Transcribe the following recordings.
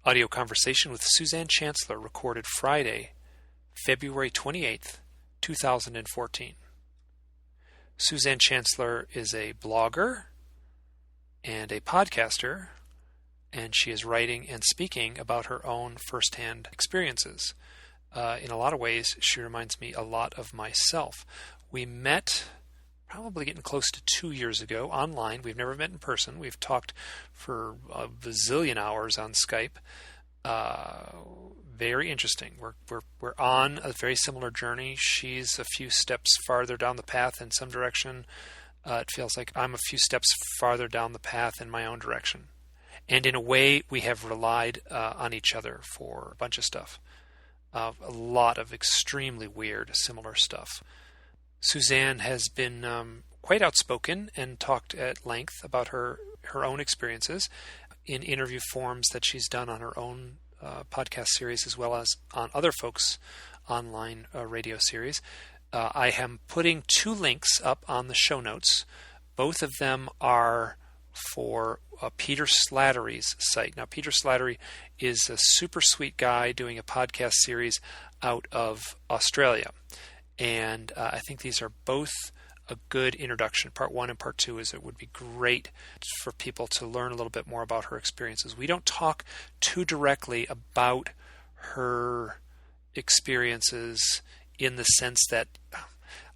Audio conversation with Suzanne Chancellor, recorded Friday, February 28th, 2014. Suzanne Chancellor is a blogger and a podcaster, and she is writing and speaking about her own firsthand experiences. In a lot of ways, she reminds me a lot of myself. We met probably getting close to 2 years ago online. We've never met in person. We've talked for a bazillion hours on Skype. Very interesting. We're on a very similar journey. She's a few steps farther down the path in some direction. It feels like I'm a few steps farther down the path in my own direction. And in a way, we have relied on each other for a bunch of stuff. A lot of extremely weird, similar stuff. Suzanne has been quite outspoken and talked at length about her own experiences in interview forms that she's done on her own podcast series, as well as on other folks' online radio series. I am putting 2 links up on the show notes. Both of them are for Peter Slattery's site. Now, Peter Slattery is a super sweet guy doing a podcast series out of Australia. And I think these are both a good introduction. Part 1 and Part 2 is it would be great for people to learn a little bit more about her experiences. We don't talk too directly about her experiences in the sense that,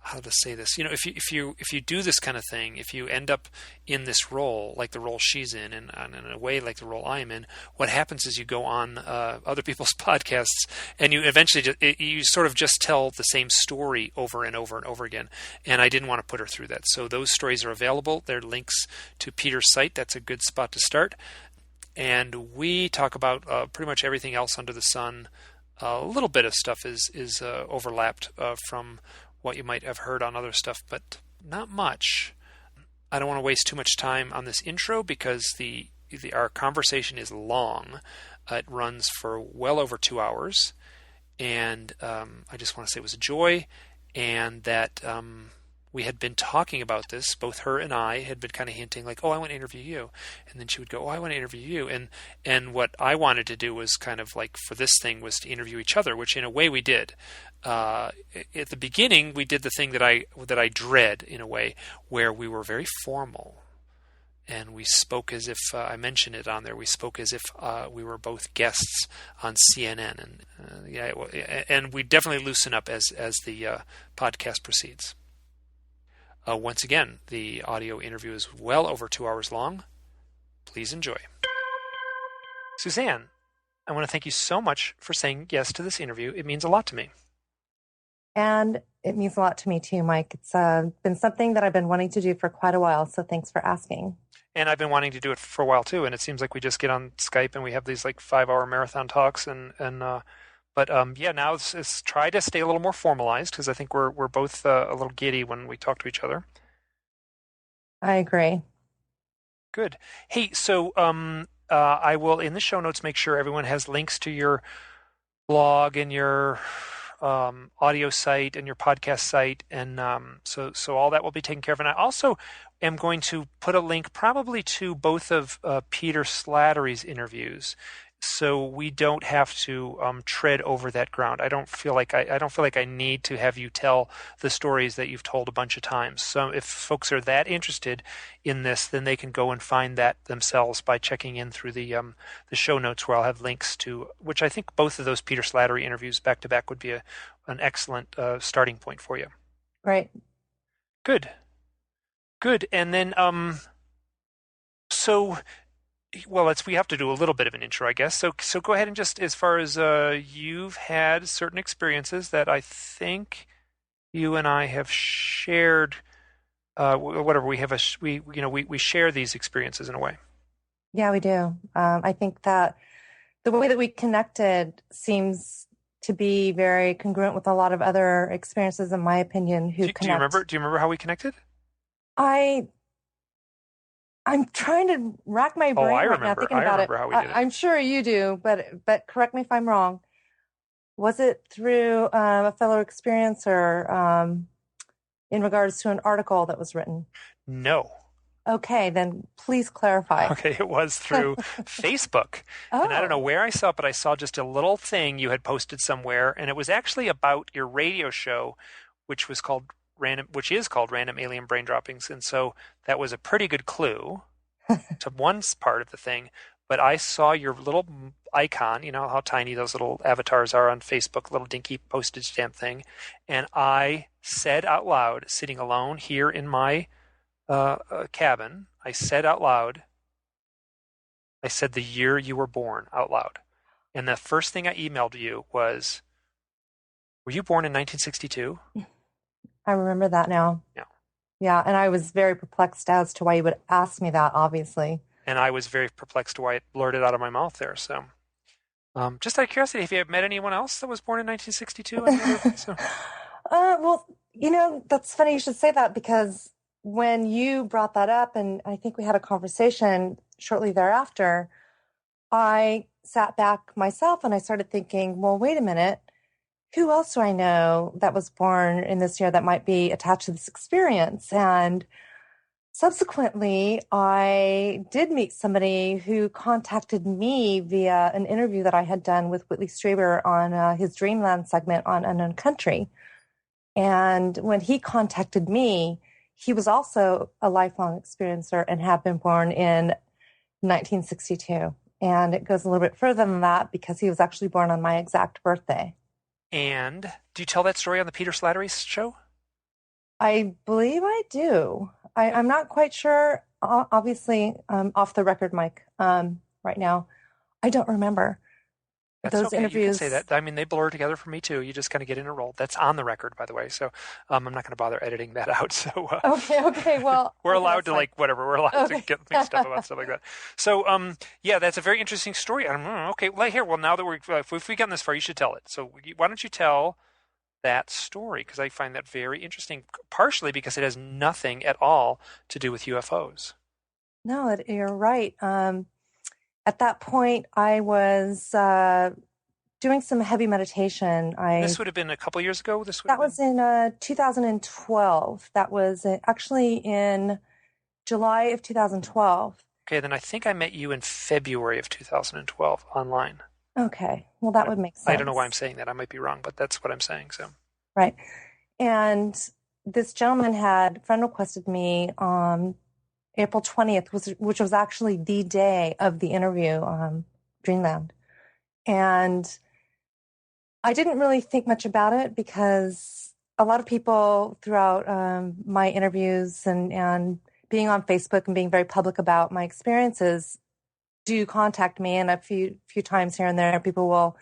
how to say this, if you do this kind of thing, if you end up in this role like the role she's in, and in a way like the role I'm in, what happens is you go on other people's podcasts and you eventually you sort of just tell the same story over and over and over again. And I didn't want to put her through that. So those stories are available. They're links to Peter's site. That's a good spot to start. And we talk about pretty much everything else under the sun. A little bit of stuff is overlapped from what you might have heard on other stuff, but not much. I don't want to waste too much time on this intro because our conversation is long. It runs for well over 2 hours, and I just want to say it was a joy, and that we had been talking about this. Both her and I had been kind of hinting like, oh, I want to interview you. And then she would go, oh, I want to interview you. And what I wanted to do was kind of like for this thing was to interview each other, which in a way we did. At the beginning, we did the thing that I dread in a way, where we were very formal. And we spoke as if, I mentioned it on there, we spoke as if we were both guests on CNN. And we definitely loosen up as the podcast proceeds. Once again, the audio interview is well over 2 hours long. Please enjoy. Suzanne, I want to thank you so much for saying yes to this interview. It means a lot to me. And it means a lot to me too, Mike. It's been something that I've been wanting to do for quite a while, so thanks for asking. And I've been wanting to do it for a while too, and it seems like we just get on Skype and we have these like 5-hour marathon talks, But now it's try to stay a little more formalized because I think we're both a little giddy when we talk to each other. I agree. Good. Hey, so I will in the show notes make sure everyone has links to your blog and your audio site and your podcast site, and so all that will be taken care of. And I also am going to put a link probably to both of Peter Slattery's interviews, so we don't have to tread over that ground. I don't feel like I need to have you tell the stories that you've told a bunch of times. So if folks are that interested in this, then they can go and find that themselves by checking in through the show notes, where I'll have links to, which I think both of those Peter Slattery interviews back to back would be an excellent starting point for you. Right. Good. And then we have to do a little bit of an intro, I guess. So go ahead and just, as far as you've had certain experiences that I think you and I have shared, whatever we have, we share these experiences in a way. Yeah, we do. I think that the way that we connected seems to be very congruent with a lot of other experiences, in my opinion. Do you remember how we connected? I'm trying to rack my brain right now thinking about it. How we did it. I'm sure you do, but correct me if I'm wrong. Was it through a fellow experience or in regards to an article that was written? No. Okay, then please clarify. Okay, it was through Facebook. And I don't know Oh, where I saw it, but I saw just a little thing you had posted somewhere, and it was actually about your radio show, which was called which is called Random Alien Brain Droppings. And so that was a pretty good clue to one part of the thing. But I saw your little icon, you know how tiny those little avatars are on Facebook, little dinky postage stamp thing. And I said out loud, sitting alone here in my cabin, I said out loud, I said the year you were born out loud. And the first thing I emailed you was, were you born in 1962? I remember that now. Yeah. Yeah, and I was very perplexed as to why you would ask me that, obviously. And I was very perplexed why it blurted out of my mouth there. So, just out of curiosity, have you met anyone else that was born in 1962? So. Well, that's funny you should say that, because when you brought that up, and I think we had a conversation shortly thereafter, I sat back myself and I started thinking, well, wait a minute. Who else do I know that was born in this year that might be attached to this experience? And subsequently, I did meet somebody who contacted me via an interview that I had done with Whitley Strieber on his Dreamland segment on Unknown Country. And when he contacted me, he was also a lifelong experiencer and had been born in 1962. And it goes a little bit further than that because he was actually born on my exact birthday. And do you tell that story on the Peter Slattery show? I believe I do. I'm not quite sure. Obviously, off the record, Mike, right now. I don't remember. That's those okay. interviews. You can say that. I mean, they blur together for me too. You just kind of get in a roll. That's on the record, by the way. So I'm not going to bother editing that out. So Okay. Well, we're allowed to fine. We're allowed to get mixed up about stuff like that. So yeah, that's a very interesting story. Okay, well, here. Well, now that if we've gotten this far, you should tell it. So why don't you tell that story? Because I find that very interesting. Partially because it has nothing at all to do with UFOs. No, you're right. At that point, I was doing some heavy meditation. This would have been a couple years ago? That was in 2012. That was actually in July of 2012. Okay, then I think I met you in February of 2012 online. Okay, well, that would make sense. I don't know why I'm saying that. I might be wrong, but that's what I'm saying. So, right. And this gentleman had friend requested me on April 20th, which was actually the day of the interview on Dreamland. And I didn't really think much about it because a lot of people throughout my interviews and being on Facebook and being very public about my experiences do contact me. And a few times here and there, people will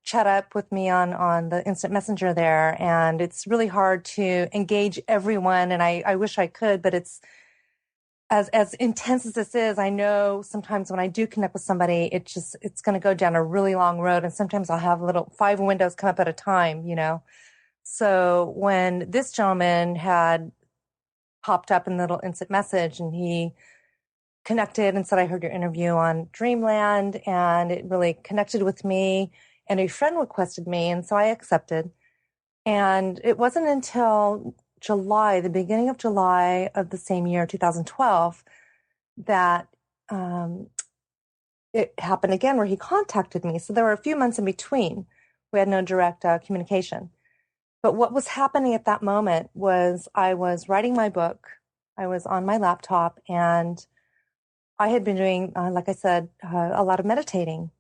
chat up with me on the instant messenger there. And it's really hard to engage everyone. And I wish I could, but it's as intense as this is, I know sometimes when I do connect with somebody, it's going to go down a really long road. And sometimes I'll have little 5 windows come up at a time, So when this gentleman had popped up in the little instant message and he connected and said, I heard your interview on Dreamland and it really connected with me, and a friend requested me. And so I accepted. And it wasn't until July, the beginning of July of the same year, 2012, that it happened again where he contacted me. So there were a few months in between. We had no direct communication. But what was happening at that moment was I was writing my book. I was on my laptop and I had been doing, like I said, a lot of meditating.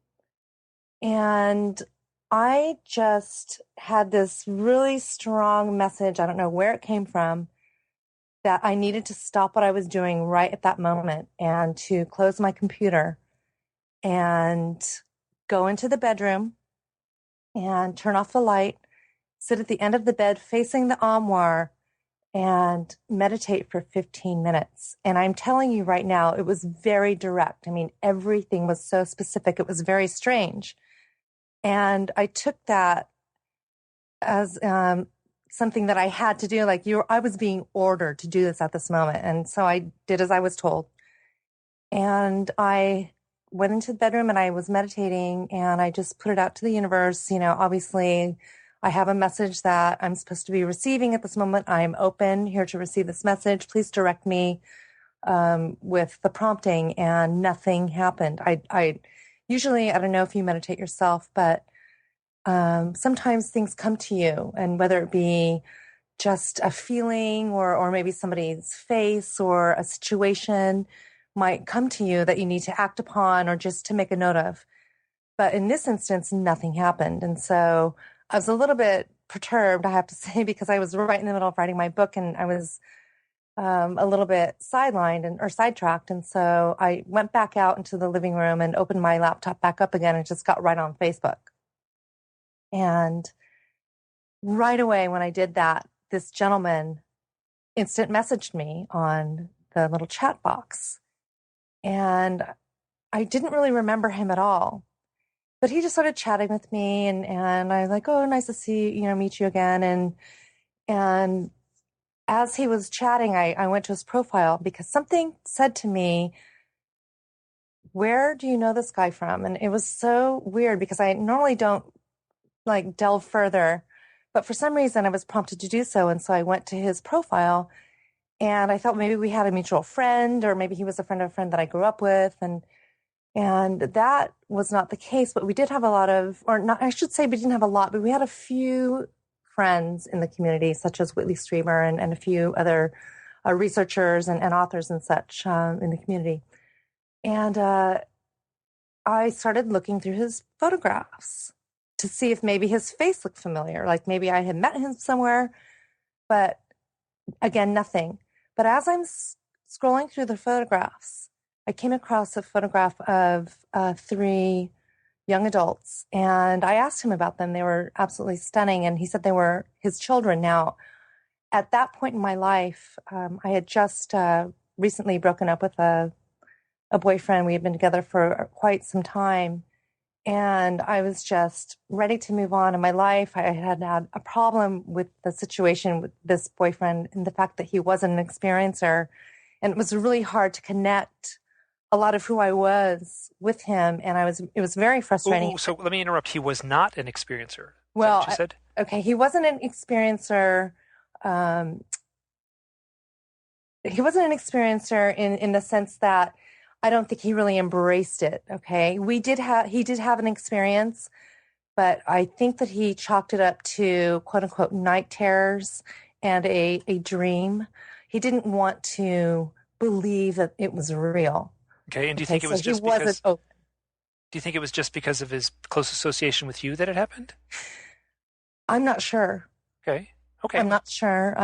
And I just had this really strong message, I don't know where it came from, that I needed to stop what I was doing right at that moment and to close my computer and go into the bedroom and turn off the light, sit at the end of the bed facing the armoire and meditate for 15 minutes. And I'm telling you right now, it was very direct. I mean, everything was so specific. It was very strange. And I took that as something that I had to do. I was being ordered to do this at this moment. And so I did as I was told. And I went into the bedroom and I was meditating and I just put it out to the universe. Obviously I have a message that I'm supposed to be receiving at this moment. I'm open here to receive this message. Please direct me with the prompting, and nothing happened. I usually, I don't know if you meditate yourself, but sometimes things come to you, and whether it be just a feeling or maybe somebody's face or a situation might come to you that you need to act upon or just to make a note of. But in this instance, nothing happened. And so I was a little bit perturbed, I have to say, because I was right in the middle of writing my book, and I was a little bit sidelined or sidetracked. And so I went back out into the living room and opened my laptop back up again and just got right on Facebook. And right away when I did that, this gentleman instant messaged me on the little chat box. And I didn't really remember him at all. But he just started chatting with me, and I was like, oh, nice to meet you again. And as he was chatting, I went to his profile because something said to me, where do you know this guy from? And it was so weird because I normally don't like delve further, but for some reason I was prompted to do so. And so I went to his profile, and I thought maybe we had a mutual friend, or maybe he was a friend of a friend that I grew up with. And that was not the case, but we did have a lot of, or not, I should say we didn't have a lot, but we had a few friends in the community, such as Whitley Strieber and a few other researchers and authors and such in the community. And I started looking through his photographs to see if maybe his face looked familiar, like maybe I had met him somewhere, but again, nothing. But as I'm scrolling through the photographs, I came across a photograph of 3 young adults, and I asked him about them. They were absolutely stunning, and he said they were his children. Now, at that point in my life, I had just recently broken up with a boyfriend. We had been together for quite some time, and I was just ready to move on in my life. I had a problem with the situation with this boyfriend and the fact that he wasn't an experiencer, and it was really hard to connect a lot of who I was with him, and it was very frustrating. Ooh, so let me interrupt. He was not an experiencer. Well, Is that what you said? Okay, he wasn't an experiencer. He wasn't an experiencer in the sense that I don't think he really embraced it. Okay, he did have an experience, but I think that he chalked it up to quote unquote night terrors and a dream. He didn't want to believe that it was real. Okay, and do you think it was just because? Do you think it was just because of his close association with you that it happened? I'm not sure. Okay. I'm not sure.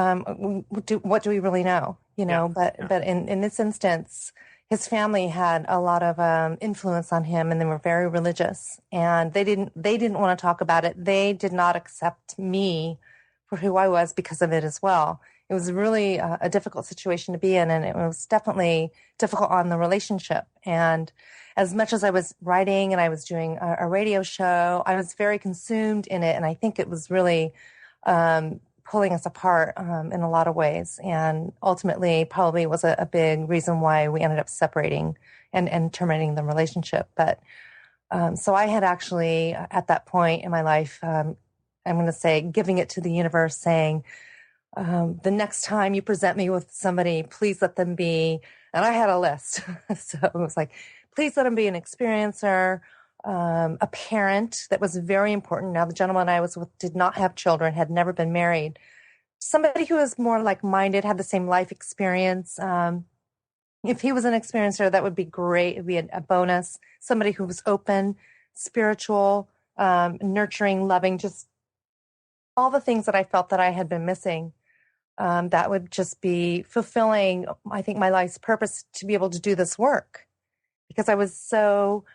What do we really know? But in this instance, his family had a lot of influence on him, and they were very religious, and they didn't want to talk about it. They did not accept me for who I was because of it as well. It was really a difficult situation to be in, and it was definitely difficult on the relationship. And as much as I was writing and I was doing a radio show, I was very consumed in it, and I think it was really pulling us apart in a lot of ways, and ultimately probably was a big reason why we ended up separating and terminating the relationship. But so I had actually, at that point in my life, I'm going to say, giving it to the universe, saying, the next time you present me with somebody, please let them be, and I had a list. So it was like, please let them be an experiencer, a parent. That was very important. Now, the gentleman I was with did not have children, had never been married. Somebody who was more like-minded, had the same life experience. If he was an experiencer, that would be great. It'd be a bonus. Somebody who was open, spiritual, nurturing, loving, just all the things that I felt that I had been missing. That would just be fulfilling, I think, my life's purpose to be able to do this work, because I was so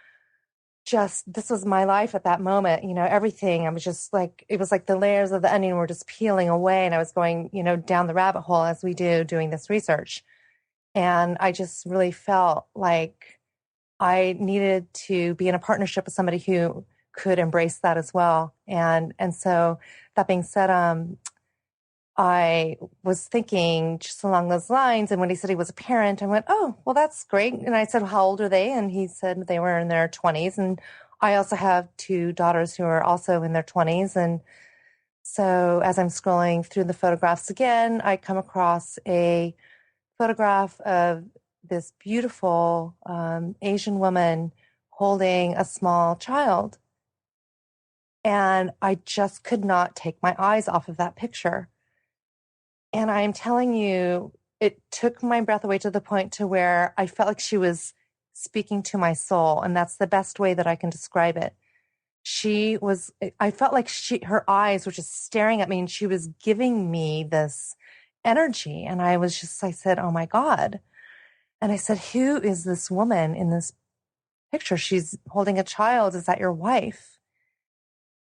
this was my life at that moment, everything. I was just like, it was like the layers of the onion were just peeling away, and I was going, down the rabbit hole as we do doing this research. And I just really felt like I needed to be in a partnership with somebody who could embrace that as well. And so that being said, I was thinking just along those lines. And when he said he was a parent, I went, oh, well, that's great. And I said, well, how old are they? And he said they were in their 20s. And I also have 2 daughters who are also in their 20s. And so as I'm scrolling through the photographs again, I come across a photograph of this beautiful Asian woman holding a small child. And I just could not take my eyes off of that picture. And I'm telling you, it took my breath away to the point to where I felt like she was speaking to my soul. And that's the best way that I can describe it. I felt like her eyes were just staring at me, and she was giving me this energy. And I said, oh my God. And I said, who is this woman in this picture? She's holding a child. Is that your wife?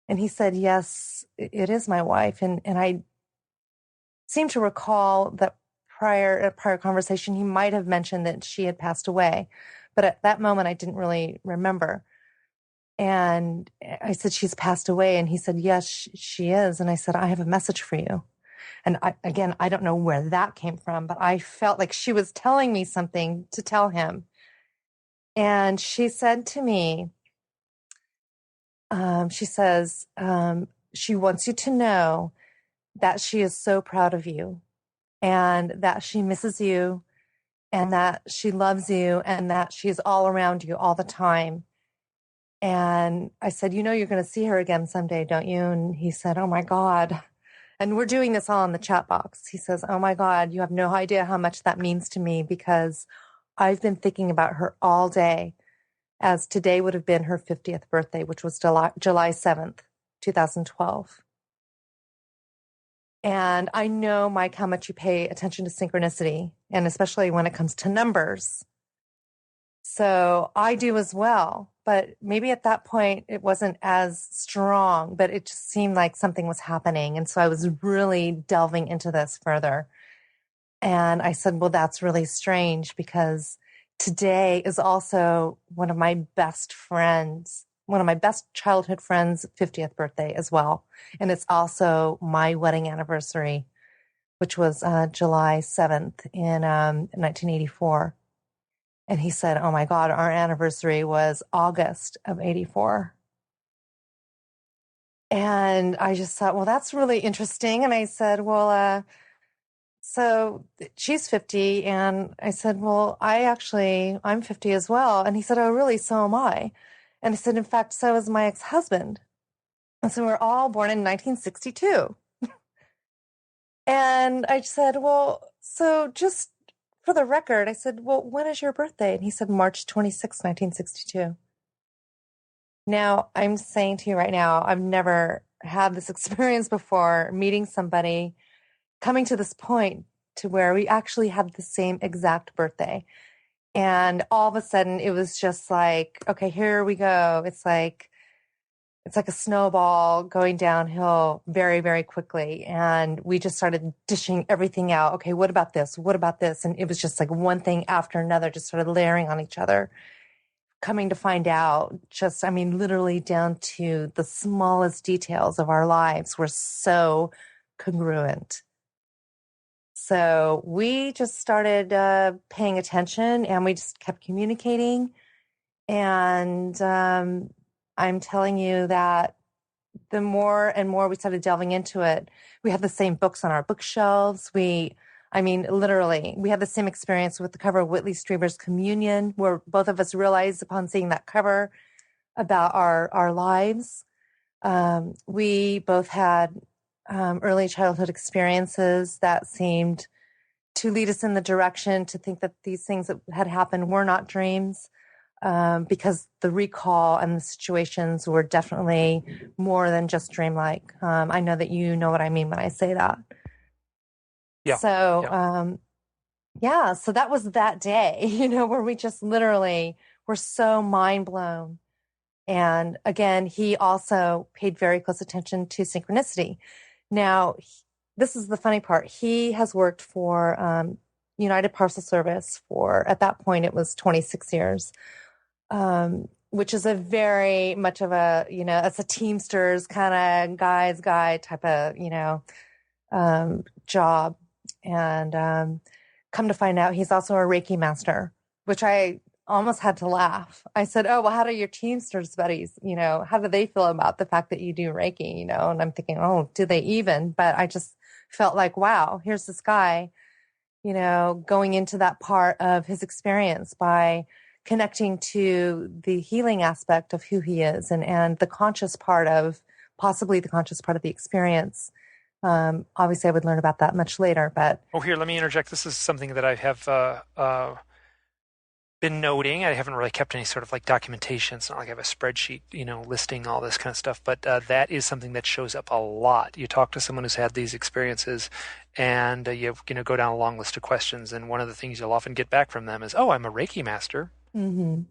And he said, yes, it is my wife. And I seem to recall that prior conversation, he might have mentioned that she had passed away. But at that moment, I didn't really remember. And I said, she's passed away. And he said, yes, she is. And I said, I have a message for you. And I don't know where that came from, but I felt like she was telling me something to tell him. And she said to me, she says, she wants you to know that she is so proud of you, and that she misses you, and that she loves you, and that she's all around you all the time. And I said, you're going to see her again someday, don't you? And he said, oh my God. And we're doing this all in the chat box. He says, oh my God, you have no idea how much that means to me, because I've been thinking about her all day, as today would have been her 50th birthday, which was July 7th, 2012. And I know, Mike, how much you pay attention to synchronicity, and especially when it comes to numbers. So I do as well, but maybe at that point it wasn't as strong, but it just seemed like something was happening. And so I was really delving into this further. And I said, well, that's really strange, because today is also one of my best childhood friends' 50th birthday as well. And it's also my wedding anniversary, which was July 7th in 1984. And he said, oh my God, our anniversary was August of 84. And I just thought, well, that's really interesting. And I said, well, so she's 50. And I said, well, I'm 50 as well. And he said, oh, really? So am I. And I said, in fact, so is my ex-husband. And so we're all born in 1962. And I said, well, so just for the record, I said, well, when is your birthday? And he said, March 26, 1962. Now, I'm saying to you right now, I've never had this experience before, meeting somebody, coming to this point to where we actually had the same exact birthday. And all of a sudden, it was just like, okay, here we go. It's like a snowball going downhill very, very quickly. And we just started dishing everything out. Okay, what about this? What about this? And it was just like one thing after another, just started layering on each other. Coming to find out, literally down to the smallest details of our lives were so congruent. So we just started paying attention, and we just kept communicating. And I'm telling you that the more and more we started delving into it, we had the same books on our bookshelves. Literally, we had the same experience with the cover of Whitley Strieber's Communion, where both of us realized upon seeing that cover about our lives. We both had early childhood experiences that seemed to lead us in the direction to think that these things that had happened were not dreams. Because the recall and the situations were definitely more than just dreamlike. I know that you know what I mean when I say that. Yeah. So, so that was that day, where we just literally were so mind blown. And again, he also paid very close attention to synchronicity. Now, this is the funny part. He has worked for United Parcel Service for, at that point, it was 26 years. Which is a very much of a, it's a Teamsters kind of guy's guy type of, job. And come to find out, he's also a Reiki master, which I almost had to laugh. I said, oh, well, how do your Teamsters buddies, how do they feel about the fact that you do Reiki, And I'm thinking, oh, do they even? But I just felt like, wow, here's this guy going into that part of his experience by connecting to the healing aspect of who he is and possibly the conscious part of the experience. Obviously, I would learn about that much later, but. Oh, here, let me interject. This is something that I have been noting. I haven't really kept any sort of like documentation. It's not like I have a spreadsheet, listing all this kind of stuff, but that is something that shows up a lot. You talk to someone who's had these experiences and you go down a long list of questions, and one of the things you'll often get back from them is, oh, I'm a Reiki master. Mm-hmm.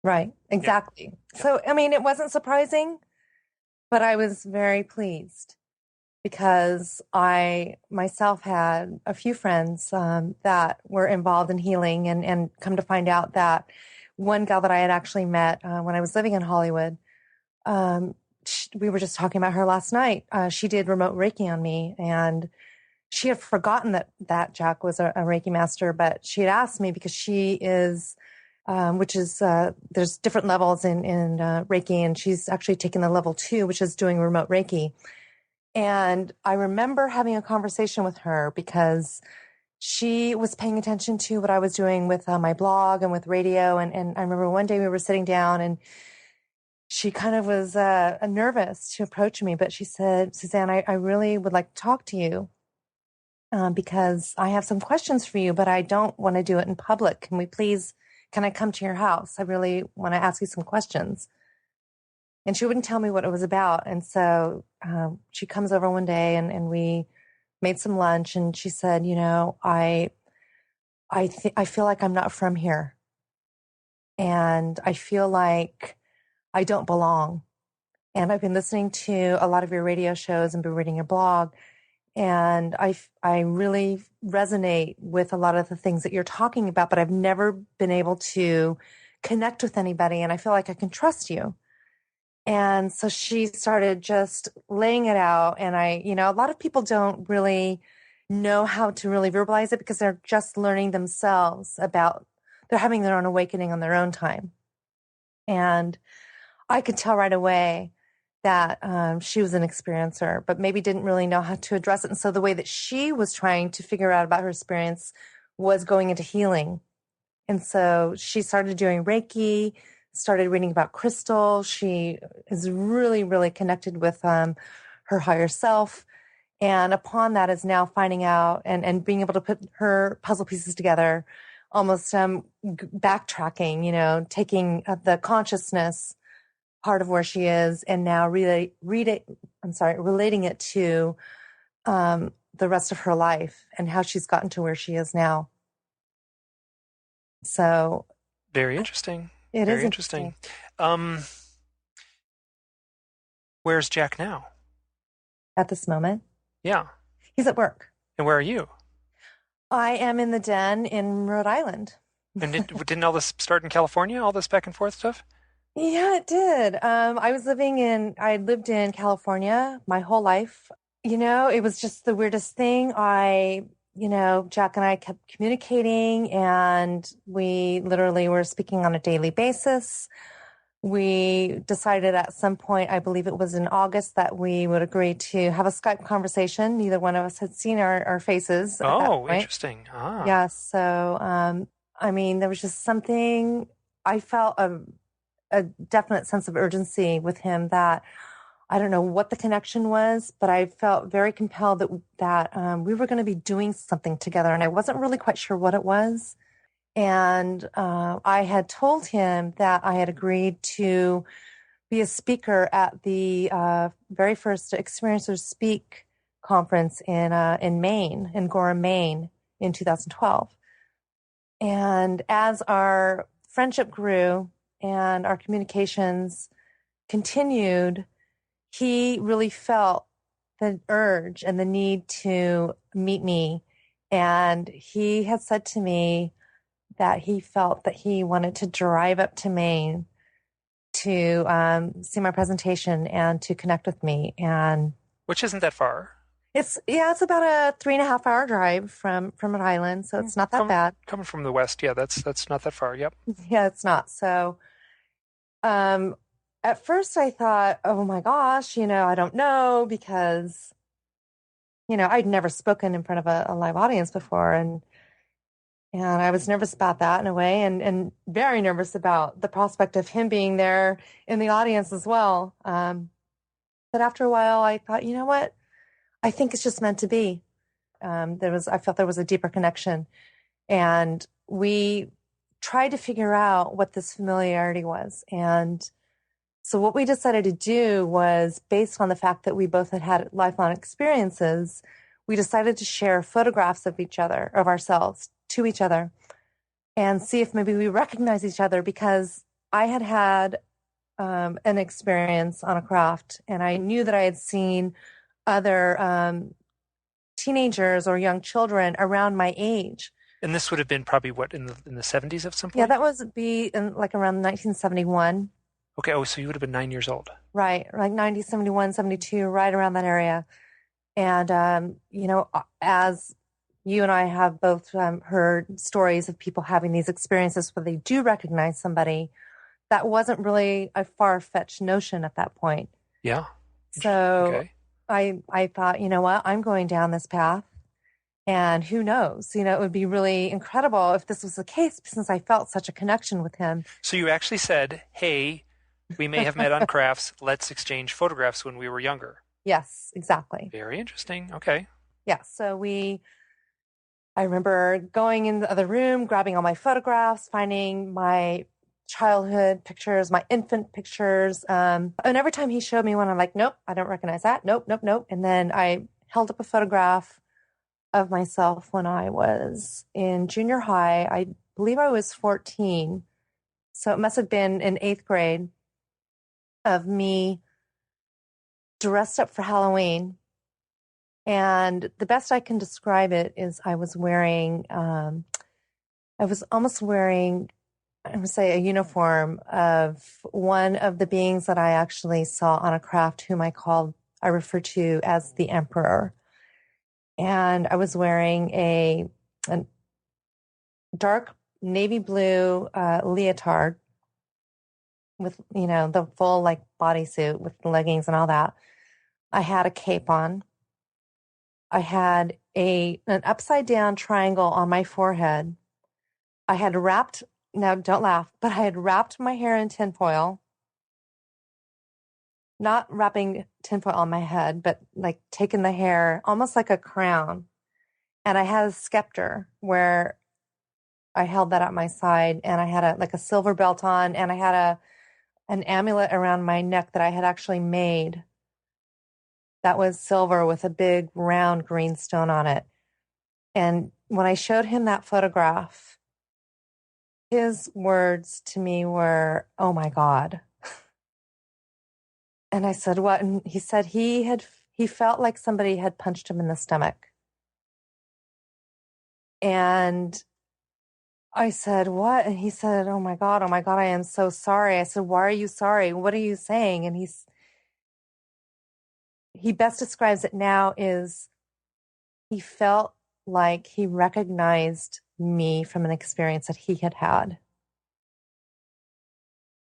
Right, exactly. Yeah. So, I mean, it wasn't surprising, but I was very pleased because I myself had a few friends that were involved in healing and come to find out that one gal that I had actually met when I was living in Hollywood, we were just talking about her last night. She did remote Reiki on me, and she had forgotten that Jack was a Reiki master, but she had asked me because she is, there's different levels in Reiki, and she's actually taken the level 2, which is doing remote Reiki. And I remember having a conversation with her because she was paying attention to what I was doing with my blog and with radio. And I remember one day we were sitting down and she kind of was nervous to approach me, but she said, Suzanne, I really would like to talk to you because I have some questions for you, but I don't want to do it in public. Can I come to your house? I really want to ask you some questions. And she wouldn't tell me what it was about. And so she comes over one day and we made some lunch. And she said, I feel like I'm not from here. And I feel like I don't belong. And I've been listening to a lot of your radio shows and been reading your blog. And I really resonate with a lot of the things that you're talking about, but I've never been able to connect with anybody. And I feel like I can trust you. And so she started just laying it out. And a lot of people don't really know how to really verbalize it because they're just learning themselves they're having their own awakening on their own time. And I could tell right away that she was an experiencer, but maybe didn't really know how to address it. And so the way that she was trying to figure out about her experience was going into healing. And so she started doing Reiki, started reading about crystal. She is really, really connected with her higher self. And upon that is now finding out and being able to put her puzzle pieces together, almost backtracking, taking the consciousness part of where she is and now relating it to the rest of her life and how she's gotten to where she is now. So very interesting. It Very is interesting. Where's Jack now? At this moment? Yeah. He's at work. And where are you? I am in the den in Rhode Island. And didn't all this start in California, all this back and forth stuff? Yeah, it did. I lived in California my whole life. It was just the weirdest thing. Jack and I kept communicating and we literally were speaking on a daily basis. We decided at some point, I believe it was in August, that we would agree to have a Skype conversation. Neither one of us had seen our faces. Oh, interesting. Ah. Yeah. So, there was just something, I felt a definite sense of urgency with him that I don't know what the connection was, but I felt very compelled that we were going to be doing something together. And I wasn't really quite sure what it was. And I had told him that I had agreed to be a speaker at the very first Experiencers Speak conference in Maine, in Gorham, Maine, in 2012. And as our friendship grew and our communications continued, he really felt the urge and the need to meet me. And he had said to me that he felt that he wanted to drive up to Maine to see my presentation and to connect with me. And which isn't that far. It's about a 3.5 hour drive from Rhode Island, so it's not that bad. Coming from the west, yeah, that's not that far. Yep. Yeah, it's not. So, at first I thought, oh my gosh, I don't know, because I'd never spoken in front of a live audience before. And I was nervous about that in a way, and very nervous about the prospect of him being there in the audience as well. But after a while, I thought, you know what? I think it's just meant to be. I felt there was a deeper connection, and we tried to figure out what this familiarity was. And so what we decided to do was, based on the fact that we both had had lifelong experiences, we decided to share photographs of each other, of ourselves, to each other, and see if maybe we recognize each other, because I had had an experience on a craft, and I knew that I had seen other teenagers or young children around my age. And this would have been probably what, in the 70s at some point? Yeah, that was like around 1971. Okay. Oh, so you would have been 9 years old. Right, like 90, 71, 72, right around that area. And as you and I have both heard stories of people having these experiences where they do recognize somebody, that wasn't really a far-fetched notion at that point. Yeah. So okay. I thought, you know what, I'm going down this path, and who knows, it would be really incredible if this was the case, since I felt such a connection with him. So you actually said, hey, we may have met on crafts. Let's exchange photographs when we were younger. Yes, exactly. Very interesting. Okay. Yeah. So I remember going in the other room, grabbing all my photographs, finding my childhood pictures, my infant pictures. And every time he showed me one, I'm like, nope, I don't recognize that. Nope, nope, nope. And then I held up a photograph of myself when I was in junior high. I believe I was 14. So it must have been in 8th grade, of me dressed up for Halloween. And the best I can describe it is I was almost wearing, I would say, a uniform of one of the beings that I actually saw on a craft, whom I refer to as the Emperor. And I was wearing a dark navy blue leotard with, the full like bodysuit with the leggings and all that. I had a cape on. I had an upside down triangle on my forehead. I had wrapped, now don't laugh, but I had wrapped my hair in tinfoil. Not wrapping tinfoil on my head, but like taking the hair almost like a crown. And I had a scepter where I held that at my side, and I had a silver belt on, and I had an amulet around my neck that I had actually made. That was silver with a big round green stone on it. And when I showed him that photograph, his words to me were, "Oh my God." And I said, "What?" And he said he felt like somebody had punched him in the stomach. And I said, "What?" And he said, oh my God, I am so sorry." I said, "Why are you sorry? What are you saying?" And he best describes it now is he felt like he recognized me from an experience that he had had.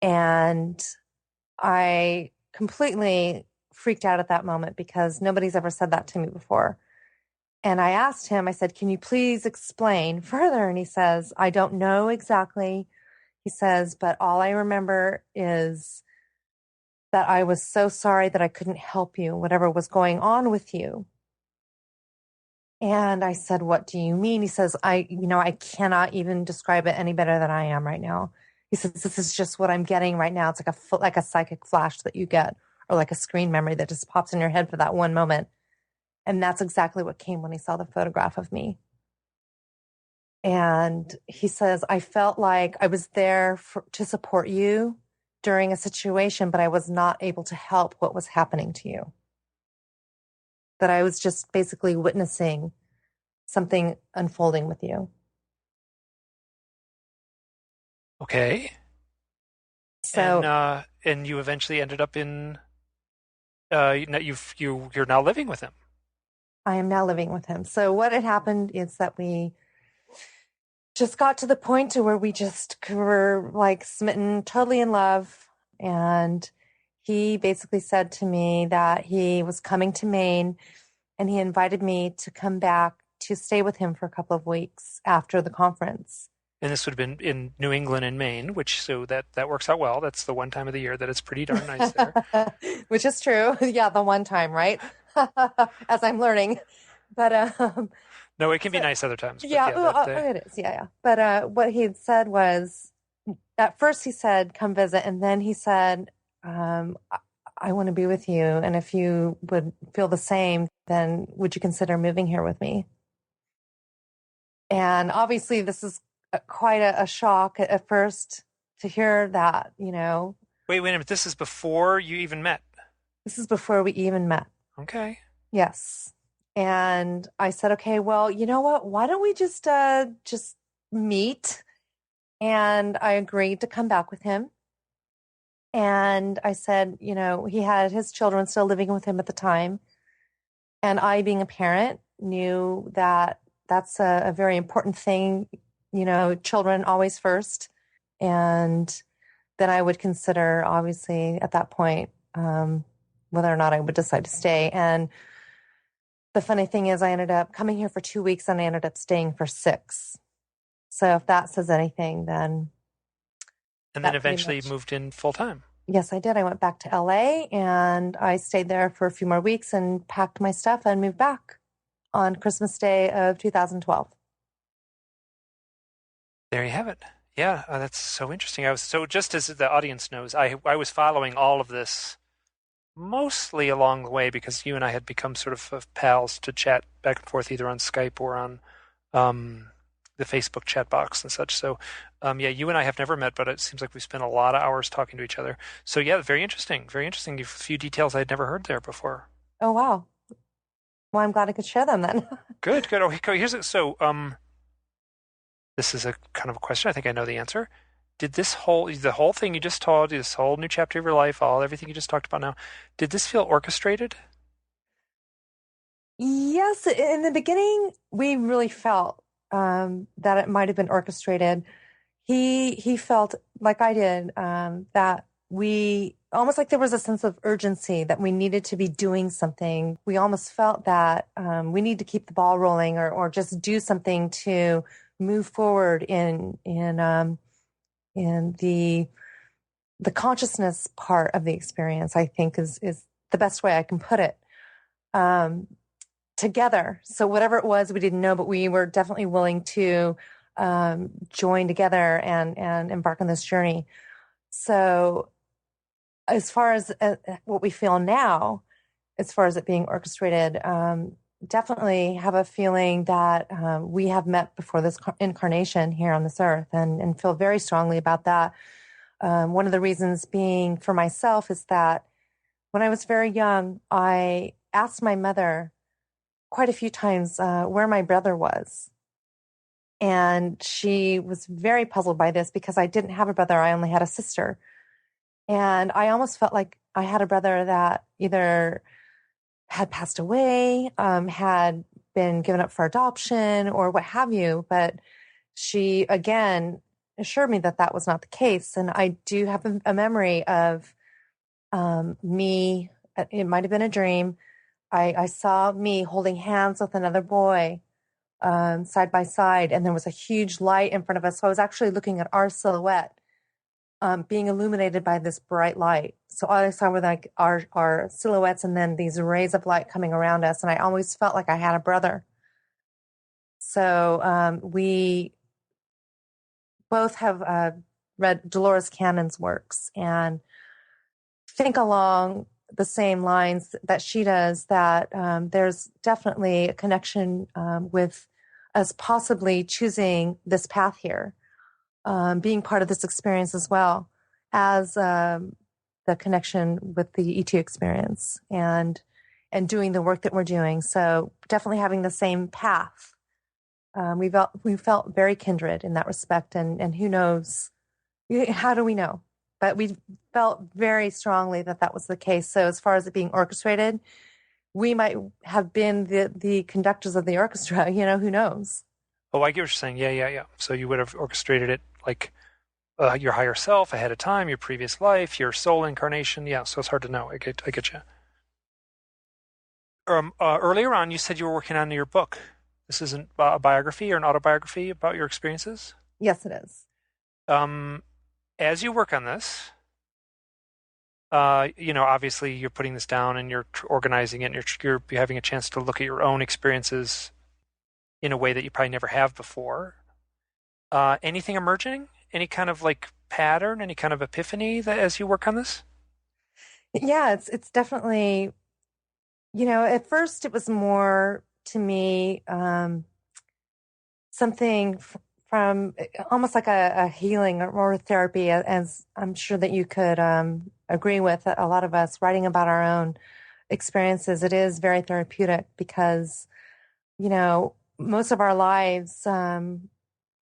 And I completely freaked out at that moment, because nobody's ever said that to me before. And I asked him, I said, "Can you please explain further?" And he says, "I don't know exactly." He says, "But all I remember is that I was so sorry that I couldn't help you, whatever was going on with you." And I said, "What do you mean?" He says, I cannot even describe it any better than I am right now." He says, "This is just what I'm getting right now. It's like a psychic flash that you get, or like a screen memory that just pops in your head for that one moment." And that's exactly what came when he saw the photograph of me. And he says, "I felt like I was there to support you during a situation, but I was not able to help what was happening to you. That I was just basically witnessing something unfolding with you." Okay. So, and you eventually ended up in, you're now living with him. I am now living with him. So what had happened is that we just got to the point to where we just were like smitten, totally in love. And he basically said to me that he was coming to Maine, and he invited me to come back to stay with him for a couple of weeks after the conference. And this would have been in New England and Maine, so that works out well. That's the one time of the year that it's pretty darn nice there. Which is true. Yeah, the one time, right? As I'm learning. But no, it can be nice other times. Yeah, it is. Yeah. But what he had said was, at first he said, come visit. And then he said, I want to be with you. And if you would feel the same, then would you consider moving here with me? And obviously this is quite a shock at first to hear that, Wait a minute. This is before you even met. This is before we even met. Okay. Yes. And I said, okay, well, you know what? Why don't we just meet? And I agreed to come back with him. And I said, he had his children still living with him at the time. And I, being a parent, knew that that's a very important thing, children always first. And then I would consider, obviously, at that point, whether or not I would decide to stay. And the funny thing is, I ended up coming here for 2 weeks and I ended up staying for 6. So if that says anything, then. And then eventually moved in full time. Yes, I did. I went back to LA and I stayed there for a few more weeks and packed my stuff and moved back on Christmas Day of 2012. There you have it. Yeah, that's so interesting. So just as the audience knows, I was following all of this mostly along the way because you and I had become sort of pals to chat back and forth either on Skype or on the Facebook chat box and such. So, you and I have never met, but it seems like we spent a lot of hours talking to each other. So, yeah, very interesting. Very interesting. A few details I'd never heard there before. Oh, wow. Well, I'm glad I could share them then. Good. Oh, here's it. So, this is a kind of a question. I think I know the answer. Did the whole thing you just told, this whole new chapter of your life, everything you just talked about now, did this feel orchestrated? Yes. In the beginning, we really felt that it might have been orchestrated. He felt like I did, that we almost like there was a sense of urgency that we needed to be doing something. We almost felt that we need to keep the ball rolling or just do something to move forward in the consciousness part of the experience, I think is the best way I can put it. Together. So whatever it was, we didn't know, but we were definitely willing to join together and embark on this journey. So as far as what we feel now, as far as it being orchestrated, definitely have a feeling that we have met before this incarnation here on this earth and feel very strongly about that. One of the reasons being for myself is that when I was very young, I asked my mother quite a few times where my brother was. And she was very puzzled by this because I didn't have a brother. I only had a sister. And I almost felt like I had a brother that either had passed away, had been given up for adoption or what have you. But she, again, assured me that that was not the case. And I do have a memory of me, it might have been a dream. I saw me holding hands with another boy side by side, and there was a huge light in front of us. So I was actually looking at our silhouette being illuminated by this bright light. So all I saw were like our silhouettes and then these rays of light coming around us. And I always felt like I had a brother. So we both have read Dolores Cannon's works and think along the same lines that she does, that there's definitely a connection with us possibly choosing this path here, being part of this experience as well as the connection with the ET experience and doing the work that we're doing. So definitely having the same path. We felt very kindred in that respect, and who knows, how do we know? But we felt very strongly that that was the case. So as far as it being orchestrated, we might have been the conductors of the orchestra, who knows? Oh, I get what you're saying. Yeah. So you would have orchestrated it like your higher self ahead of time, your previous life, your soul incarnation. Yeah, so it's hard to know. I get you. Earlier on, you said you were working on your book. This isn't a biography or an autobiography about your experiences. Yes, it is. Um, as you work on this, obviously you're putting this down and you're organizing it, and you're having a chance to look at your own experiences in a way that you probably never have before. Anything emerging? Any kind of like pattern? Any kind of epiphany that as you work on this? Yeah, it's definitely, at first it was more to me something from almost like a healing or therapy, as I'm sure that you could agree with. A lot of us writing about our own experiences, it is very therapeutic because, most of our lives,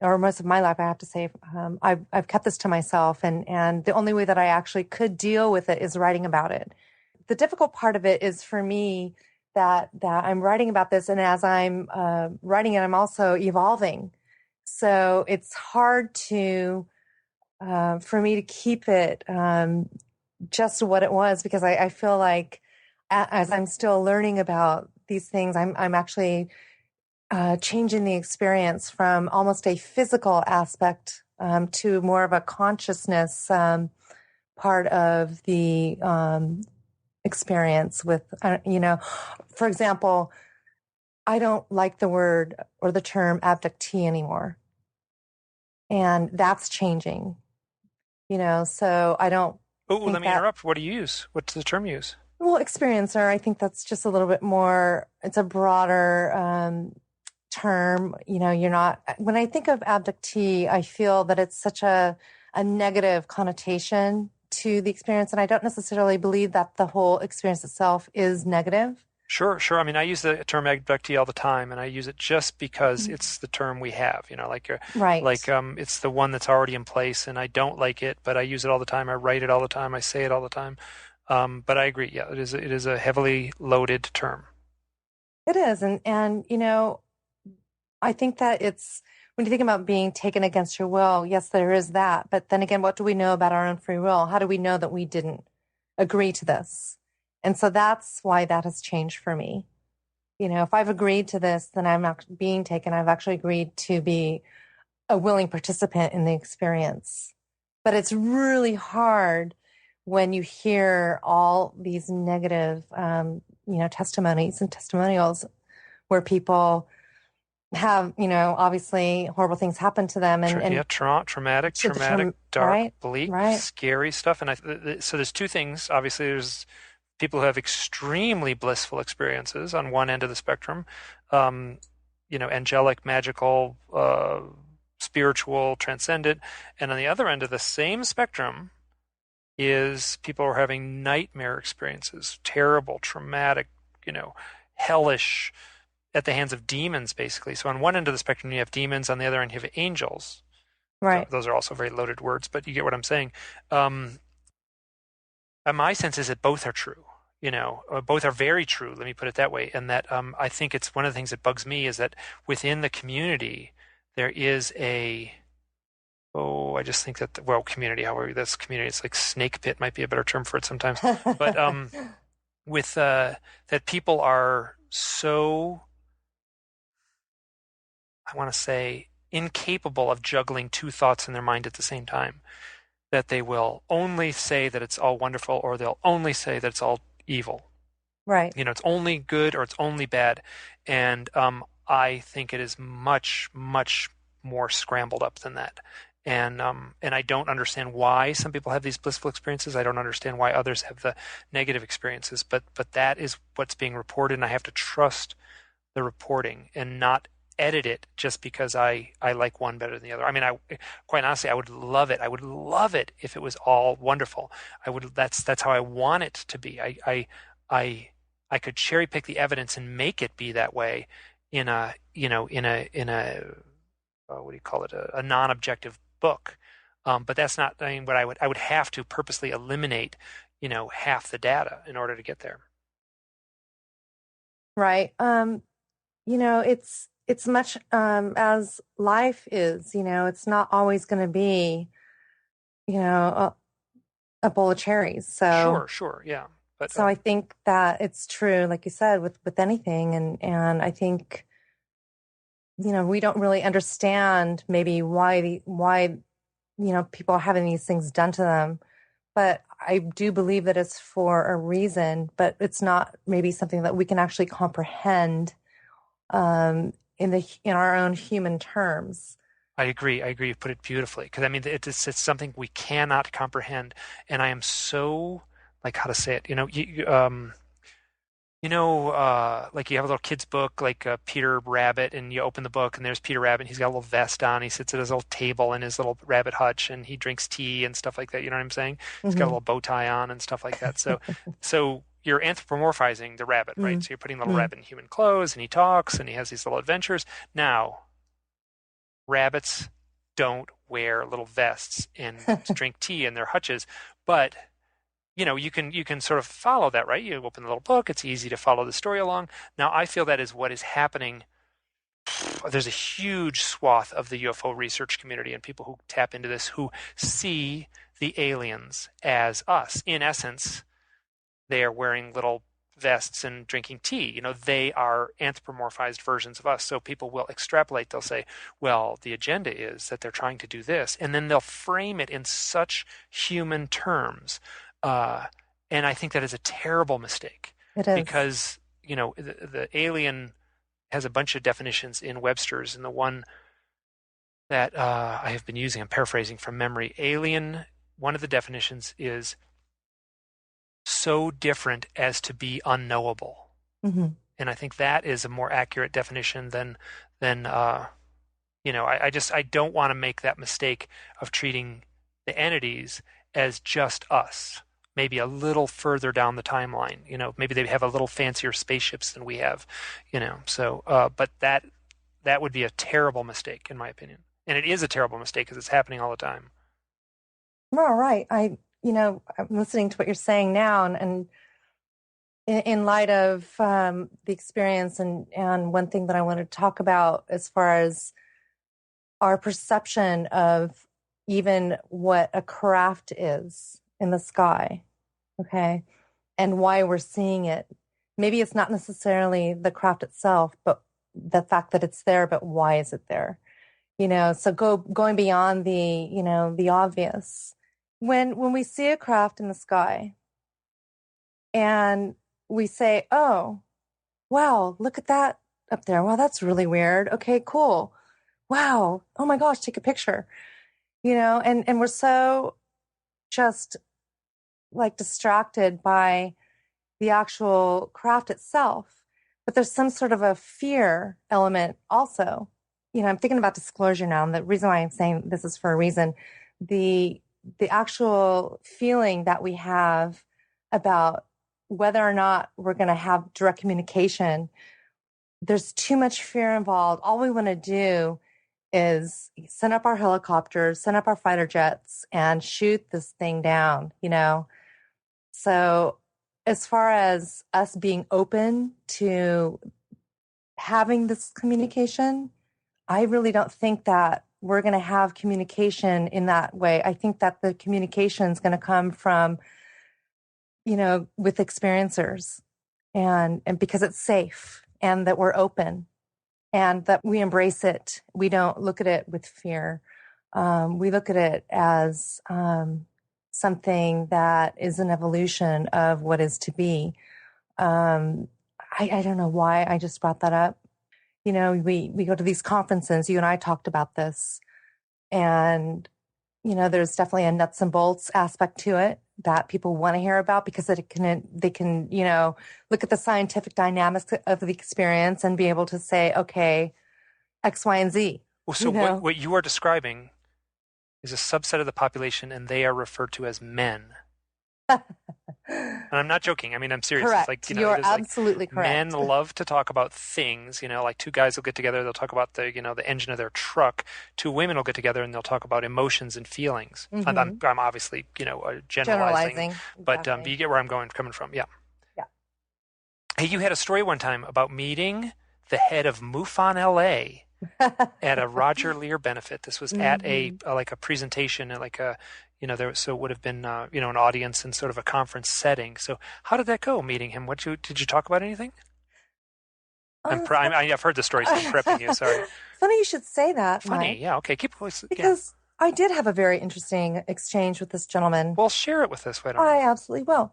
or most of my life, I have to say, I've kept this to myself, and the only way that I actually could deal with it is writing about it. The difficult part of it is for me that I'm writing about this, and as I'm writing it, I'm also evolving. So it's hard to for me to keep it just what it was, because I feel like as I'm still learning about these things, I'm actually changing the experience from almost a physical aspect to more of a consciousness part of the experience with, for example, I don't like the word or the term abductee anymore. And that's changing, so I don't Oh, think let me that, interrupt. What do you use? What's the term you use? well, experiencer, I think that's just a little bit more, it's a broader term. You're not, when I think of abductee, I feel that it's such a negative connotation to the experience. And I don't necessarily believe that the whole experience itself is negative. Sure, sure. I mean, I use the term abductee all the time, and I use it just because it's the term we have. Right. It's the one that's already in place, and I don't like it, but I use it all the time. I write it all the time. I say it all the time. But I agree. Yeah, it is a heavily loaded term. It is. And, I think that it's, when you think about being taken against your will, yes, there is that. But then again, what do we know about our own free will? How do we know that we didn't agree to this? And so that's why that has changed for me. If I've agreed to this, then I'm not being taken. I've actually agreed to be a willing participant in the experience. But it's really hard when you hear all these negative, testimonies and testimonials where people have, obviously horrible things happen to them, and Yeah, traumatic, to the term, dark, right, bleak, right, scary stuff. And so there's two things. Obviously, there's people who have extremely blissful experiences on one end of the spectrum, um, angelic, magical, spiritual, transcendent. And on the other end of the same spectrum is people who are having nightmare experiences, terrible, traumatic, hellish at the hands of demons, basically. So on one end of the spectrum, you have demons. On the other end, you have angels. So right, those are also very loaded words, but you get what I'm saying. Um, my sense is that both are true. Both are very true. Let me put it that way. And that I think it's one of the things that bugs me is that within the community there is I just think that community. However, that's community. It's like snake pit might be a better term for it sometimes. But with that people are so, I want to say, incapable of juggling two thoughts in their mind at the same time, that they will only say that it's all wonderful, or they'll only say that it's all evil. right, It's only good or it's only bad. And I think it is much, much more scrambled up than that. And I don't understand why some people have these blissful experiences. I don't understand why others have the negative experiences. But that is what's being reported, and I have to trust the reporting and not edit it just because I like one better than the other. I mean, quite honestly, I would love it. I would love it if it was all wonderful. That's how I want it to be. I could cherry pick the evidence and make it be that way in a what do you call it, a non-objective book. But that's not, I mean, what I would have to purposely eliminate, half the data in order to get there. right. It's much as life is. It's not always going to be, a bowl of cherries. So Sure, yeah. But So I think that it's true, like you said, with anything, and I think, we don't really understand maybe why people are having these things done to them. But I do believe that it's for a reason, but it's not maybe something that we can actually comprehend in our own human terms. I agree. You put it beautifully, because I mean it's something we cannot comprehend, and I am so, like, how to say it. Like you have a little kid's book, like Peter Rabbit, and you open the book, and there's Peter Rabbit. He's got a little vest on. He sits at his little table in his little rabbit hutch, and he drinks tea and stuff like that. You know what I'm saying? He's got a Mm-hmm. little bow tie on and stuff like that. So you're anthropomorphizing the rabbit, right? So you're putting the little rabbit in human clothes, and he talks, and he has these little adventures. Now, rabbits don't wear little vests and drink tea in their hutches, but you can sort of follow that, right? You open the little book, it's easy to follow the story along. Now, I feel that is what is happening. There's a huge swath of the UFO research community and people who tap into this who see the aliens as us. In essence, they are wearing little vests and drinking tea. They are anthropomorphized versions of us. So people will extrapolate. They'll say, well, the agenda is that they're trying to do this. And then they'll frame it in such human terms. And I think that is a terrible mistake. It is. Because, the alien has a bunch of definitions in Webster's, and the one that I have been using, I'm paraphrasing from memory, alien, one of the definitions is so different as to be unknowable. Mm-hmm. And I think that is a more accurate definition than I don't want to make that mistake of treating the entities as just us. Maybe a little further down the timeline, maybe they have a little fancier spaceships than we have, but that would be a terrible mistake, in my opinion. And it is a terrible mistake because it's happening all the time. All right. I'm listening to what you're saying now, and in light of the experience, and one thing that I want to talk about as far as our perception of even what a craft is in the sky, okay, and why we're seeing it. Maybe it's not necessarily the craft itself, but the fact that it's there, but why is it there? So going beyond the obvious. When we see a craft in the sky and we say, oh, wow, look at that up there. Wow, that's really weird. Okay, cool. Wow. Oh my gosh, take a picture. And we're so just like distracted by the actual craft itself. But there's some sort of a fear element also. I'm thinking about disclosure now, and the reason why I'm saying this is for a reason. The actual feeling that we have about whether or not we're going to have direct communication, there's too much fear involved. All we want to do is send up our helicopters, send up our fighter jets, and shoot this thing down, So as far as us being open to having this communication, I really don't think that we're going to have communication in that way. I think that the communication is going to come from, with experiencers, and because it's safe, and that we're open, and that we embrace it. We don't look at it with fear. We look at it as something that is an evolution of what is to be. I don't know why I just brought that up. We go to these conferences. You and I talked about this, and there's definitely a nuts and bolts aspect to it that people want to hear about, because they can look at the scientific dynamics of the experience and be able to say, okay, X, Y, and Z. Well, so what you are describing is a subset of the population, and they are referred to as men. And I'm not joking. I mean, I'm serious. Correct. It's like, You're absolutely correct. Men love to talk about things, like two guys will get together, they'll talk about the engine of their truck. Two women will get together and they'll talk about emotions and feelings. Mm-hmm. I'm obviously, generalizing. But exactly. you get where I'm coming from. Yeah. Yeah. Hey, you had a story one time about meeting the head of MUFON LA at a Roger Lear benefit. This was at a presentation, at like a So it would have been an audience in sort of a conference setting. So how did that go, meeting him? Did you talk about anything? I've heard the story, so I'm prepping you. Sorry. Funny you should say that, Funny, Mike. yeah. Okay, yeah. Because I did have a very interesting exchange with this gentleman. Well, share it with us. Why don't I you? absolutely will.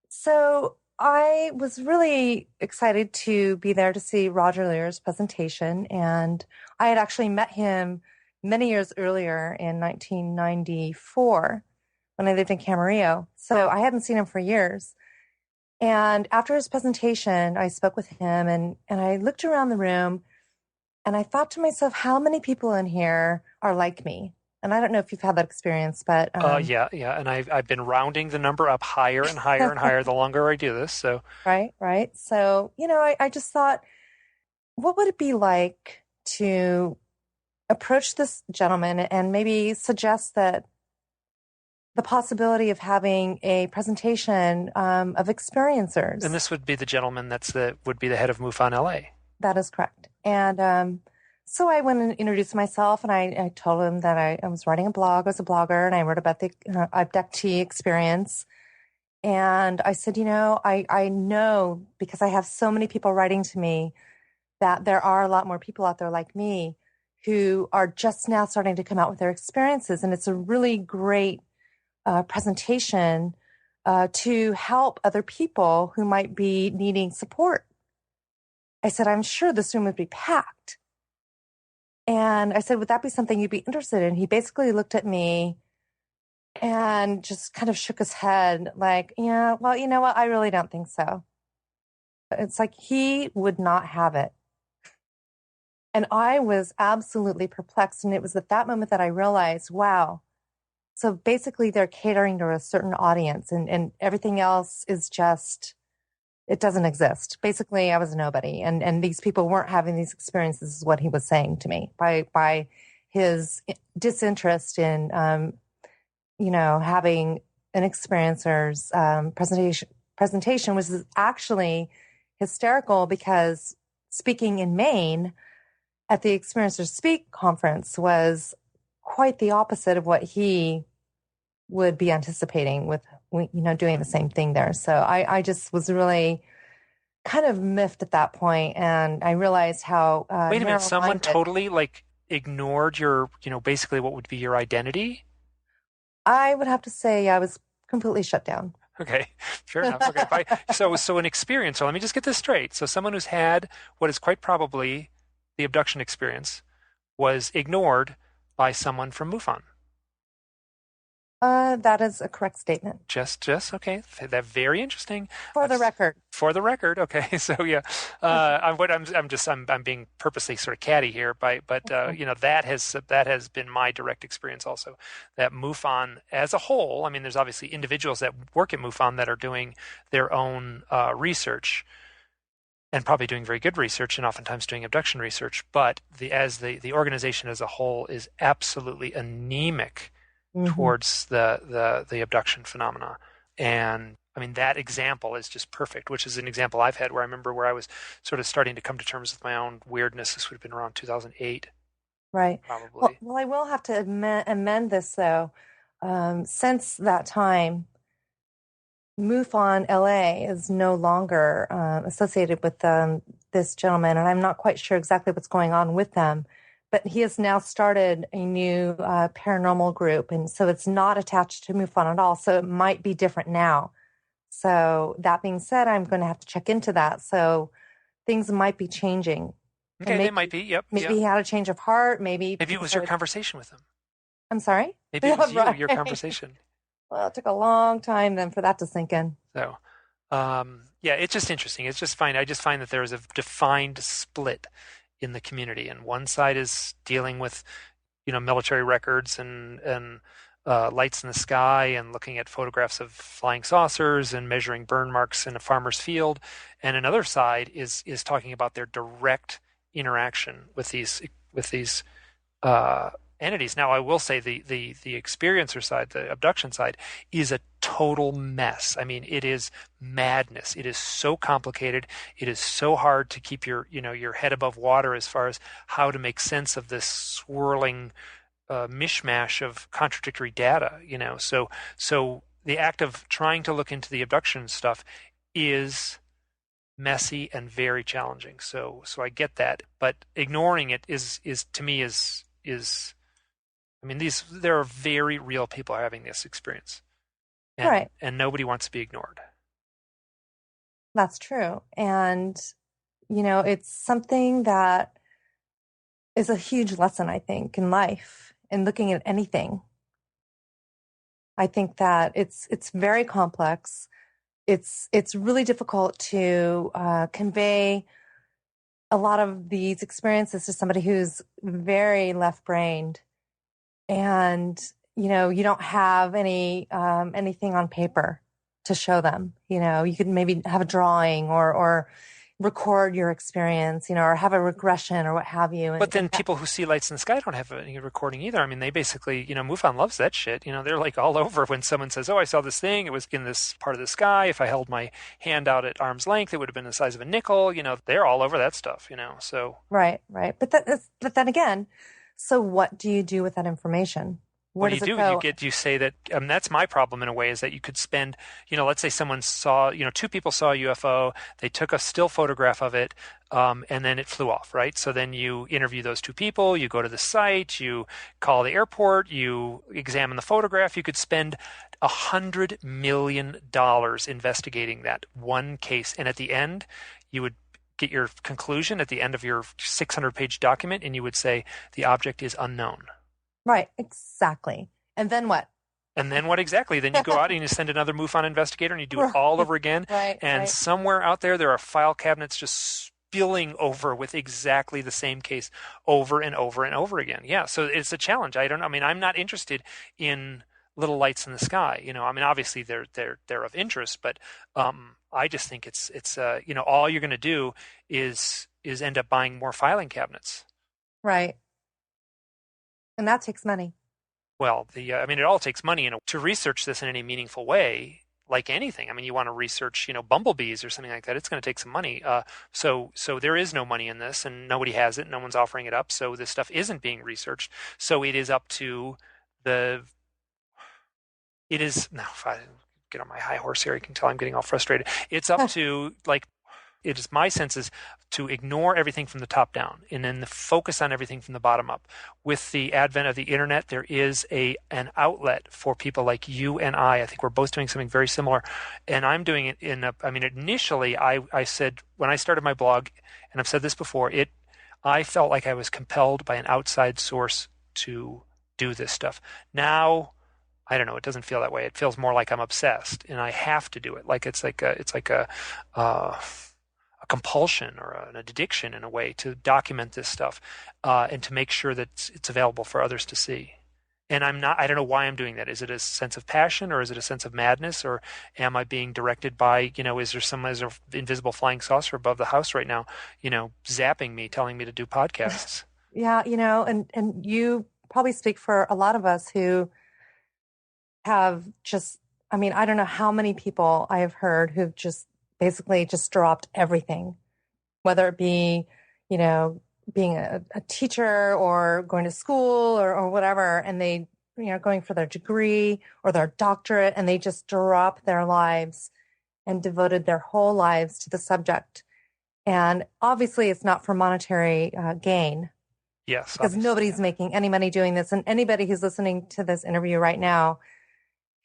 So I was really excited to be there to see Roger Lear's presentation, and I had actually met him many years earlier in 1994 when I lived in Camarillo. So I hadn't seen him for years. And after his presentation, I spoke with him and I looked around the room and I thought to myself, how many people in here are like me? And I don't know if you've had that experience, but yeah. And I've been rounding the number up higher and higher and higher the longer I do this. So right. So, I just thought, what would it be like to approach this gentleman and maybe suggest that the possibility of having a presentation of experiencers. And this would be the gentleman would be the head of MUFON LA. That is correct. And so I went and introduced myself, and I told him that I was writing a blog. I was a blogger, and I wrote about the abductee experience. And I said, I know, because I have so many people writing to me, that there are a lot more people out there like me who are just now starting to come out with their experiences. And it's a really great presentation to help other people who might be needing support. I said, I'm sure this room would be packed. And I said, would that be something you'd be interested in? He basically looked at me and just kind of shook his head like, yeah, well, you know what? I really don't think so. It's like he would not have it. And I was absolutely perplexed. And it was at that moment that I realized, wow. So basically they're catering to a certain audience and everything else is just, it doesn't exist. Basically, I was a nobody. And these people weren't having these experiences, is what he was saying to me by his disinterest in, having an experiencer's presentation, which is actually hysterical because speaking in Maine at the Experiencers Speak conference was quite the opposite of what he would be anticipating with, doing the same thing there. So I just was really kind of miffed at that point, and I realized how wait a minute, someone totally ignored your, basically what would be your identity? I would have to say I was completely shut down. Okay, fair enough. Okay, so an experiencer, let me just get this straight. So someone who's had what is quite probably the abduction experience was ignored by someone from MUFON. That is a correct statement. Just okay. That's very interesting. For the record. For the record. Okay. So yeah, I'm being purposely sort of catty here, but that has been my direct experience also. That MUFON as a whole, I mean, there's obviously individuals that work at MUFON that are doing their own research, and probably doing very good research, and oftentimes doing abduction research. But the organization as a whole is absolutely anemic towards the abduction phenomena. And I mean, that example is just perfect, which is an example I've had where I remember where I was sort of starting to come to terms with my own weirdness. This would have been around 2008. Right. Probably. Well, I will have to amend this, though. Since that time, MUFON LA is no longer associated with this gentleman, and I'm not quite sure exactly what's going on with them. But he has now started a new paranormal group, and so it's not attached to MUFON at all. So it might be different now. So that being said, I'm going to have to check into that. So things might be changing. Okay, they might be. Yep. Maybe he had a change of heart. Maybe it was your conversation with him. I'm sorry? Maybe it was your conversation. Well, it took a long time then for that to sink in. So, yeah, it's just interesting. It's just fine. I just find that there is a defined split in the community, and one side is dealing with, military records and lights in the sky and looking at photographs of flying saucers and measuring burn marks in a farmer's field, and another side is talking about their direct interaction with these entities. Now, I will say the experiencer side, the abduction side, is a total mess. I mean, it is madness. It is so complicated. It is so hard to keep your head above water as far as how to make sense of this swirling mishmash of contradictory data, So the act of trying to look into the abduction stuff is messy and very challenging. So I get that, but ignoring it is to me is I mean, there are very real people having this experience, Right. and nobody wants to be ignored. That's true. And, it's something that is a huge lesson, I think, in life, in looking at anything. I think that it's very complex. It's really difficult to convey a lot of these experiences to somebody who's very left-brained, and you don't have anything on paper to show them. You could maybe have a drawing or record your experience, or have a regression or what have you. But then people who see lights in the sky don't have any recording either. I mean, they basically, MUFON loves that shit. They're like all over when someone says, "Oh, I saw this thing. It was in this part of the sky. If I held my hand out at arm's length, it would have been the size of a nickel." They're all over that stuff. So Right. But then again, so what do you do with that information? Where does it go? You say that, that's my problem in a way, is that you could spend, let's say someone saw, two people saw a UFO, they took a still photograph of it, and then it flew off, right? So then you interview those two people, you go to the site, you call the airport, you examine the photograph. You could spend $100 million investigating that one case, and at the end, you would get your conclusion at the end of your 600-page document, and you would say the object is unknown. Right, exactly. And then what? And then what exactly? Then you go out and you send another MUFON investigator and you do it all over again. And somewhere out there are file cabinets just spilling over with exactly the same case over and over and over again. Yeah, so it's a challenge. I'm not interested in little lights in the sky. Obviously they're of interest, but I just think it's all you're going to do is end up buying more filing cabinets. Right. And that takes money. Well, it all takes money to research this in any meaningful way, like anything. You want to research, bumblebees or something like that. It's going to take some money. So there is no money in this, and nobody has it. No one's offering it up. So this stuff isn't being researched. So it is up to if I get on my high horse here, you can tell I'm getting all frustrated. It's up to it is my sense is to ignore everything from the top down and then focus on everything from the bottom up. With the advent of the internet, there is an outlet for people like you and I. I think we're both doing something very similar, and I'm doing it initially I said when I started my blog, and I've said this before, I felt like I was compelled by an outside source to do this stuff. Now, I don't know, it doesn't feel that way. It feels more like I'm obsessed and I have to do it. It's like a compulsion or an addiction in a way to document this stuff and to make sure that it's available for others to see. And I don't know why I'm doing that. Is it a sense of passion, or is it a sense of madness, or am I being directed by, is there some invisible flying saucer above the house right now, zapping me, telling me to do podcasts? Yeah. And you probably speak for a lot of us who have just, I don't know how many people I have heard who've just basically just dropped everything, whether it be, being a teacher or going to school or whatever, and they, going for their degree or their doctorate, and they just drop their lives and devoted their whole lives to the subject. And obviously it's not for monetary gain. Yes. Because nobody's making any money doing this. And anybody who's listening to this interview right now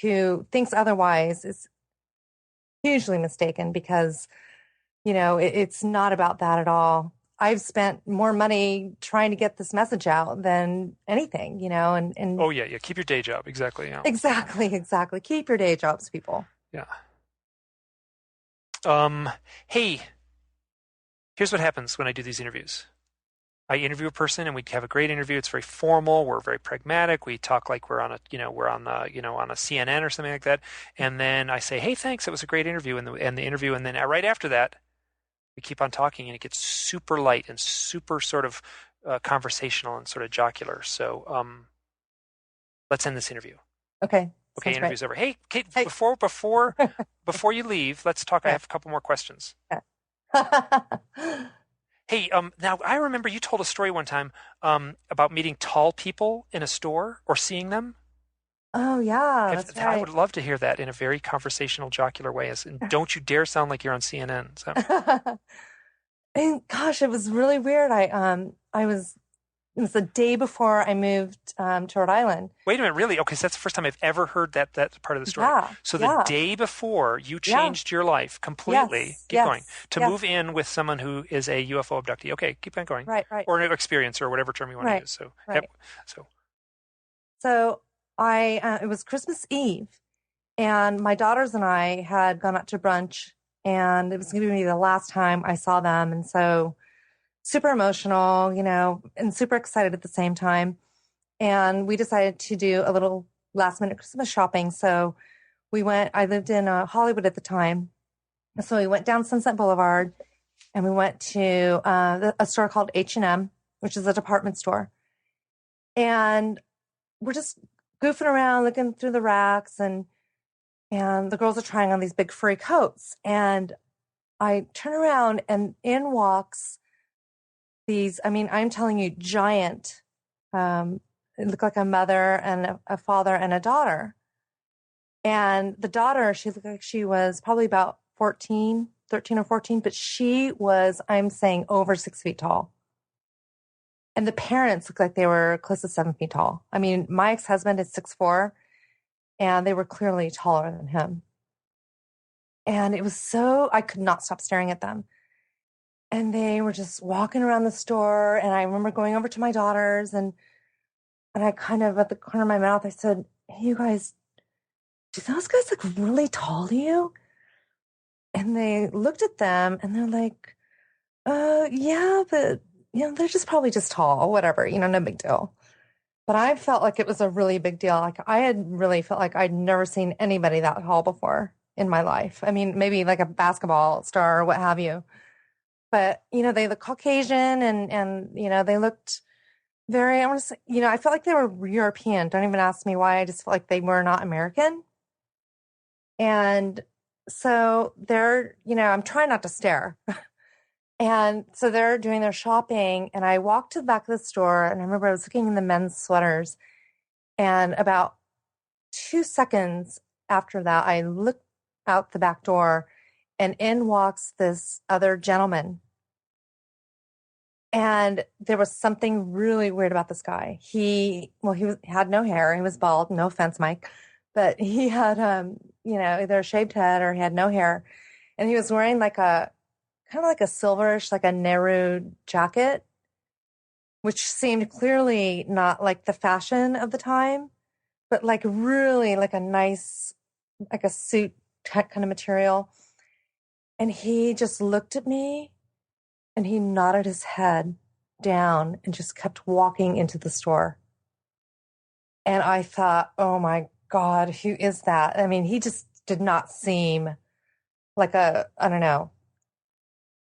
who thinks otherwise is hugely mistaken, because, it's not about that at all. I've spent more money trying to get this message out than anything, and oh yeah. Keep your day job. Exactly. Yeah. Exactly. Keep your day jobs, people. Yeah. Hey, here's what happens when I do these interviews. I interview a person and we have a great interview. It's very formal. We're very pragmatic. We talk like we're on a CNN or something like that. And then I say, "Hey, thanks. It was a great interview." And the interview. And then right after that, we keep on talking, and it gets super light and super sort of conversational and sort of jocular. So let's end this interview. Okay. Okay. Interview's over. Hey, Kate, before you leave, let's talk. I have a couple more questions. Yeah. Hey, now I remember you told a story one time about meeting tall people in a store or seeing them. Oh, yeah, that's I right. would love to hear that in a very conversational, jocular way. And don't you dare sound like you're on CNN. So, And gosh, it was really weird. It was the day before I moved to Rhode Island. wait a minute, really? Okay, so that's the first time I've ever heard that part of the story. Yeah, So the yeah, day before you yeah. changed your life completely. Yes, Keep going. yes, To move yes. in with someone who is a UFO abductee. Okay, keep on going. Right, right, Or an experience or whatever term you want to right, use. So, right. so So it was Christmas Eve, and my daughters and I had gone out to brunch, and it was going to be the last time I saw them. And so super emotional, and super excited at the same time. And we decided to do a little last minute Christmas shopping. So I lived in Hollywood at the time. So we went down Sunset Boulevard and we went to a store called H&M, which is a department store. And we're just goofing around, looking through the racks, and the girls are trying on these big furry coats. And I turn around and in walks these, I mean, I'm telling you, giant, it looked like a mother and a father and a daughter. And the daughter, she looked like she was probably about 14, 13 or 14, but she was, I'm saying, over 6 feet tall. And the parents looked like they were close to 7 feet tall. I mean, my ex-husband is 6'4", and they were clearly taller than him. And it was I could not stop staring at them. And they were just walking around the store. And I remember going over to my daughters and I kind of, at the corner of my mouth, I said, "Hey, you guys, do those guys look really tall to you?" And they looked at them and they're like, yeah, but, they're just probably just tall, whatever, no big deal. But I felt like it was a really big deal. Like I had really felt like I'd never seen anybody that tall before in my life. I mean, maybe like a basketball star or what have you. But, they look Caucasian and, they looked very, I want to say, I felt like they were European. Don't even ask me why. I just felt like they were not American. And so I'm trying not to stare. And so they're doing their shopping. And I walked to the back of the store and I remember I was looking in the men's sweaters. And about 2 seconds after that, I looked out the back door and in walks this other gentleman. And there was something really weird about this guy. Had no hair. He was bald. No offense, Mike, but he had, either a shaved head or he had no hair. And he was wearing like kind of like a silverish, like a Nehru jacket, which seemed clearly not like the fashion of the time, but like really like a nice, like a suit kind of material. And he just looked at me and he nodded his head down and just kept walking into the store. And I thought, oh my God, who is that? I mean, he just did not seem like I don't know.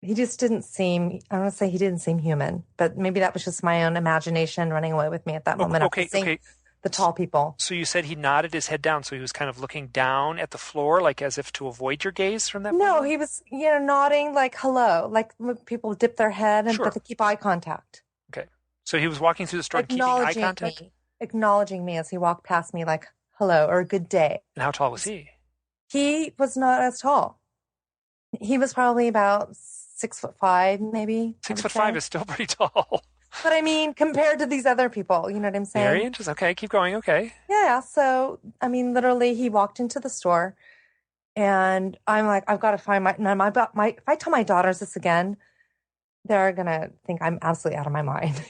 He just didn't seem, I don't want to say he didn't seem human, but maybe that was just my own imagination running away with me at that moment after seeing okay. the tall people. So you said he nodded his head down, so he was kind of looking down at the floor, like as if to avoid your gaze from that point No, on? he was, nodding like hello, like when people dip their head but Sure. they keep eye contact. Okay. So he was walking through the store and keeping eye contact? Acknowledging me as he walked past me like hello or good day. And how tall was he? He was not as tall. He was probably about 6'5", maybe. 6'5" is still pretty tall. But I mean, compared to these other people, you know what I'm saying? Very interesting. Okay, keep going. Okay. Yeah. So, I mean, literally, he walked into the store, and I'm like, I've got to find if I tell my daughters this again, they're gonna think I'm absolutely out of my mind.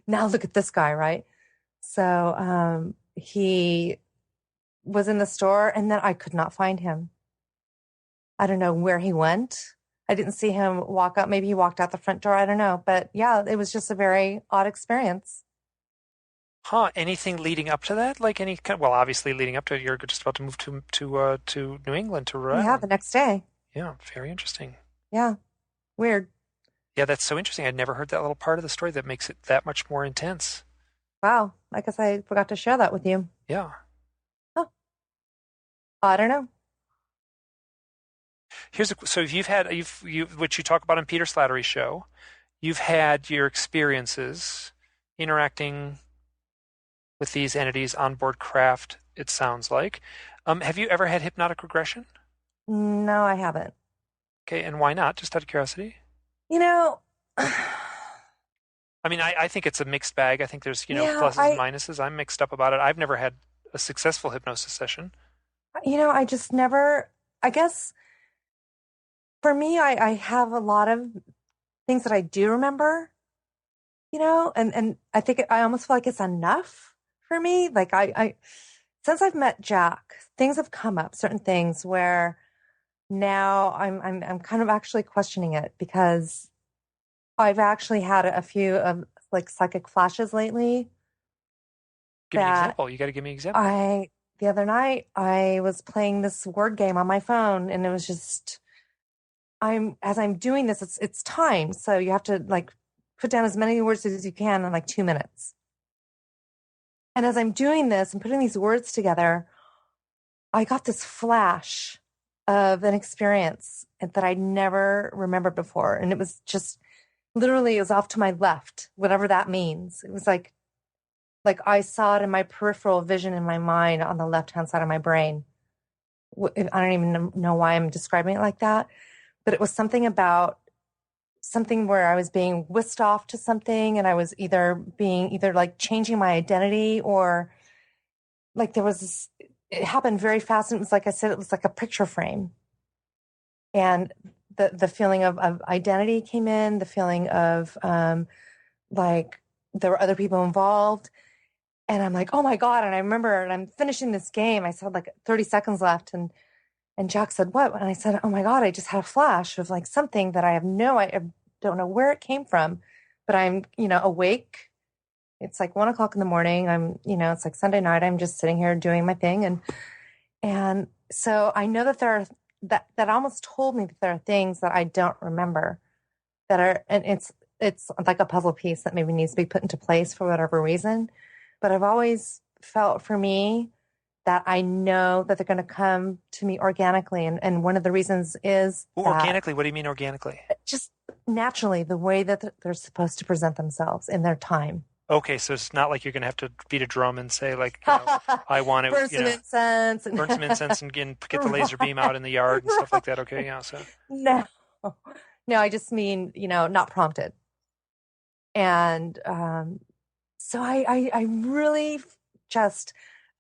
Now look at this guy, right? So, he was in the store, and then I could not find him. I don't know where he went. I didn't see him walk out. Maybe he walked out the front door. I don't know. But yeah, it was just a very odd experience. Huh? Anything leading up to that? Like any kind? Well, obviously leading up to it, you're just about to move to New England to Rhode Island. Yeah, the next day. Yeah, very interesting. Yeah, weird. Yeah, that's so interesting. I'd never heard that little part of the story that makes it that much more intense. Wow, I guess I forgot to share that with you. Yeah. Huh. I don't know. So what you talk about on Peter Slattery's show, you've had your experiences interacting with these entities on board craft, it sounds like. Have you ever had hypnotic regression? No, I haven't. Okay, and why not? Just out of curiosity. You know, I mean, I think it's a mixed bag. I think there's, yeah, pluses and minuses. I'm mixed up about it. I've never had a successful hypnosis session. I just never, I guess for me, I have a lot of things that I do remember, and I think I almost feel like it's enough for me. Like since I've met Jack, things have come up, certain things where now I'm kind of actually questioning it because I've actually had a few of like psychic flashes lately. Give me an example. You got to give me an example. The other night I was playing this word game on my phone, and it was just as I'm doing this, it's timed, so you have to like put down as many words as you can in like 2 minutes. And as I'm doing this and putting these words together, I got this flash of an experience that I never remembered before, and it was just literally, it was off to my left, whatever that means. It was like I saw it in my peripheral vision in my mind on the left-hand side of my brain. I don't even know why I'm describing it like that, but it was something where I was being whisked off to something, and I was either like changing my identity, or like it happened very fast. And it was like I said, it was like a picture frame. And the feeling of identity came in, the feeling of like there were other people involved. And I'm like, oh my God. And I remember, and I'm finishing this game. I saw like 30 seconds left. And Jack said, what? And I said, oh my God, I just had a flash of like something that I don't know where it came from, but I'm, awake. It's like 1:00 in the morning. It's like Sunday night. I'm just sitting here doing my thing. And so I know that that almost told me that there are things that I don't remember and it's like a puzzle piece that maybe needs to be put into place for whatever reason. But I've always felt for me that I know that they're going to come to me organically. And one of the reasons is organically. What do you mean organically? Just naturally, the way that they're supposed to present themselves in their time. Okay, so it's not like you're going to have to beat a drum and say, like, I want to burn some incense and get the laser beam out in the yard and stuff like that. Okay, yeah. So no, I just mean not prompted. And so I really just,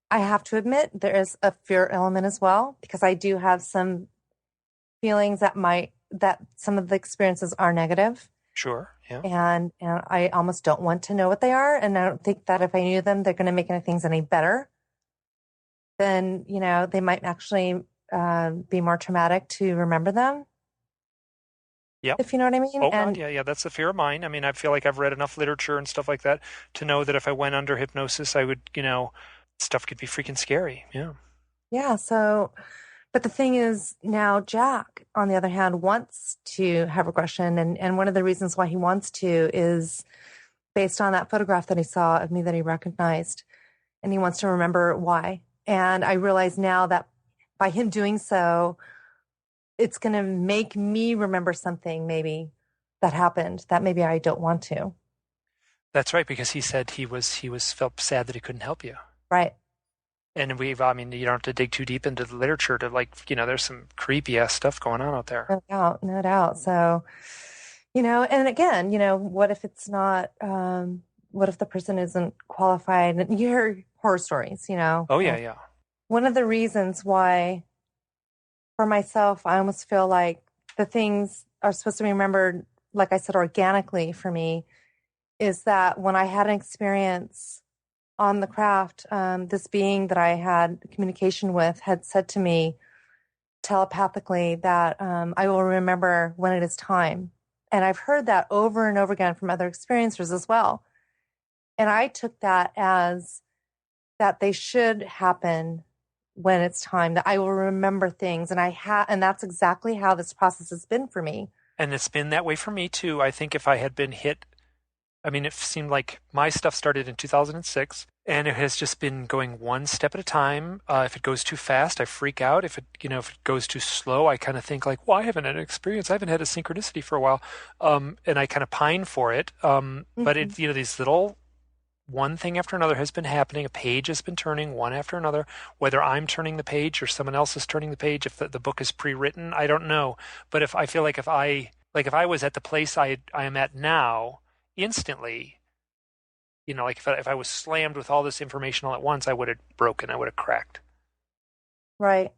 I have to admit there is a fear element as well, because I do have some feelings that some of the experiences are negative. Sure. Yeah. And I almost don't want to know what they are. And I don't think that if I knew them, they're going to make things any better. Then, they might actually be more traumatic to remember them. Yeah. If you know what I mean. Oh, God, yeah. That's a fear of mine. I mean, I feel like I've read enough literature and stuff like that to know that if I went under hypnosis, I would, stuff could be freaking scary. Yeah. Yeah. So, but the thing is, now Jack, on the other hand, wants to have regression. And one of the reasons why he wants to is based on that photograph that he saw of me that he recognized. And he wants to remember why. And I realize now that by him doing so, it's going to make me remember something maybe that happened that maybe I don't want to. That's right, because he said he felt sad that he couldn't help you. Right. And you don't have to dig too deep into the literature to there's some creepy ass stuff going on out there. No doubt. So, and again, what if it's not, what if the person isn't qualified? And you hear horror stories, Oh yeah. Yeah. One of the reasons why for myself, I almost feel like the things are supposed to be remembered, like I said, organically for me, is that when I had an experience on the craft, this being that I had communication with had said to me telepathically that I will remember when it is time. And I've heard that over and over again from other experiencers as well. And I took that as that they should happen when it's time, that I will remember things. And and that's exactly how this process has been for me. And it's been that way for me too. I think if I had been hit, it seemed like my stuff started in 2006. And it has just been going one step at a time. If it goes too fast, I freak out. If it goes too slow, I kind of think like, well, I haven't had an experience. I haven't had a synchronicity for a while. And I kind of pine for it. But Hmm. it, these little one thing after another has been happening. A page has been turning one after another. Whether I'm turning the page or someone else is turning the page, if the book is pre-written, I don't know. But if I feel like if I was at the place I am at now, instantly, like if I was slammed with all this information all at once, I would have broken. I would have cracked. Right.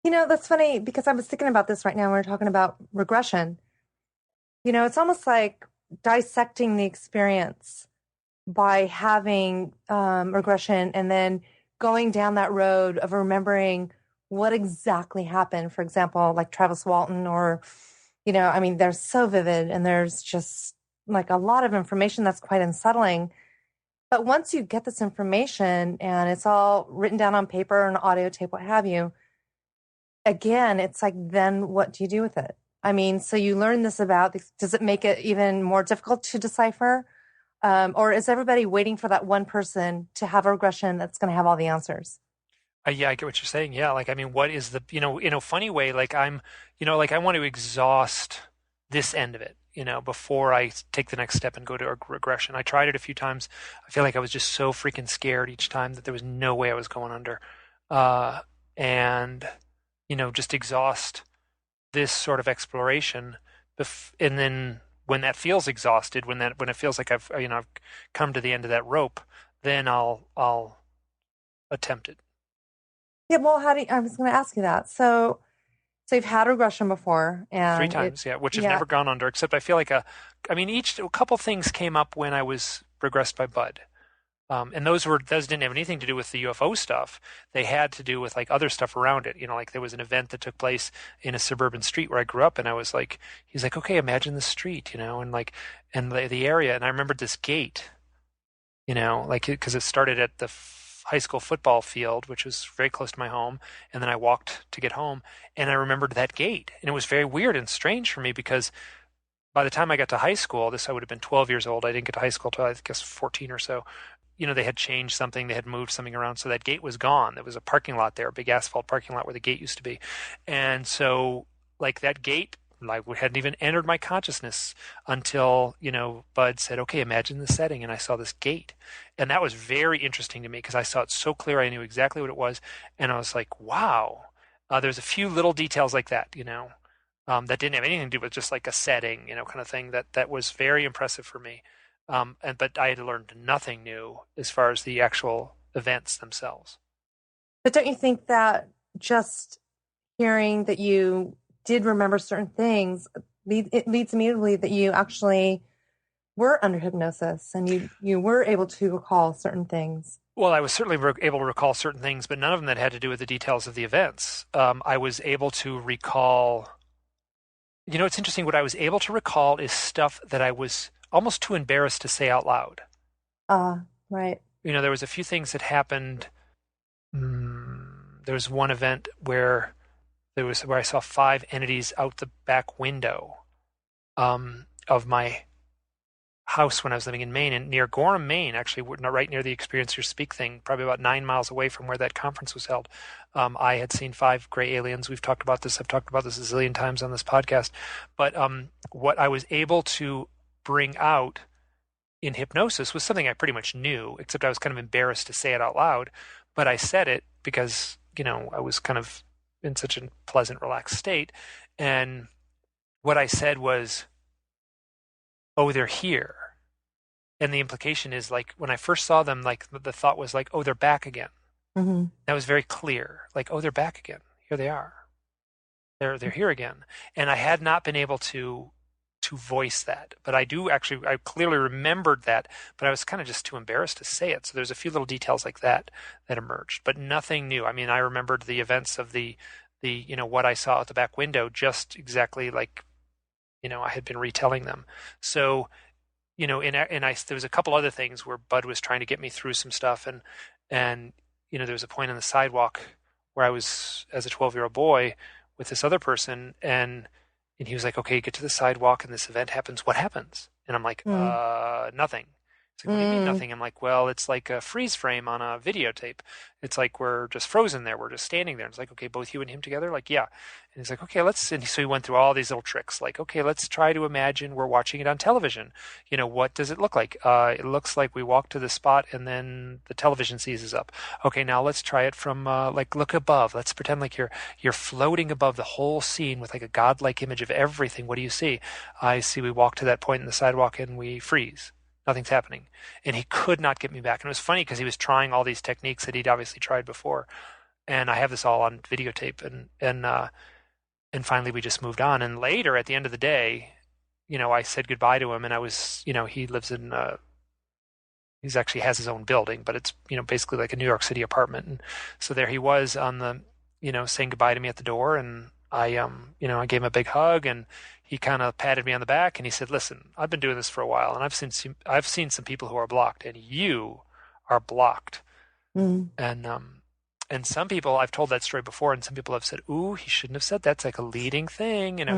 That's funny because I was thinking about this right now. We are talking about regression. It's almost like dissecting the experience by having regression and then going down that road of remembering what exactly happened. For example, like Travis Walton, or, I mean, they're so vivid and there's just like a lot of information that's quite unsettling. But once you get this information and it's all written down on paper and audio tape, what have you, again, it's like, then what do you do with it? I mean, so you learn this does it make it even more difficult to decipher? Or is everybody waiting for that one person to have a regression that's going to have all the answers? Yeah, I get what you're saying. Yeah, like I mean, what is the in a funny way, like like I want to exhaust this end of it, before I take the next step and go to a regression. I tried it a few times. I feel like I was just so freaking scared each time that there was no way I was going under, and just exhaust this sort of exploration, and then when that feels exhausted, when it feels like I've come to the end of that rope, then I'll attempt it. Yeah, well, I was going to ask you that. So you've had regression before, Three and times, yeah, which have yeah, never gone under, except I feel like a couple things came up when I was regressed by Bud. And those didn't have anything to do with the UFO stuff. They had to do with like other stuff around it. Like there was an event that took place in a suburban street where I grew up, and I was like, he's like, okay, imagine the street, and like, and the area, and I remembered this gate, like because it started at the high school football field, which was very close to my home, and then I walked to get home, and I remembered that gate, and it was very weird and strange for me because by the time I got to high school, I would have been 12 years old. I didn't get to high school till I guess 14 or so. They had changed something, they had moved something around, so that gate was gone. There was a parking lot there, a big asphalt parking lot where the gate used to be. And so, like, that gate, like, hadn't even entered my consciousness until, Bud said, okay, imagine the setting. And I saw this gate. And that was very interesting to me because I saw it so clear. I knew exactly what it was. And I was like, wow. There's a few little details like that, that didn't have anything to do with just like a setting, kind of thing that was very impressive for me. But I had learned nothing new as far as the actual events themselves. but don't you think that just hearing that you did remember certain things, it leads immediately that you actually were under hypnosis and you were able to recall certain things? Well, I was certainly able to recall certain things, but none of them that had to do with the details of the events. I was able to recall. It's interesting. What I was able to recall is stuff that I was almost too embarrassed to say out loud. Right. There was a few things that happened. There was one event where I saw 5 entities out the back window of my house when I was living in Maine, and near Gorham, Maine, actually, right near the Experience Your Speak thing, probably about 9 miles away from where that conference was held. I had seen 5 gray aliens. We've talked about this. I've talked about this a zillion times on this podcast. But what I was able to bring out in hypnosis was something I pretty much knew, except I was kind of embarrassed to say it out loud. But I said it because, I was kind of in such a pleasant, relaxed state. And what I said was, oh, they're here. And the implication is like when I first saw them, like the thought was like, oh, they're back again. Mm-hmm. That was very clear. Like, oh, they're back again. Here they are. They're here again. And I had not been able to voice that. But I clearly remembered that, but I was kind of just too embarrassed to say it. So there's a few little details like that emerged, but nothing new. I mean, I remembered the events of the what I saw out the back window just exactly like, I had been retelling them. So, there was a couple other things where Bud was trying to get me through some stuff, and there was a point on the sidewalk where I was as a 12-year-old boy with this other person, and he was like, okay, get to the sidewalk and this event happens. What happens? And I'm like, nothing. He's like, what do you mean nothing? I'm like, well, it's like a freeze frame on a videotape. It's like we're just frozen there. We're just standing there. And it's like, okay, both you and him together? Like, yeah. And he's like, okay, and so he went through all these little tricks. Like, okay, let's try to imagine we're watching it on television. What does it look like? It looks like we walk to the spot and then the television seizes up. Okay, now let's try it from, like, look above. Let's pretend like you're floating above the whole scene with like a godlike image of everything. What do you see? I see we walk to that point in the sidewalk and we freeze. Nothing's happening. And he could not get me back. And it was funny because he was trying all these techniques that he'd obviously tried before. And I have this all on videotape. And finally we just moved on. And later, at the end of the day, I said goodbye to him. And I was, he lives in, he's actually has his own building, but it's, basically like a New York City apartment. And so there he was on the, saying goodbye to me at the door. And I gave him a big hug, and he kind of patted me on the back, and he said, "Listen, I've been doing this for a while, and I've seen some people who are blocked, and you are blocked." Mm. And some people, I've told that story before, and some people have said, "Ooh, he shouldn't have said that. It's like a leading thing." And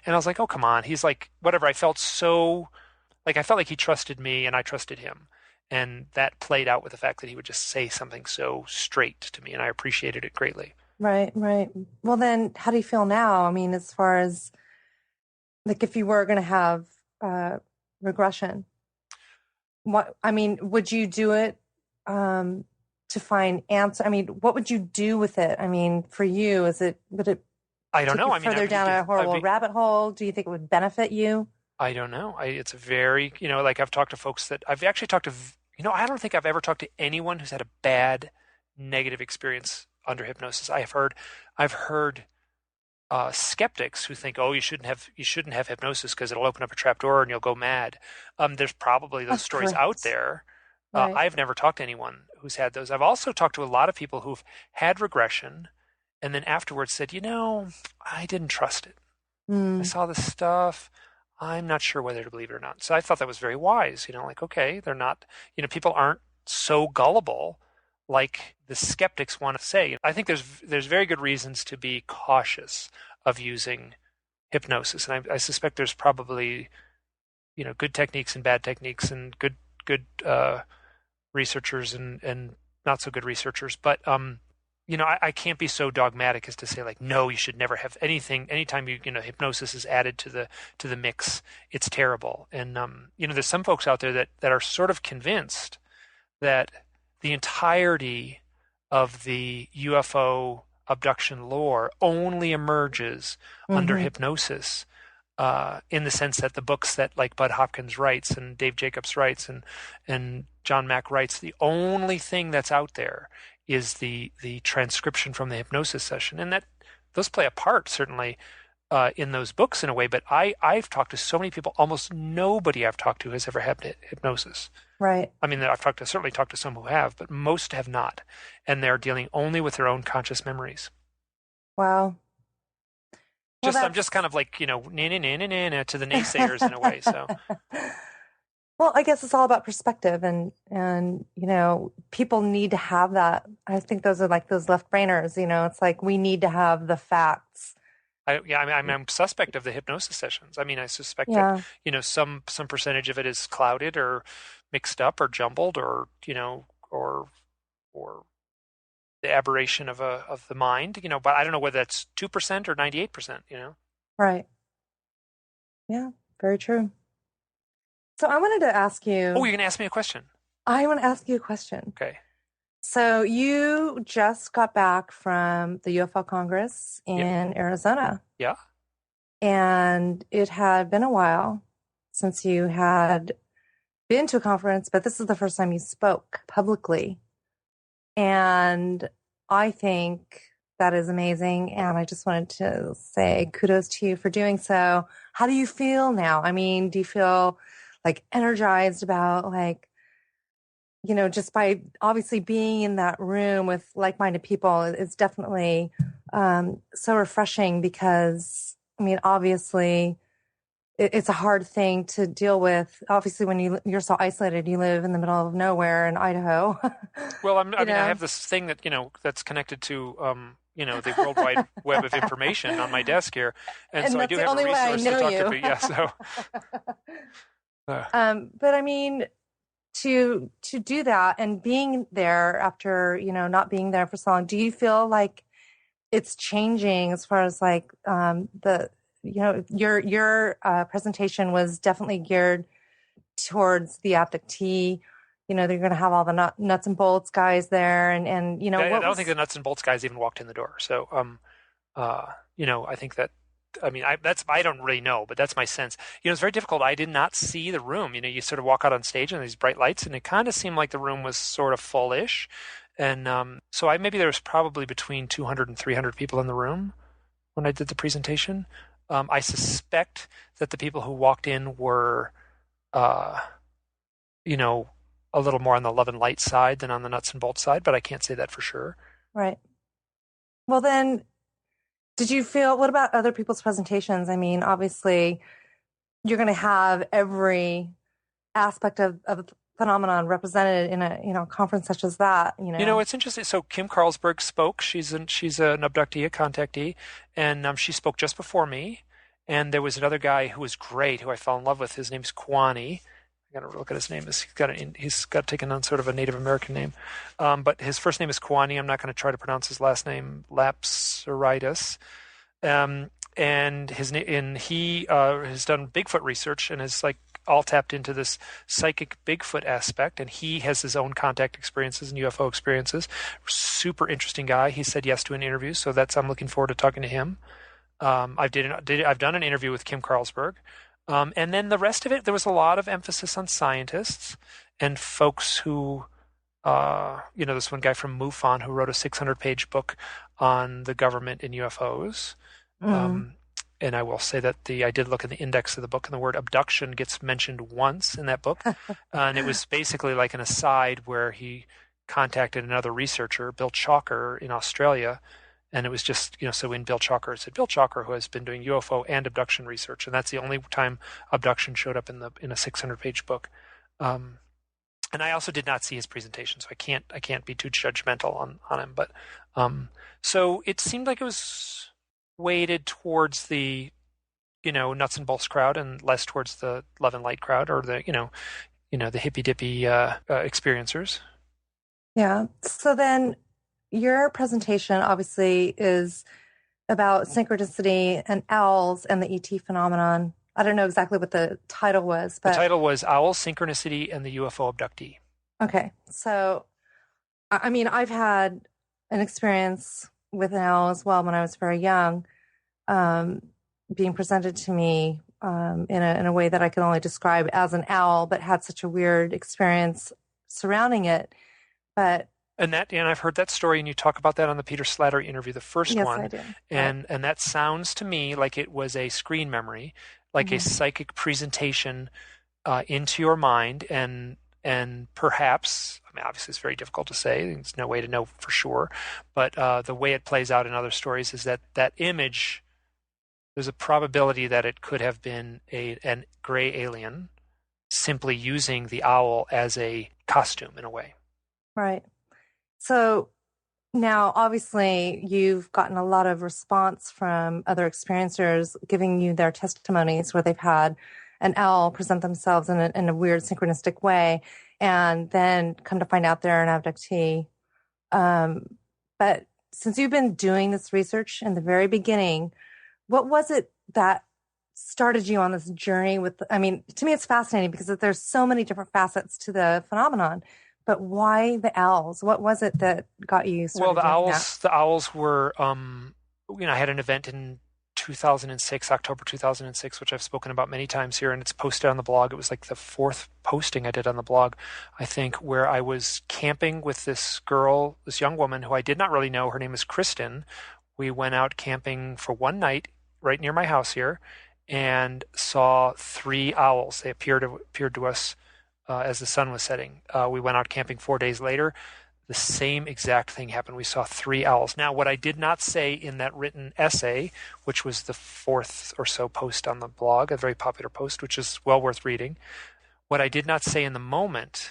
I was like, "Oh, come on." He's like, whatever. I felt like he trusted me, and I trusted him, and that played out with the fact that he would just say something so straight to me, and I appreciated it greatly. Right, right. Well, then, how do you feel now? I mean, as far as, like, if you were going to have regression, would you do it to find answer? I mean, what would you do with it? I mean, for you, would it I don't know. further down a horrible rabbit hole? Do you think it would benefit you? I don't know. It's a very, like I've talked to folks that I've actually talked to, I don't think I've ever talked to anyone who's had a bad negative experience under hypnosis. I've heard skeptics who think, oh, you shouldn't have hypnosis because it'll open up a trap door and you'll go mad. There's probably those stories out there. Right. I've never talked to anyone who's had those. I've also talked to a lot of people who've had regression and then afterwards said, I didn't trust it. I saw this stuff. I'm not sure whether to believe it or not. So I thought that was very wise. Like, okay, they're not, people aren't so gullible like the skeptics want to say. I think there's very good reasons to be cautious of using hypnosis, and I suspect there's probably good techniques and bad techniques, and good researchers and not so good researchers. But I can't be so dogmatic as to say like, no, you should never have anything. Anytime hypnosis is added to the mix, it's terrible. And there's some folks out there that are sort of convinced that the entirety of the UFO abduction lore only emerges under hypnosis, in the sense that the books that like Bud Hopkins writes and Dave Jacobs writes and John Mack writes, the only thing that's out there is the transcription from the hypnosis session, and that those play a part certainly in those books in a way. But I've talked to so many people, almost nobody I've talked to has ever had hypnosis. Right. I mean, I've certainly talked to some who have, but most have not. And they're dealing only with their own conscious memories. Wow. I'm just kind of like, to the naysayers in a way. So. Well, I guess it's all about perspective and people need to have that. I think those are like those left brainers, it's like we need to have the facts. I'm suspect of the hypnosis sessions. I mean, I suspect that, some percentage of it is clouded or mixed up or jumbled or the aberration of the mind, but I don't know whether that's 2% or 98%, Right. Yeah, very true. So I wanted to ask you. Oh, you're going to ask me a question? I want to ask you a question. Okay. So you just got back from the UFO Congress in Arizona. Yeah. And it had been a while since you had been to a conference, but this is the first time you spoke publicly. And I think that is amazing. And I just wanted to say kudos to you for doing so. How do you feel now? I mean, do you feel like energized about just by obviously being in that room with like-minded people is definitely so refreshing because, I mean, obviously it's a hard thing to deal with. Obviously, when you're so isolated, you live in the middle of nowhere in Idaho. Well, I have this thing that, that's connected to, the World Wide Web of information on my desk here. And so I do have a resource to talk to people. Yeah, so. But I mean, to do that and being there after, not being there for so long, do you feel like it's changing as far as like your presentation was definitely geared towards the abductee. They're going to have all the nuts and bolts guys there, and I don't think the nuts and bolts guys even walked in the door. So I think that. I mean, I don't really know, but that's my sense. It's very difficult. I did not see the room. You sort of walk out on stage and these bright lights, and it kind of seemed like the room was sort of full-ish. And so maybe there was probably between 200 and 300 people in the room when I did the presentation. I suspect that the people who walked in were, a little more on the love and light side than on the nuts and bolts side, but I can't say that for sure. Right. Well, then, did you feel, what about other people's presentations? I mean, obviously, you're going to have every aspect of a phenomenon represented in a conference such as that. It's interesting. So Kim Carlsberg spoke. She's an abductee, a contactee, and she spoke just before me. And there was another guy who was great, who I fell in love with. His name's Kwani. I got to look at his name. He's got taken on sort of a Native American name, but his first name is Kwani. I'm not going to try to pronounce his last name, Lapseritis. And he has done Bigfoot research and is like all tapped into this psychic Bigfoot aspect. And he has his own contact experiences and UFO experiences. Super interesting guy. He said yes to an interview, so I'm looking forward to talking to him. I've done an interview with Kim Carlsberg. And then the rest of it, there was a lot of emphasis on scientists and folks who, this one guy from MUFON who wrote a 600-page book on the government and UFOs. And I will say that I did look in the index of the book, and the word abduction gets mentioned once in that book. And it was basically like an aside where he contacted another researcher, Bill Chalker in Australia. And it was just, so in Bill Chalker, it said Bill Chalker, who has been doing UFO and abduction research. And that's the only time abduction showed up in a 600-page book. And I also did not see his presentation, so I can't be too judgmental on him. But so it seemed like it was weighted towards the, nuts and bolts crowd and less towards the love and light crowd, or the, the hippy dippy experiencers. Yeah. So then, your presentation obviously is about synchronicity and owls and the ET phenomenon. I don't know exactly what the title was, but the title was Owls, Synchronicity, and the UFO Abductee. Okay. So, I mean, I've had an experience with an owl as well when I was very young, being presented to me in a way that I can only describe as an owl, but had such a weird experience surrounding it. And I've heard that story, and you talk about that on the Peter Slattery interview, the first one. Yes, I did. And that sounds to me like it was a screen memory, like a psychic presentation into your mind, and perhaps, I mean, obviously it's very difficult to say. There's no way to know for sure, but the way it plays out in other stories is that image. There's a probability that it could have been a gray alien, simply using the owl as a costume in a way. Right. So now, obviously, you've gotten a lot of response from other experiencers giving you their testimonies where they've had an owl present themselves in a weird synchronistic way, and then come to find out they're an abductee. But since you've been doing this research in the very beginning, what was it that started you on this journey to me, it's fascinating because there's so many different facets to the phenomenon. But why the owls? What was it that got you started? Well, the owls were, I had an event in 2006, October 2006, which I've spoken about many times here, and it's posted on the blog. It was like the fourth posting I did on the blog, I think, where I was camping with this young woman who I did not really know. Her name is Kristen. We went out camping for one night right near my house here and saw 3 owls. They appeared to us as the sun was setting. We went out camping 4 days later. The same exact thing happened. We saw 3 owls. Now, what I did not say in that written essay, which was the 4th or so post on the blog, a very popular post, which is well worth reading, what I did not say in the moment,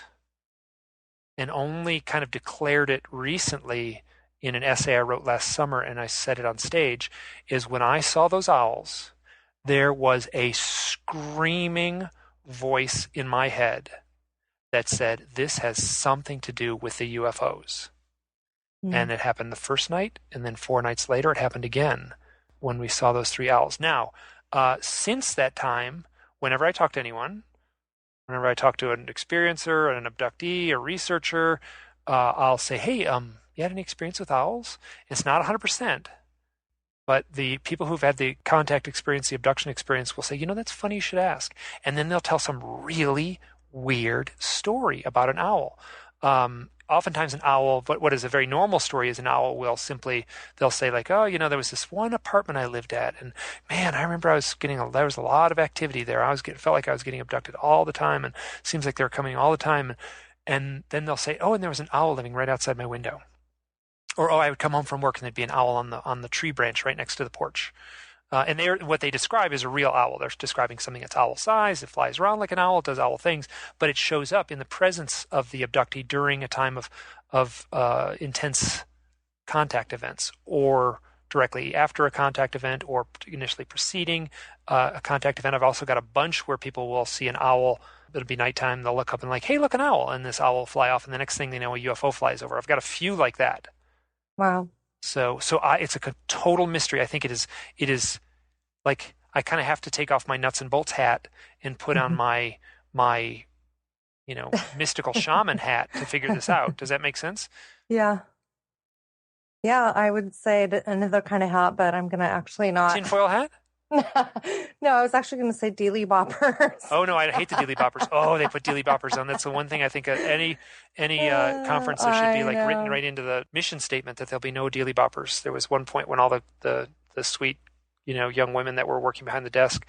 and only kind of declared it recently in an essay I wrote last summer, and I said it on stage, is when I saw those owls, there was a screaming voice in my head that said, this has something to do with the UFOs. And it happened the first night, and then 4 nights later, it happened again when we saw those 3 owls. Now, since that time, whenever I talk to anyone, whenever I talk to an experiencer, an abductee, a researcher, I'll say, hey, you had any experience with owls? It's not 100%, but the people who've had the contact experience, the abduction experience, will say, that's funny you should ask. And then they'll tell some really weird story about an owl. Oftentimes an owl, but what is a very normal story is an owl they'll say like, oh, there was this one apartment I lived at, and man, I remember there was a lot of activity there. Felt like I was getting abducted all the time, and it seems like they were coming all the time. And then they'll say, oh, and there was an owl living right outside my window. Or, oh, I would come home from work and there'd be an owl on the tree branch right next to the porch. And what they describe is a real owl. They're describing something that's owl size. It flies around like an owl. It does owl things, but it shows up in the presence of the abductee during a time of intense contact events, or directly after a contact event, or initially preceding a contact event. I've also got a bunch where people will see an owl. It'll be nighttime. They'll look up and like, hey, look, an owl, and this owl will fly off, and the next thing they know, a UFO flies over. I've got a few like that. Wow. So it's a total mystery. I think it is like I kind of have to take off my nuts and bolts hat and put on my mystical shaman hat to figure this out. Does that make sense? Yeah. Yeah, I would say another kind of hat, but I'm going to actually not. Tinfoil hat? No, I was actually going to say dealy boppers. Oh no, I hate the dealy boppers. Oh, they put dealy boppers on. That's the one thing I think at any conference there should be like written right into the mission statement that there'll be no dealy boppers. There was one point when all the sweet young women that were working behind the desk,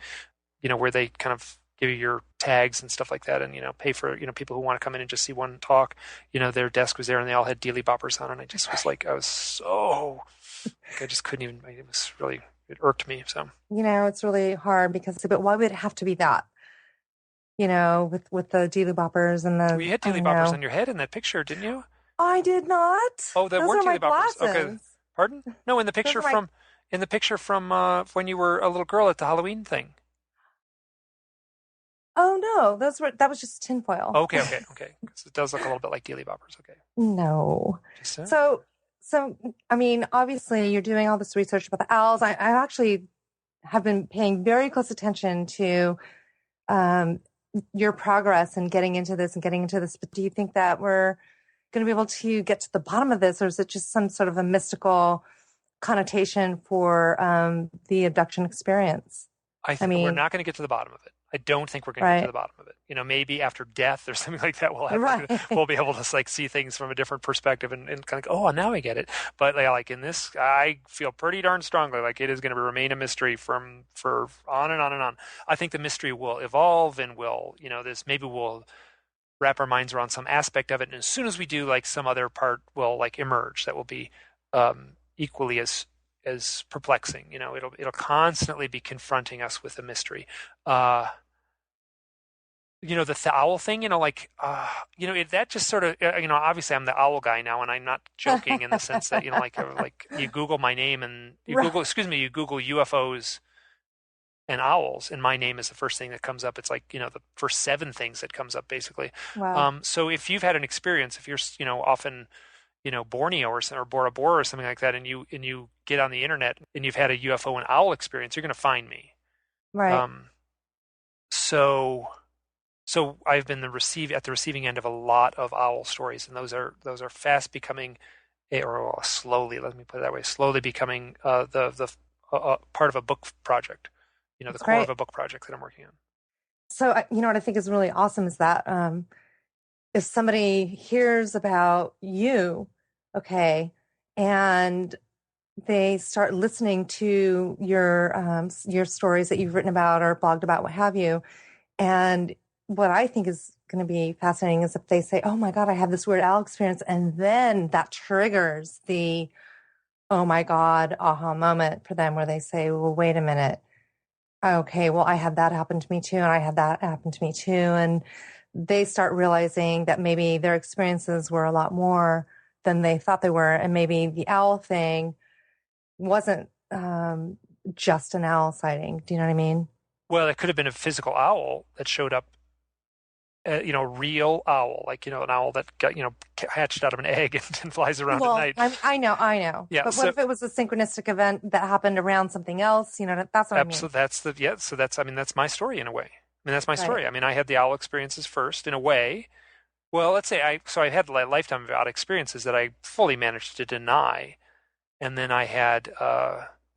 where they kind of give you your tags and stuff like that, and pay for people who want to come in and just see one talk. Their desk was there and they all had dealy boppers on, and I just was like, I just couldn't even. It was really. It irked me. So it's really hard but why would it have to be that? With the dealy boppers and the. Well, you had dealy boppers on your head in that picture, didn't you? I did not. Oh, there weren't dealy boppers. Glasses. Okay, pardon? No, in the picture from when you were a little girl at the Halloween thing. Oh no, that was just tinfoil. Okay. So it does look a little bit like dealy boppers. Okay. No. So, I mean, obviously you're doing all this research about the owls. I actually have been paying very close attention to your progress in getting into this. But do you think that we're going to be able to get to the bottom of this, or is it just some sort of a mystical connotation for the abduction experience? I mean, we're not going to get to the bottom of it. I don't think we're going to get to the bottom of it. Maybe after death or something like that, we'll be able to see things from a different perspective and kind of go, oh, now I get it. But like in this, I feel pretty darn strongly like it is going to remain a mystery for on and on and on. I think the mystery will evolve and maybe we'll wrap our minds around some aspect of it. And as soon as we do, like some other part will emerge that will be equally as perplexing. It'll constantly be confronting us with a mystery. The owl thing, that just sort of, obviously I'm the owl guy now, and I'm not joking in the sense that, like you Google my name and you Google UFOs and owls, and my name is the first thing that comes up. It's like, the first 7 things that comes up basically. Wow. So if you've had an experience, if you're, often, Borneo or Bora Bora or something like that, and you get on the internet and you've had a UFO and owl experience, you're going to find me. Right. So I've been at the receiving end of a lot of owl stories, and those are fast becoming, or slowly, let me put it that way, slowly becoming the part of a book project. The core of a book project that I'm working on. So what I think is really awesome is that if somebody hears about you, okay, and they start listening to your stories that you've written about or blogged about, what have you, and what I think is going to be fascinating is if they say, oh my God, I had this weird owl experience, and then that triggers the, oh my God, aha moment for them where they say, well, wait a minute. Okay, well, I had that happen to me too, and I had that happen to me too, and they start realizing that maybe their experiences were a lot more than they thought they were, and maybe the owl thing wasn't just an owl sighting. Do you know what I mean? Well, it could have been a physical owl that showed up real owl, like, an owl that got, hatched out of an egg and flies around at Well, night. I know. Yeah. But what So if it was a synchronistic event that happened around something else? That's what I mean. that's my story in a way. I mean, that's my Right. story. I mean, I had the owl experiences first in a way. Well, let's say I had a lifetime of odd experiences that I fully managed to deny. And then I had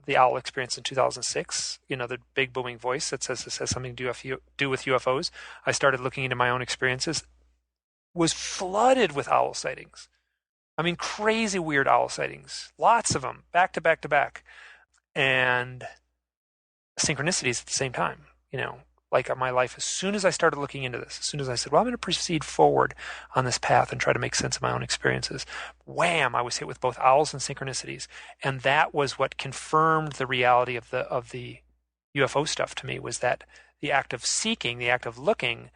the owl experience in 2006, the big booming voice that says this has something to do with UFOs. I started looking into my own experiences, was flooded with owl sightings. I mean, crazy weird owl sightings, lots of them, back to back to back, and synchronicities at the same time. Like my life, as soon as I started looking into this, as soon as I said, well, I'm going to proceed forward on this path and try to make sense of my own experiences, wham, I was hit with both owls and synchronicities. And that was what confirmed the reality of the UFO stuff to me, was that the act of seeking, the act of looking,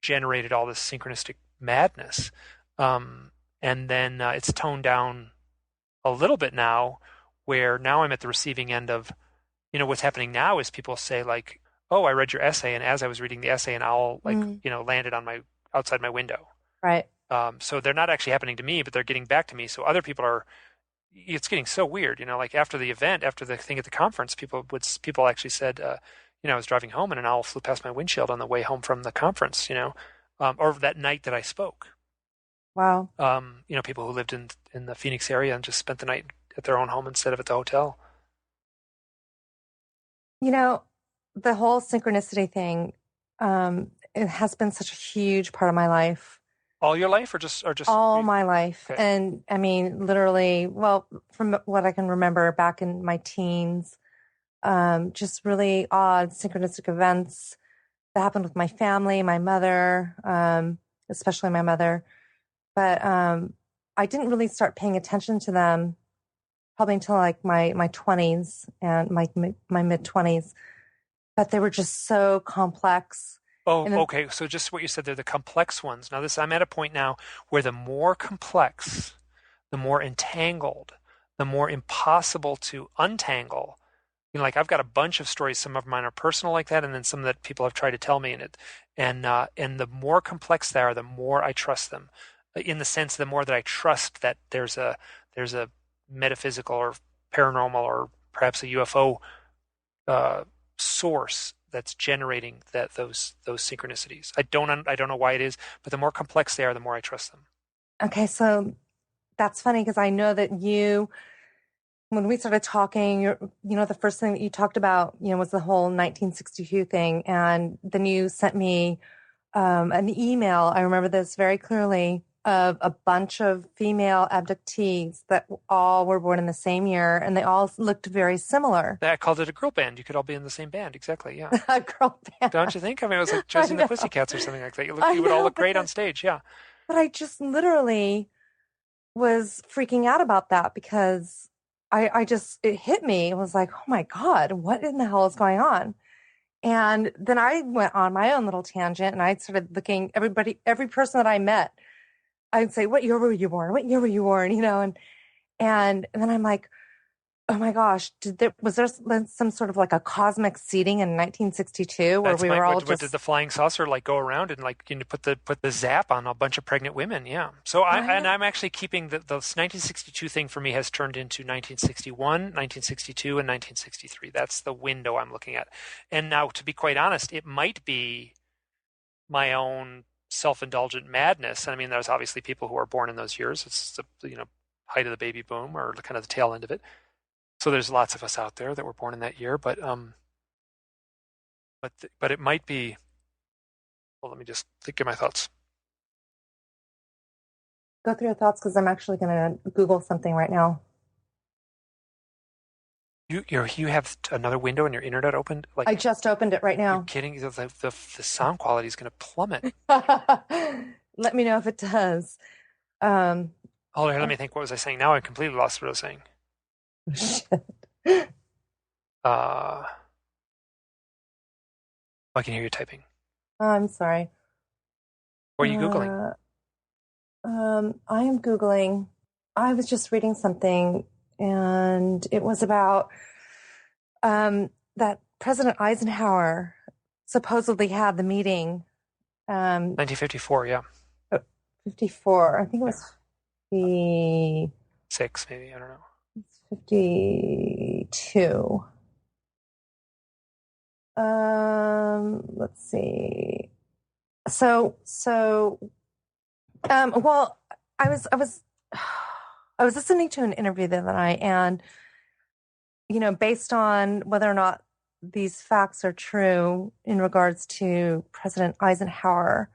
generated all this synchronistic madness. And then it's toned down a little bit now, where now I'm at the receiving end of, what's happening now is people say, like, oh, I read your essay, and as I was reading the essay, an owl landed on outside my window. Right. So they're not actually happening to me, but they're getting back to me. So other people it's getting so weird, like after the event, after the thing at the conference, people actually said, I was driving home and an owl flew past my windshield on the way home from the conference, or that night that I spoke. Wow. People who lived in the Phoenix area and just spent the night at their own home instead of at the hotel. The whole synchronicity thing, it has been such a huge part of my life. All your life, or just all my life. Okay. And I mean, literally, well, from what I can remember back in my teens, just really odd synchronistic events that happened with my family, my mother, especially my mother. But I didn't really start paying attention to them probably until like my 20s and my mid 20s. But they were just so complex. Oh, okay. So just what you said, they're the complex ones. Now I'm at a point now where the more complex, the more entangled, the more impossible to untangle. Like I've got a bunch of stories. Some of mine are personal like that, and then some that people have tried to tell me in it. And the more complex they are, the more I trust them. In the sense, the more that I trust that there's a metaphysical or paranormal or perhaps a UFO source that's generating those synchronicities. I don't know why it is, but the more complex they are, the more I trust them. Okay, so that's funny because I know that when we started talking, the first thing that you talked about, was the whole 1962 thing, and then you sent me an email. I remember this very clearly, of a bunch of female abductees that all were born in the same year, and they all looked very similar. I called it a girl band. You could all be in the same band. Exactly, yeah. A girl band. Don't you think? I mean, it was like Josie and the Pussycats or something like that. You would all look great on stage, yeah. But I just literally was freaking out about that because it hit me. It was like, oh my God, what in the hell is going on? And then I went on my own little tangent and I started looking, every person that I met, I'd say, what year were you born? What year were you born? And then I'm like, oh my gosh, was there some sort of like a cosmic seeding in 1962 where we were all just... Did the flying saucer like go around and like put the zap on a bunch of pregnant women? Yeah. So I'm actually keeping the 1962 thing for me has turned into 1961, 1962, and 1963. That's the window I'm looking at. And now, to be quite honest, it might be my own self-indulgent madness. I mean, there's obviously people who are born in those years. It's the height of the baby boom, or kind of the tail end of it. So there's lots of us out there that were born in that year, but it might be. Well, let me just think of my thoughts. Go through your thoughts, because I'm actually going to Google something right now. You have another window and your internet opened? Like I just opened it right now. You're kidding? The sound quality is going to plummet. Let me know if it does. Hold on, let me think. What was I saying? Now I completely lost what I was saying. Shit. I can hear you typing. Oh, I'm sorry. What are you Googling? I am Googling. I was just reading something, and it was about that President Eisenhower supposedly had the meeting 1954, yeah. 54. I think it was 6, maybe. I don't know. 52. Let's see. Well, I was listening to an interview the other night, and based on whether or not these facts are true in regards to President Eisenhower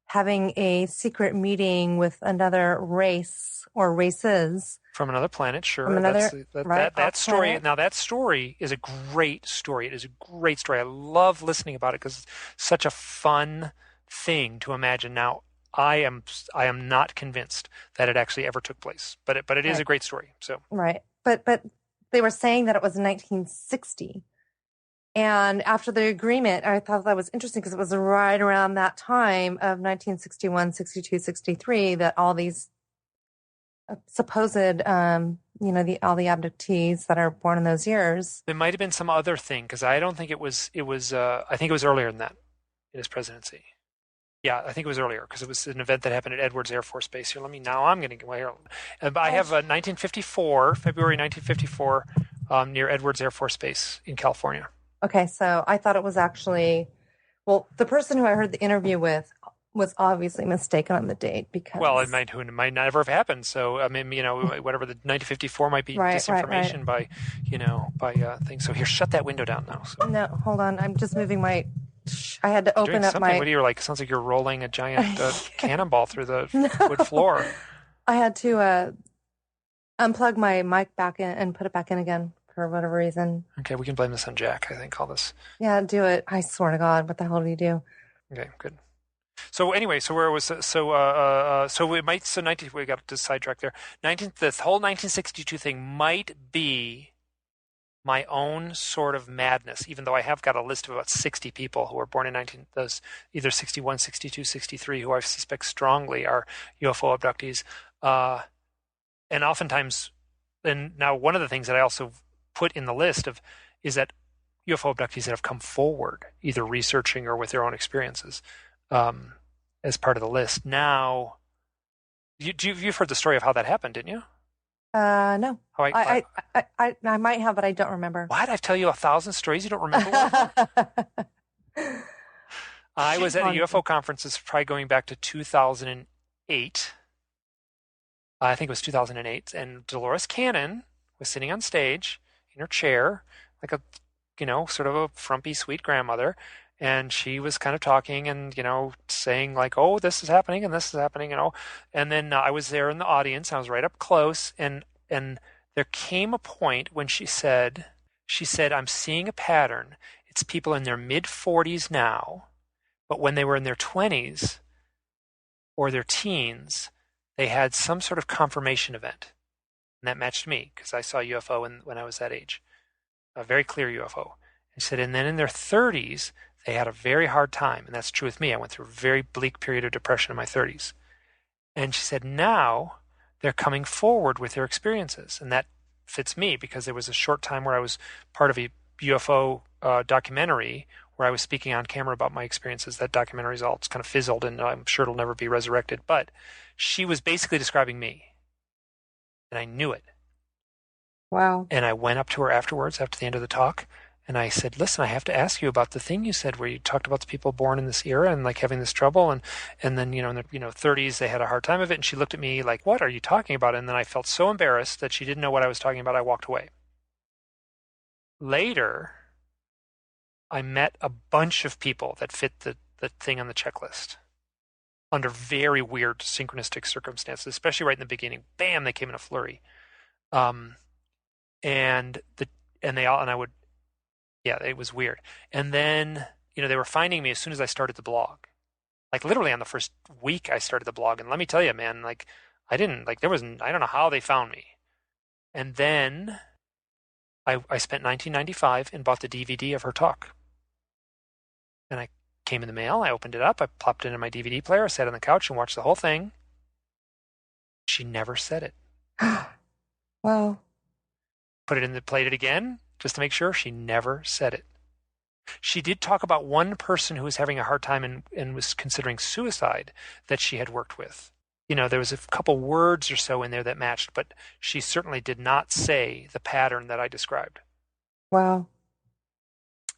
having a secret meeting with another race or races from another planet, sure. From another, that story. Planet. Now that story is a great story. It is a great story. I love listening about it because it's such a fun thing to imagine. Now I am not convinced that it actually ever took place, but it is a great story. So right, but they were saying that it was 1960. And after the agreement, I thought that was interesting because it was right around that time of 1961, 62, 63 that all these supposed, all the abductees that are born in those years. There might have been some other thing because I don't think it was. I think it was earlier than that in his presidency. Yeah, I think it was earlier because it was an event that happened at Edwards Air Force Base. Here, I'm going to get here. I have 1954, February 1954, near Edwards Air Force Base in California. Okay, so I thought it was actually, well, the person who I heard the interview with was obviously mistaken on the date because... Well, it might never have happened. So, I mean, whatever the 1954 might be disinformation by things. So here, shut that window down now. So. No, hold on. I'm just moving I had to open up my... What are you like? It sounds like you're rolling a giant cannonball through the wood floor. I had to unplug my mic back in and put it back in again. For whatever reason. Okay, we can blame this on Jack, I think, all this. Yeah, do it. I swear to God, what the hell do you do? Okay, good. So anyway, we got to sidetrack there. The whole 1962 thing might be my own sort of madness, even though I have got a list of about 60 people who were born in either 61, 62, 63, who I suspect strongly are UFO abductees. And oftentimes, and now one of the things that I also put in the list is that UFO abductees that have come forward, either researching or with their own experiences, as part of the list. Now, you've heard the story of how that happened, didn't you? No. I might have, but I don't remember. Why did I tell you 1,000 stories? You don't remember one? I was at a UFO conference. It's probably going back to 2008. I think it was 2008, and Dolores Cannon was sitting on stage in her chair, like a, sort of a frumpy, sweet grandmother, and she was kind of talking and, saying like, oh, this is happening and this is happening, and then I was there in the audience. I was right up close, and there came a point when she said, I'm seeing a pattern. It's people in their mid-40s now, but when they were in their 20s or their teens, they had some sort of confirmation event. And that matched me because I saw a UFO when I was that age, a very clear UFO. She said, and then in their 30s, they had a very hard time. And that's true with me. I went through a very bleak period of depression in my 30s. And she said, now they're coming forward with their experiences. And that fits me because there was a short time where I was part of a UFO documentary where I was speaking on camera about my experiences. That documentary's all kind of fizzled, and I'm sure it'll never be resurrected. But she was basically describing me. And I knew it. Wow. And I went up to her afterwards, after the end of the talk, and I said, listen, I have to ask you about the thing you said where you talked about the people born in this era and like having this trouble, and then, in their 30s, they had a hard time of it. And she looked at me like, what are you talking about? And then I felt so embarrassed that she didn't know what I was talking about. I walked away. Later, I met a bunch of people that fit the thing on the checklist under very weird synchronistic circumstances, especially right in the beginning. Bam, they came in a flurry. It was weird. And then, they were finding me as soon as I started the blog. Like literally on the first week I started the blog. And let me tell you, man, like I don't know how they found me. And then I spent 1995 and bought the DVD of her talk. And I came in the mail. I opened it up. I plopped it in my DVD player. I sat on the couch and watched the whole thing. She never said it. Wow. Played it again just to make sure. She never said it. She did talk about one person who was having a hard time and was considering suicide that she had worked with. There was a couple words or so in there that matched, but she certainly did not say the pattern that I described. Wow.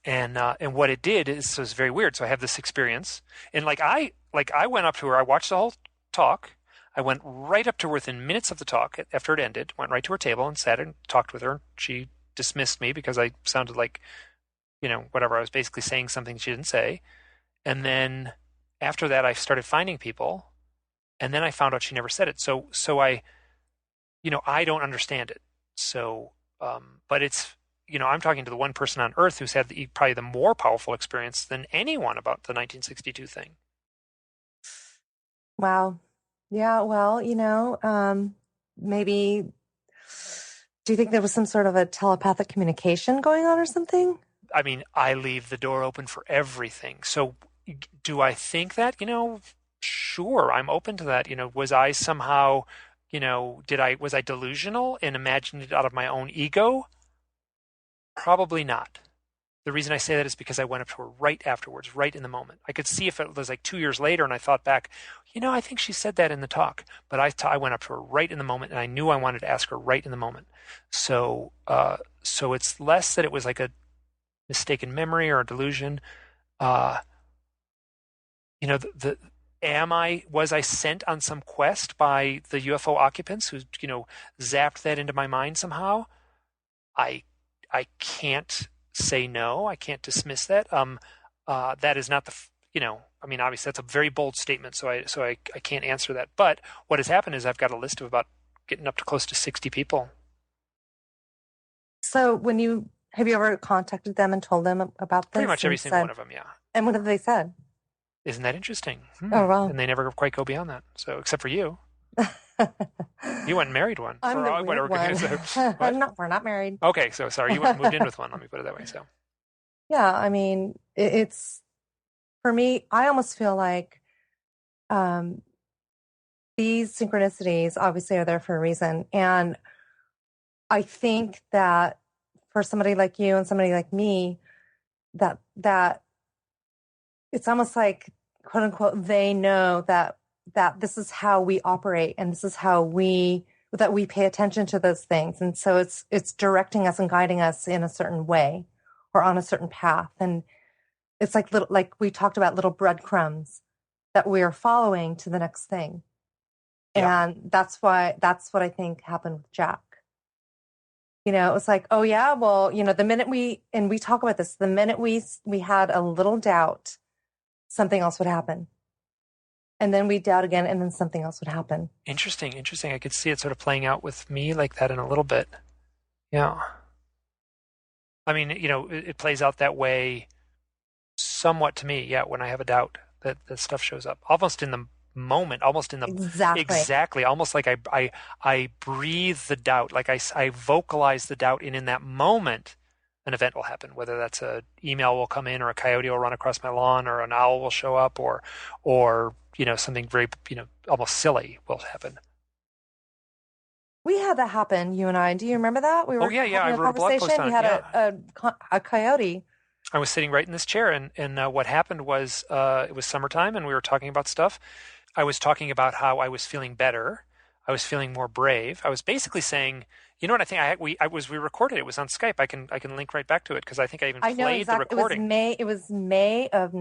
And what it did is it was very weird. So I have this experience, and I went up to her. I watched the whole talk. I went right up to her within minutes of the talk after it ended. Went right to her table and sat and talked with her. She dismissed me because I sounded like, whatever. I was basically saying something she didn't say. And then after that, I started finding people, and then I found out she never said it. So I, I don't understand it. So, but it's. I'm talking to the one person on Earth who's had probably the more powerful experience than anyone about the 1962 thing. Wow. Yeah. Well, maybe. Do you think there was some sort of a telepathic communication going on or something? I mean, I leave the door open for everything. So, do I think that? Sure, I'm open to that. Was I somehow, was I delusional and imagined it out of my own ego? Probably not. The reason I say that is because I went up to her right afterwards, right in the moment. I could see if it was like 2 years later and I thought back, I think she said that in the talk. But I went up to her right in the moment, and I knew I wanted to ask her right in the moment. So it's less that it was like a mistaken memory or a delusion. Was I sent on some quest by the UFO occupants who, zapped that into my mind somehow? I can't say no. I can't dismiss that. That is not obviously that's a very bold statement, so I can't answer that. But what has happened is I've got a list of about getting up to close to 60 people. So have you ever contacted them and told them about this? Pretty much every single one of them, yeah. And what have they said? Isn't that interesting? Oh, wow. And they never quite go beyond that. So except for you. You went and married one. I'm the weird one. We're not married. Okay, so sorry, you moved in with one. Let me put it that way. So, yeah, I mean, it's for me. I almost feel like these synchronicities obviously are there for a reason, and I think that for somebody like you and somebody like me, that it's almost like, quote unquote, they know that this is how we operate, and this is how we pay attention to those things. And so it's directing us and guiding us in a certain way or on a certain path. And it's like we talked about, little breadcrumbs that we are following to the next thing. Yeah. And that's what I think happened with Jack. It was like, oh yeah, well, the minute we talk about this, the minute we had a little doubt, something else would happen. And then we'd doubt again, and then something else would happen. Interesting. I could see it sort of playing out with me like that in a little bit. Yeah. I mean, it plays out that way somewhat to me, yeah, when I have a doubt that stuff shows up. Almost in the moment, exactly, almost like I breathe the doubt, like I vocalize the doubt, and in that moment an event will happen, whether that's a email will come in, or a coyote will run across my lawn, or an owl will show up, or something very almost silly will happen. We had that happen, you and I. Do you remember that? We were I wrote a blog post on it. You had a coyote. I was sitting right in this chair, and what happened was it was summertime, and we were talking about stuff. I was talking about how I was feeling better. I was feeling more brave. I was basically saying, what I think we recorded it. It was on Skype. I can link right back to it because I think I even played the recording. It was May of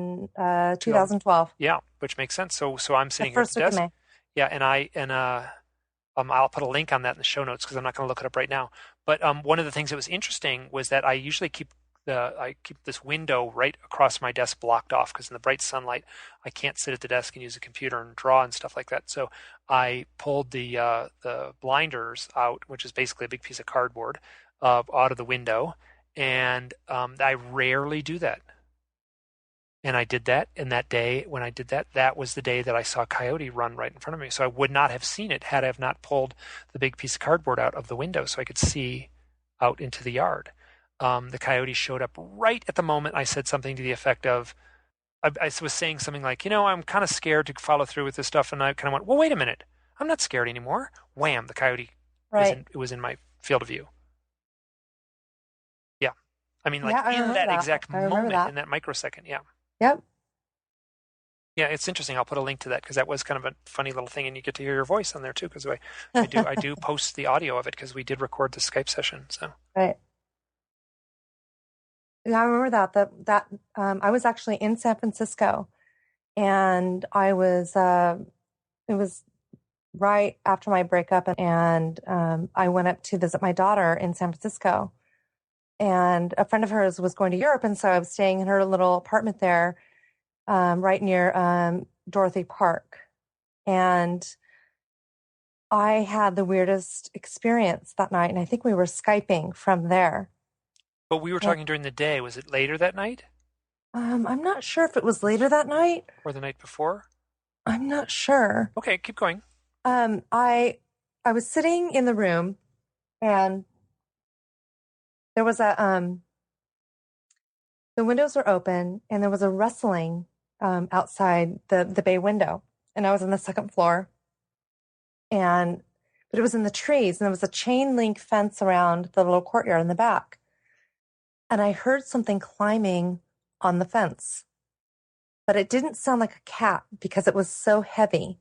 2012. Yeah, which makes sense. So I'm sitting here at the desk. May. Yeah, and I'll put a link on that in the show notes because I'm not going to look it up right now. But one of the things that was interesting was that I usually keep this window right across my desk blocked off because in the bright sunlight I can't sit at the desk and use a computer and draw and stuff like that. So I pulled the blinders out, which is basically a big piece of cardboard, out of the window, and I rarely do that. And I did that, and that day when I did that, that was the day that I saw a coyote run right in front of me. So I would not have seen it had I have not pulled the big piece of cardboard out of the window so I could see out into the yard. The coyote showed up right at the moment I said something to the effect of, I was saying something like, I'm kind of scared to follow through with this stuff. And I kind of went, well, wait a minute. I'm not scared anymore. Wham, the coyote was in my field of view. Yeah. I mean, like Yeah, I in remember that that. exact I remember moment, that. in that microsecond. Yeah. Yep. Yeah, it's interesting. I'll put a link to that because that was kind of a funny little thing, and you get to hear your voice on there too. Because I do post the audio of it because we did record the Skype session. So Right. Yeah, I remember that I was actually in San Francisco, and it was right after my breakup, and I went up to visit my daughter in San Francisco, and a friend of hers was going to Europe, and so I was staying in her little apartment there, right near Dorothy Park, and I had the weirdest experience that night, and I think we were Skyping from there. but we were And, talking during the day. Was it later that night I'm not sure if it was later that night. or the night before? I'm not sure. Okay, keep going. Um, I I was sitting in the room, and there was the windows were open, and there was a rustling outside the bay window, and I was on the second floor, and but it was in the trees, and there was a chain link fence around the little courtyard in the back, and I heard something climbing on the fence, but it didn't sound like a cat because it was so heavy.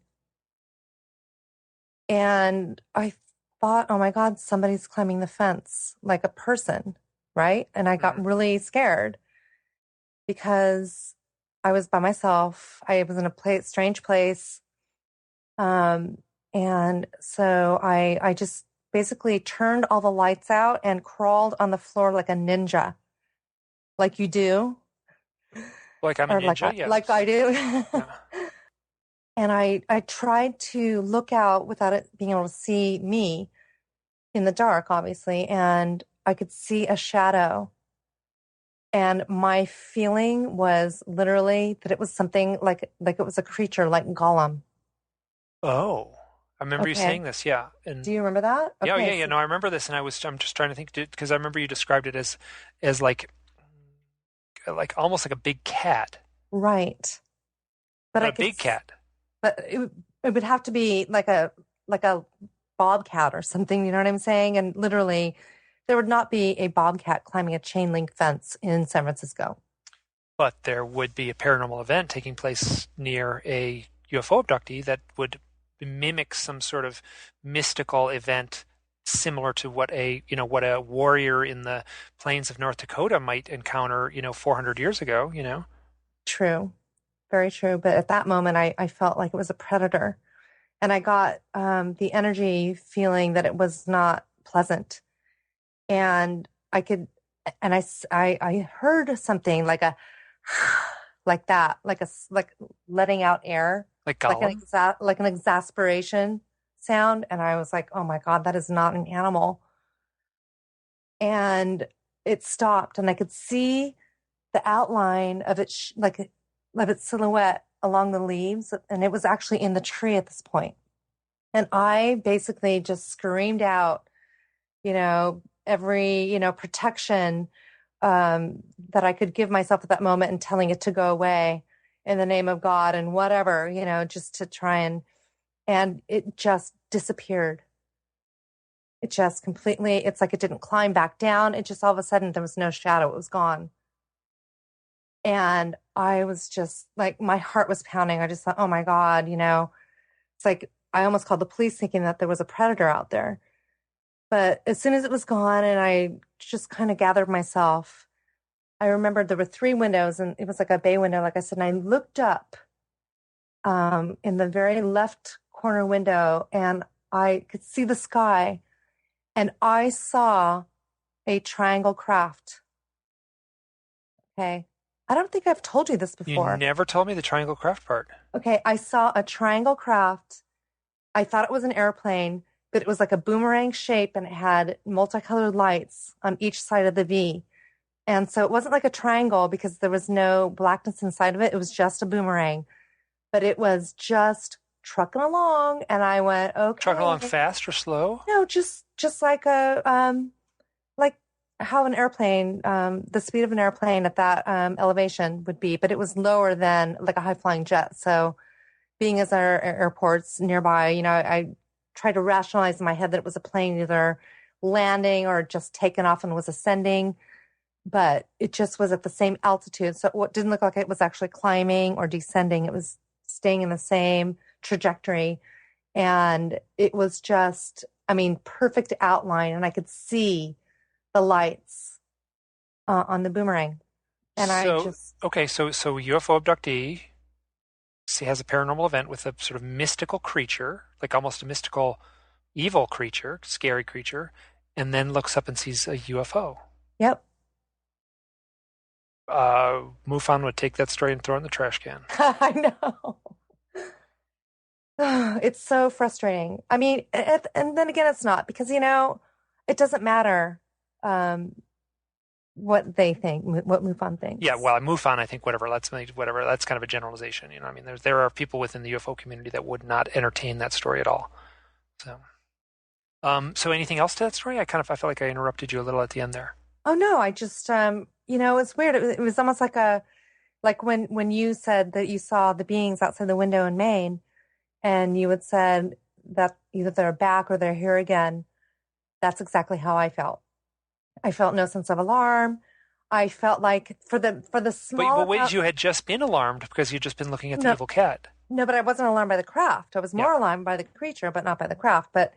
And I thought, oh my God, somebody's climbing the fence, like a person, right? And I got Mhm. really scared because I was by myself. I was in a strange place. Um, and so I just basically turned all the lights out and crawled on the floor like a ninja, like you do, Like I'm a or ninja. like I Yes. do. Yeah. And I tried to look out without it being able to see me in the dark, obviously, and I could see a shadow. And my feeling was literally that it was something like it was a creature like Gollum. Oh, I remember you Okay. saying this. Yeah, Do and you remember that? yeah, Okay. yeah, yeah. So, No, I remember this, and I'm just trying to think because I remember you described it as like almost like a big cat, right. But but I a could, big cat. but it would have to be like a bobcat or something, you know what I'm saying? And literally, there would not be a bobcat climbing a chain link fence in San Francisco. But there would be a paranormal event taking place near a UFO abductee that would mimic some sort of mystical event similar to what a warrior in the plains of North Dakota might encounter, 400 years ago. True. Very true. But at that moment, I felt like it was a predator. And I got the energy feeling that it was not pleasant. And I could, and I heard something like a, like that, like letting out air, Like Gollum. like an exasperation sound. And I was like, oh my God, that is not an animal. And it stopped, and I could see the outline of its of its silhouette along the leaves, and it was actually in the tree at this point. And I basically just screamed out, every protection that I could give myself at that moment, and telling it to go away in the name of God and whatever, just to try and it just disappeared. It just completely, it's like it didn't climb back down. It just all of a sudden there was no shadow. It was gone. And I was just like, my heart was pounding. I just thought, oh my God, it's like I almost called the police thinking that there was a predator out there. But as soon as it was gone and I just kind of gathered myself, I remembered there were three windows and it was like a bay window, like I said, and I looked up in the very left corner window and I could see the sky and I saw a triangle craft. Okay. I don't think I've told you this You before. never told me the triangle craft part. Okay, I saw a triangle craft. I thought it was an airplane, but it was like a boomerang shape and it had multicolored lights on each side of the V. And so it wasn't like a triangle because there was no blackness inside of it. It was just a boomerang, but it was just trucking along. And I went, Trucking along okay, fast or slow? no, just like like how an airplane, the speed of an airplane at that elevation would be, but it was lower than like a high flying jet. So being as our airports nearby, I tried to rationalize in my head that it was a plane either landing or just taken off and was ascending. but it just was at the same altitude. So it didn't look like it was actually climbing or descending. It was staying in the same trajectory. And it was just, I mean, perfect outline. And I could see the lights on the boomerang. And I So, just, okay, so UFO abductee has a paranormal event with a sort of mystical creature, like almost a mystical evil creature, scary creature, and then looks up and sees a UFO. yep. MUFON would take that story and throw it in the trash can. I know. It's so frustrating. I mean, and then again, it's not because, it doesn't matter what they think, what MUFON Yeah, thinks. well, MUFON, I think whatever. That's kind of a generalization. I mean, there are people within the UFO community that would not entertain that story at all. So, so anything else to that story? I felt like I interrupted you a little at the end there. Oh no, I just, it's weird. It was almost like when you said that you saw the beings outside the window in Maine, and you had said that either they're back or they're here again. That's exactly how I felt. I felt no sense of alarm. I felt like for the small But wait, amount, you had just been alarmed because you'd just been looking at the no, evil cat. no, but I wasn't alarmed by the craft. I was Yeah. more alarmed by the creature, but not by the craft. But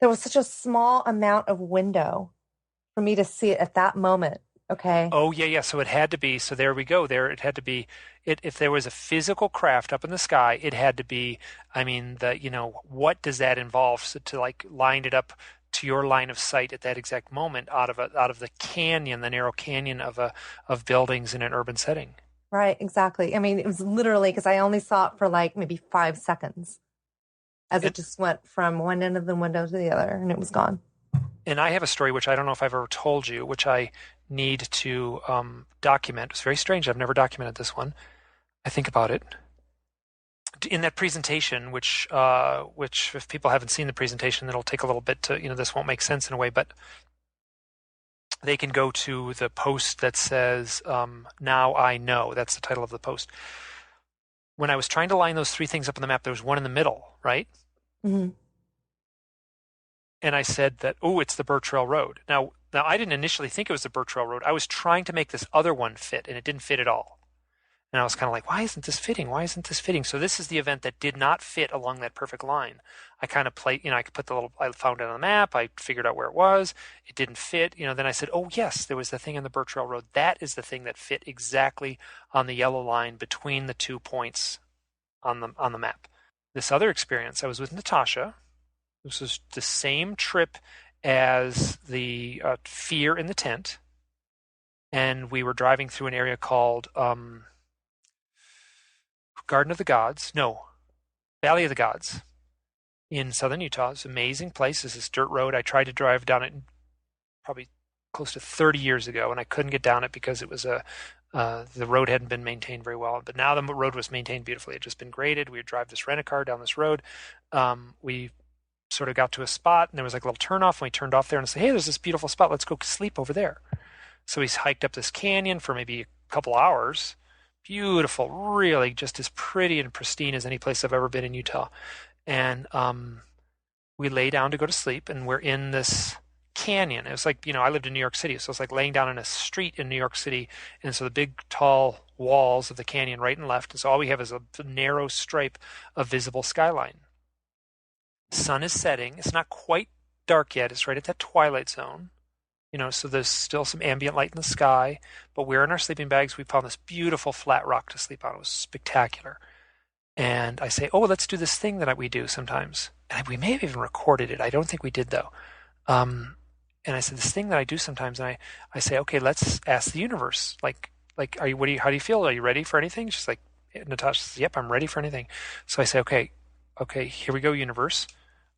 there was such a small amount of window for me to see it at that moment. Okay. Oh, yeah, yeah. So it had to be. So there we go. It had to be. If there was a physical craft up in the sky, it had to be. I mean, what does that involve? So to like line it up to your line of sight at that exact moment out of the canyon, the narrow canyon of buildings in an urban setting. Right. Exactly. I mean, it was literally because I only saw it for like maybe 5 seconds as it And just went from one end of the window to the other and it was gone. and I have a story which I don't know if I've ever told you, which I need to document. It's very strange. I've never documented this one. I think about it. In that presentation, which if people haven't seen the presentation, it'll take a little bit to, this won't make sense in a way, but they can go to the post that says, Now I Know. That's the title of the post. When I was trying to line those three things up on the map, there was one in the middle, right? Mm-hmm. And I said that, oh, it's the Birchrail Road. Now I didn't initially think it was the Birchrail Road. I was trying to make this other one fit, and it didn't fit at all. And I was kind of like, why isn't this fitting? Why isn't this fitting? So this is the event that did not fit along that perfect line. I kind of played, I could put I found it on the map. I figured out where it was. It didn't fit. Then I said, oh, yes, there was the thing on the Birchrail Road. That is the thing that fit exactly on the yellow line between the 2 points on the map. This other experience, I was with Natasha. This was the same trip as the Fear in the Tent. And we were driving through an area called Garden of the Gods. No, Valley of the Gods in southern Utah. It's an amazing place. This is dirt road. I tried to drive down it probably close to 30 years ago, and I couldn't get down it because it was the road hadn't been maintained very well. But now the road was maintained beautifully. It had just been graded. We would drive this rent-a-car down this road. We sort of got to a spot, and there was like a little turnoff, and we turned off there and said, hey, there's this beautiful spot. Let's go sleep over there. So we hiked up this canyon for maybe a couple hours. Beautiful, really just as pretty and pristine as any place I've ever been in Utah. And we lay down to go to sleep, and we're in this canyon. It was like, I lived in New York City, so it's like laying down in a street in New York City. And so the big, tall walls of the canyon right and left, and so all we have is a narrow stripe of visible skyline. Sun is setting. It's not quite dark yet. It's right at that twilight zone. So there's still some ambient light in the sky, but we're in our sleeping bags. We found this beautiful flat rock to sleep on. It was spectacular. And I say, oh, let's do this thing that we do sometimes. And we may have even recorded it. I don't think we did, though. And I said, this thing that I do sometimes, and I say, okay, let's ask the universe. Like, how do you feel? Are you ready for anything? She's like, Natasha says, yep, I'm ready for anything. So I say, okay, here we go, universe.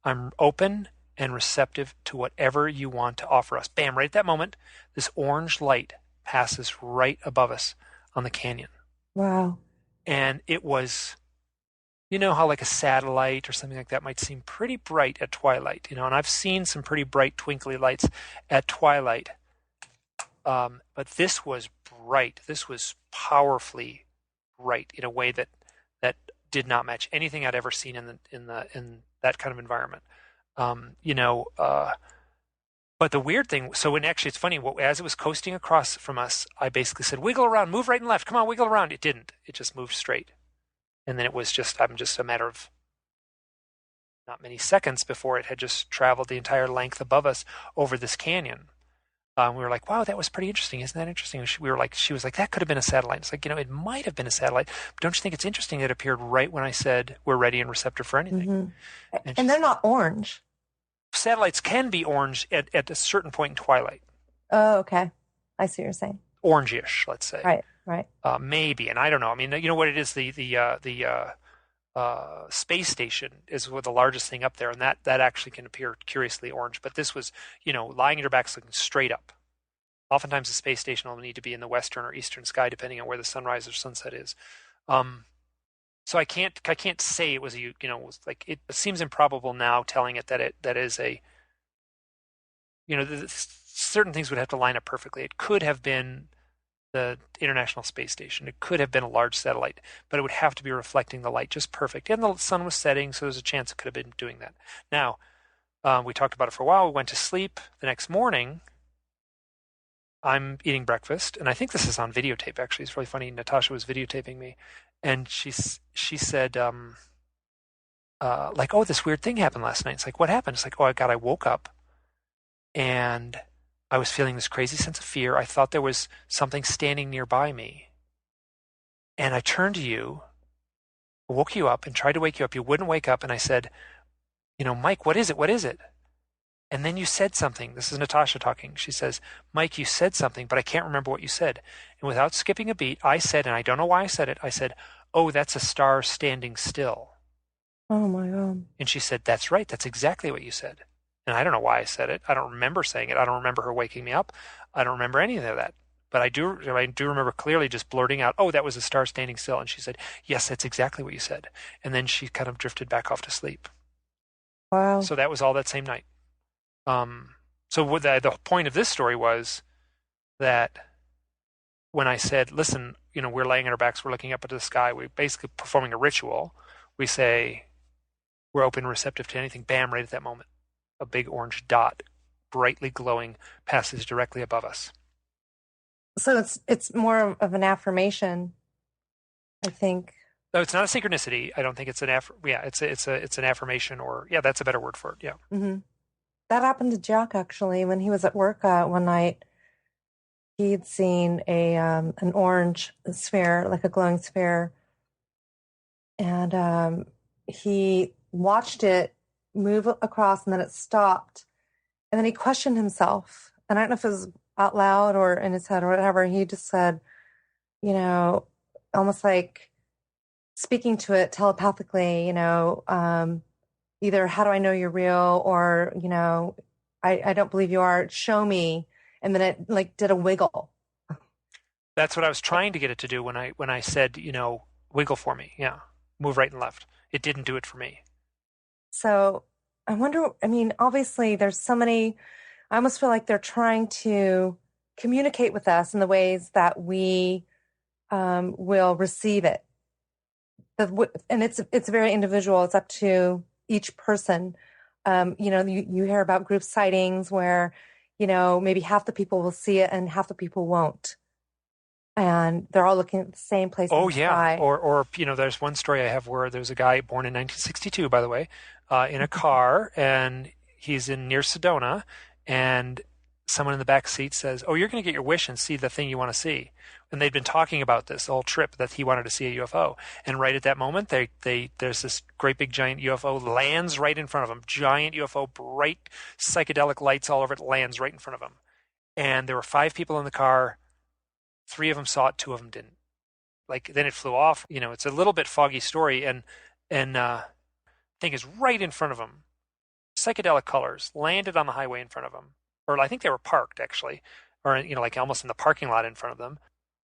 I'm open and receptive to whatever you want to offer us. Bam, right at that moment, this orange light passes right above us on the canyon. Wow. And it was, how like a satellite or something like that might seem pretty bright at twilight, and I've seen some pretty bright twinkly lights at twilight. But this was bright. This was powerfully bright in a way that did not match anything I'd ever seen in that kind of environment. But the weird thing, so when actually it's funny, as it was coasting across from us, I basically said, wiggle around, move right and left. Come on, wiggle around. It didn't. It just moved straight. And then it was I'm just a matter of not many seconds before it had just traveled the entire length above us over this canyon. We were like, wow, that was pretty interesting. Isn't that interesting? She was like, that could have been a satellite. It's like, it might have been a satellite. But don't you think it's interesting that it appeared right when I said we're ready and receptive for anything? Mm-hmm. And they're not orange. Satellites can be orange at a certain point in twilight. Oh, okay. I see what you're saying. Orangish, let's say. Right. Maybe, and I don't know. I mean, you know what it is? The space station is the largest thing up there, and that actually can appear curiously orange. But this was, lying on your back, looking straight up. Oftentimes, the space station will need to be in the western or eastern sky, depending on where the sunrise or sunset is. So I can't say it was it seems improbable now telling it that is a, certain things would have to line up perfectly. It could have been the International Space Station. It could have been a large satellite, but it would have to be reflecting the light just perfect. And the sun was setting, so there's a chance it could have been doing that. Now, we talked about it for a while. We went to sleep. The next morning, I'm eating breakfast, and I think this is on videotape, actually. It's really funny. Natasha was videotaping me, and she said, oh, this weird thing happened last night. It's like, what happened? It's like, oh, God, I woke up, and I was feeling this crazy sense of fear. I thought there was something standing nearby me. And I turned to you, woke you up, and tried to wake you up. You wouldn't wake up, and I said, Mike, what is it? What is it? And then you said something. This is Natasha talking. She says, Mike, you said something, but I can't remember what you said. And without skipping a beat, I said, and I don't know why I said it, I said, oh, that's a star standing still. Oh, my God. And she said, that's right. That's exactly what you said. And I don't know why I said it. I don't remember saying it. I don't remember her waking me up. I don't remember any of that. But I do remember clearly just blurting out, oh, that was a star standing still. And she said, yes, that's exactly what you said. And then she kind of drifted back off to sleep. Wow. So that was all that same night. So what the point of this story was that when I said, listen, we're laying on our backs, we're looking up into the sky, we're basically performing a ritual. We say, we're open and receptive to anything. Bam, right at that moment. A big orange dot, brightly glowing, passes directly above us. So it's more of an affirmation, I think. No, it's not a synchronicity. I don't think it's an it's an affirmation, or that's a better word for it. Yeah. Mm-hmm. That happened to Jack actually when he was at work one night. He'd seen an orange sphere, like a glowing sphere, and he watched it move across, and then it stopped, and then he questioned himself. And I don't know if it was out loud or in his head or whatever. He just said, almost like speaking to it telepathically, either how do I know you're real, or, I don't believe you are, show me. And then it did a wiggle. That's what I was trying to get it to do when I said, wiggle for me. Yeah. Move right and left. It didn't do it for me. So I wonder, obviously there's so many, I almost feel like they're trying to communicate with us in the ways that we will receive it. And it's very individual. It's up to each person. You hear about group sightings where, maybe half the people will see it and half the people won't. And they're all looking at the same place. Oh, yeah. Or there's one story I have where there's a guy born in 1962, by the way, in a car, and he's near Sedona, and someone in the back seat says, oh, you're going to get your wish and see the thing you want to see. And they'd been talking about this whole trip, that he wanted to see a UFO. And right at that moment, there's this great big giant UFO lands right in front of him. Giant UFO, bright psychedelic lights all over it, lands right in front of him. And there were 5 people in the car. 3 of them saw it, 2 of them didn't. Then it flew off. It's a little bit foggy story, and thing is right in front of him. Psychedelic colors landed on the highway in front of him. Or I think they were parked, actually. Or, almost in the parking lot in front of them.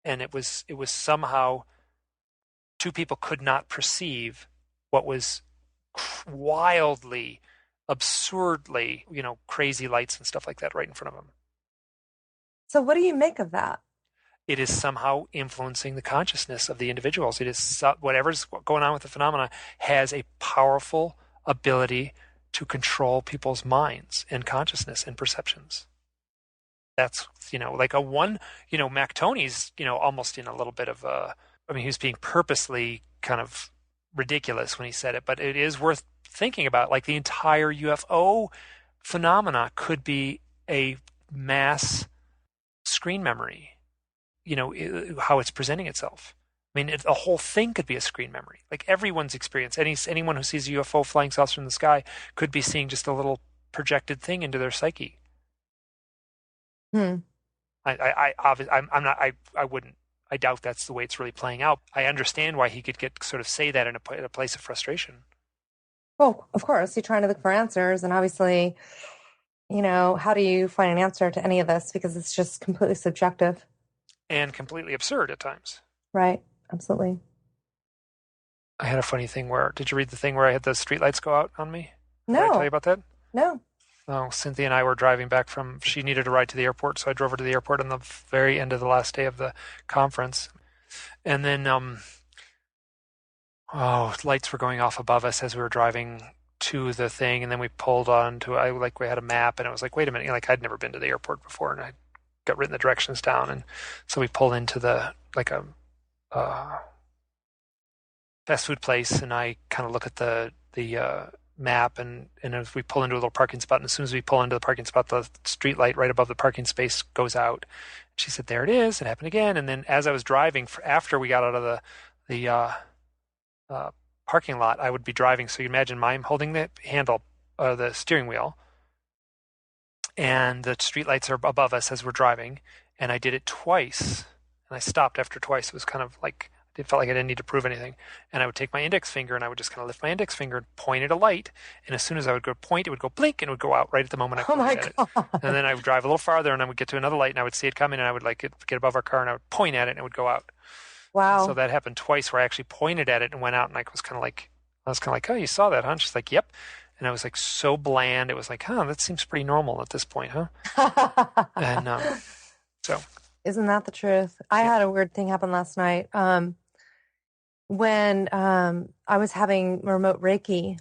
And it was somehow 2 people could not perceive what was wildly, absurdly, crazy lights and stuff like that right in front of them. So what do you make of that? It is somehow influencing the consciousness of the individuals. It is whatever's going on with the phenomena has a powerful ability to control people's minds and consciousness and perceptions. That's, like Mac Tony's, almost in a little bit of he was being purposely kind of ridiculous when he said it, but it is worth thinking about. Like the entire UFO phenomena could be a mass screen memory, how it's presenting itself. I mean, the whole thing could be a screen memory. Like everyone's experience, anyone who sees a UFO flying saucer in the sky could be seeing just a little projected thing into their psyche. Hmm. I doubt that's the way it's really playing out. I understand why he could say that in a place of frustration. Well, of course, you're trying to look for answers, and obviously, how do you find an answer to any of this? Because it's just completely subjective. And completely absurd at times. Right, absolutely. I had a funny thing did you read the thing where I had the streetlights go out on me? No. Did I tell you about that? No. Oh, Cynthia and I were driving back she needed a ride to the airport, so I drove her to the airport on the very end of the last day of the conference. And then, lights were going off above us as we were driving to the thing, and then we pulled onto, we had a map, and it was like, wait a minute, I'd never been to the airport before, and I got written the directions down, and so we pulled into a fast food place, and I kind of look at the map, and as we pull into a little parking spot, and as soon as we pull into the parking spot, the street light right above the parking space goes out. She said, there it is. It happened again. And then as I was driving, after we got out of the parking lot, I would be driving. So you imagine I'm holding the handle, the steering wheel, and the street lights are above us as we're driving. And I did it twice, and I stopped after twice. It was kind of like, it felt like I didn't need to prove anything. And I would take my index finger, and I would just kind of lift my index finger and point at a light. And as soon as I would go point, it would go blink, and it would go out right at the moment I pointed at it. And then I would drive a little farther, and I would get to another light, and I would see it coming, and I would get above our car, and I would point at it, and it would go out. Wow. So that happened twice where I actually pointed at it and went out, and I was kind of like, oh, you saw that, huh? She's like, yep. And I was like so bland. It was like, that seems pretty normal at this point, huh? And so. Isn't that the truth? I had a weird thing happen last night. When I was having remote Reiki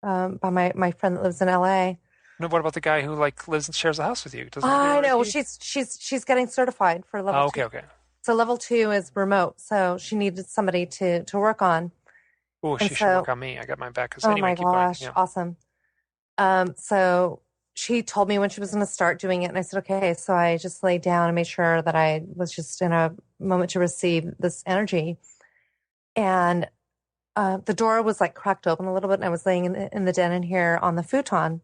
by my friend that lives in LA. No, what about the guy who lives and shares the house with you? I know. Well, she's getting certified for level 2. Okay. So level 2 is remote. So she needed somebody to work on. Oh, she should work on me. I got my back. Oh my gosh, yeah. Awesome. So she told me when she was going to start doing it, and I said, okay. So I just laid down and made sure that I was just in a moment to receive this energy. And the door was cracked open a little bit, and I was laying in the den in here on the futon.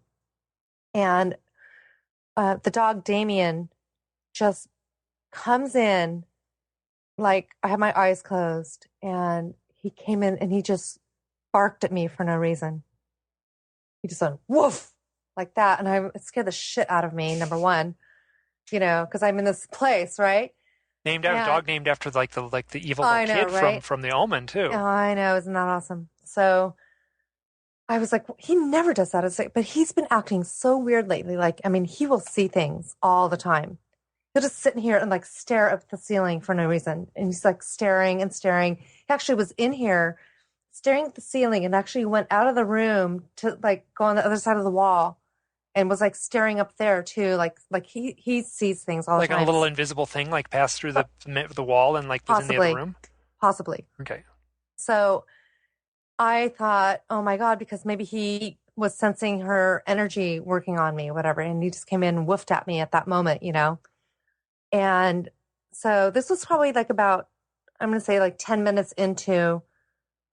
And the dog Damien just comes in, I had my eyes closed, and he came in and he just barked at me for no reason. He just went woof like that, and it scared the shit out of me. Number one, because I'm in this place, right? Dog named after the evil kid right? from The Omen too. Oh, I know, isn't that awesome? So I was like, he never does that. But he's been acting so weird lately. He will see things all the time. He'll just sit in here and stare up at the ceiling for no reason. And he's staring and staring. He actually was in here staring at the ceiling and actually went out of the room to go on the other side of the wall and was staring up there too. He sees things all the time. Like a little invisible thing passed through the wall and was Possibly. in the other room? Possibly. Okay. So I thought, oh my God, because maybe he was sensing her energy working on me, whatever. And he just came in and woofed at me at that moment, And so this was probably about, I'm going to say 10 minutes into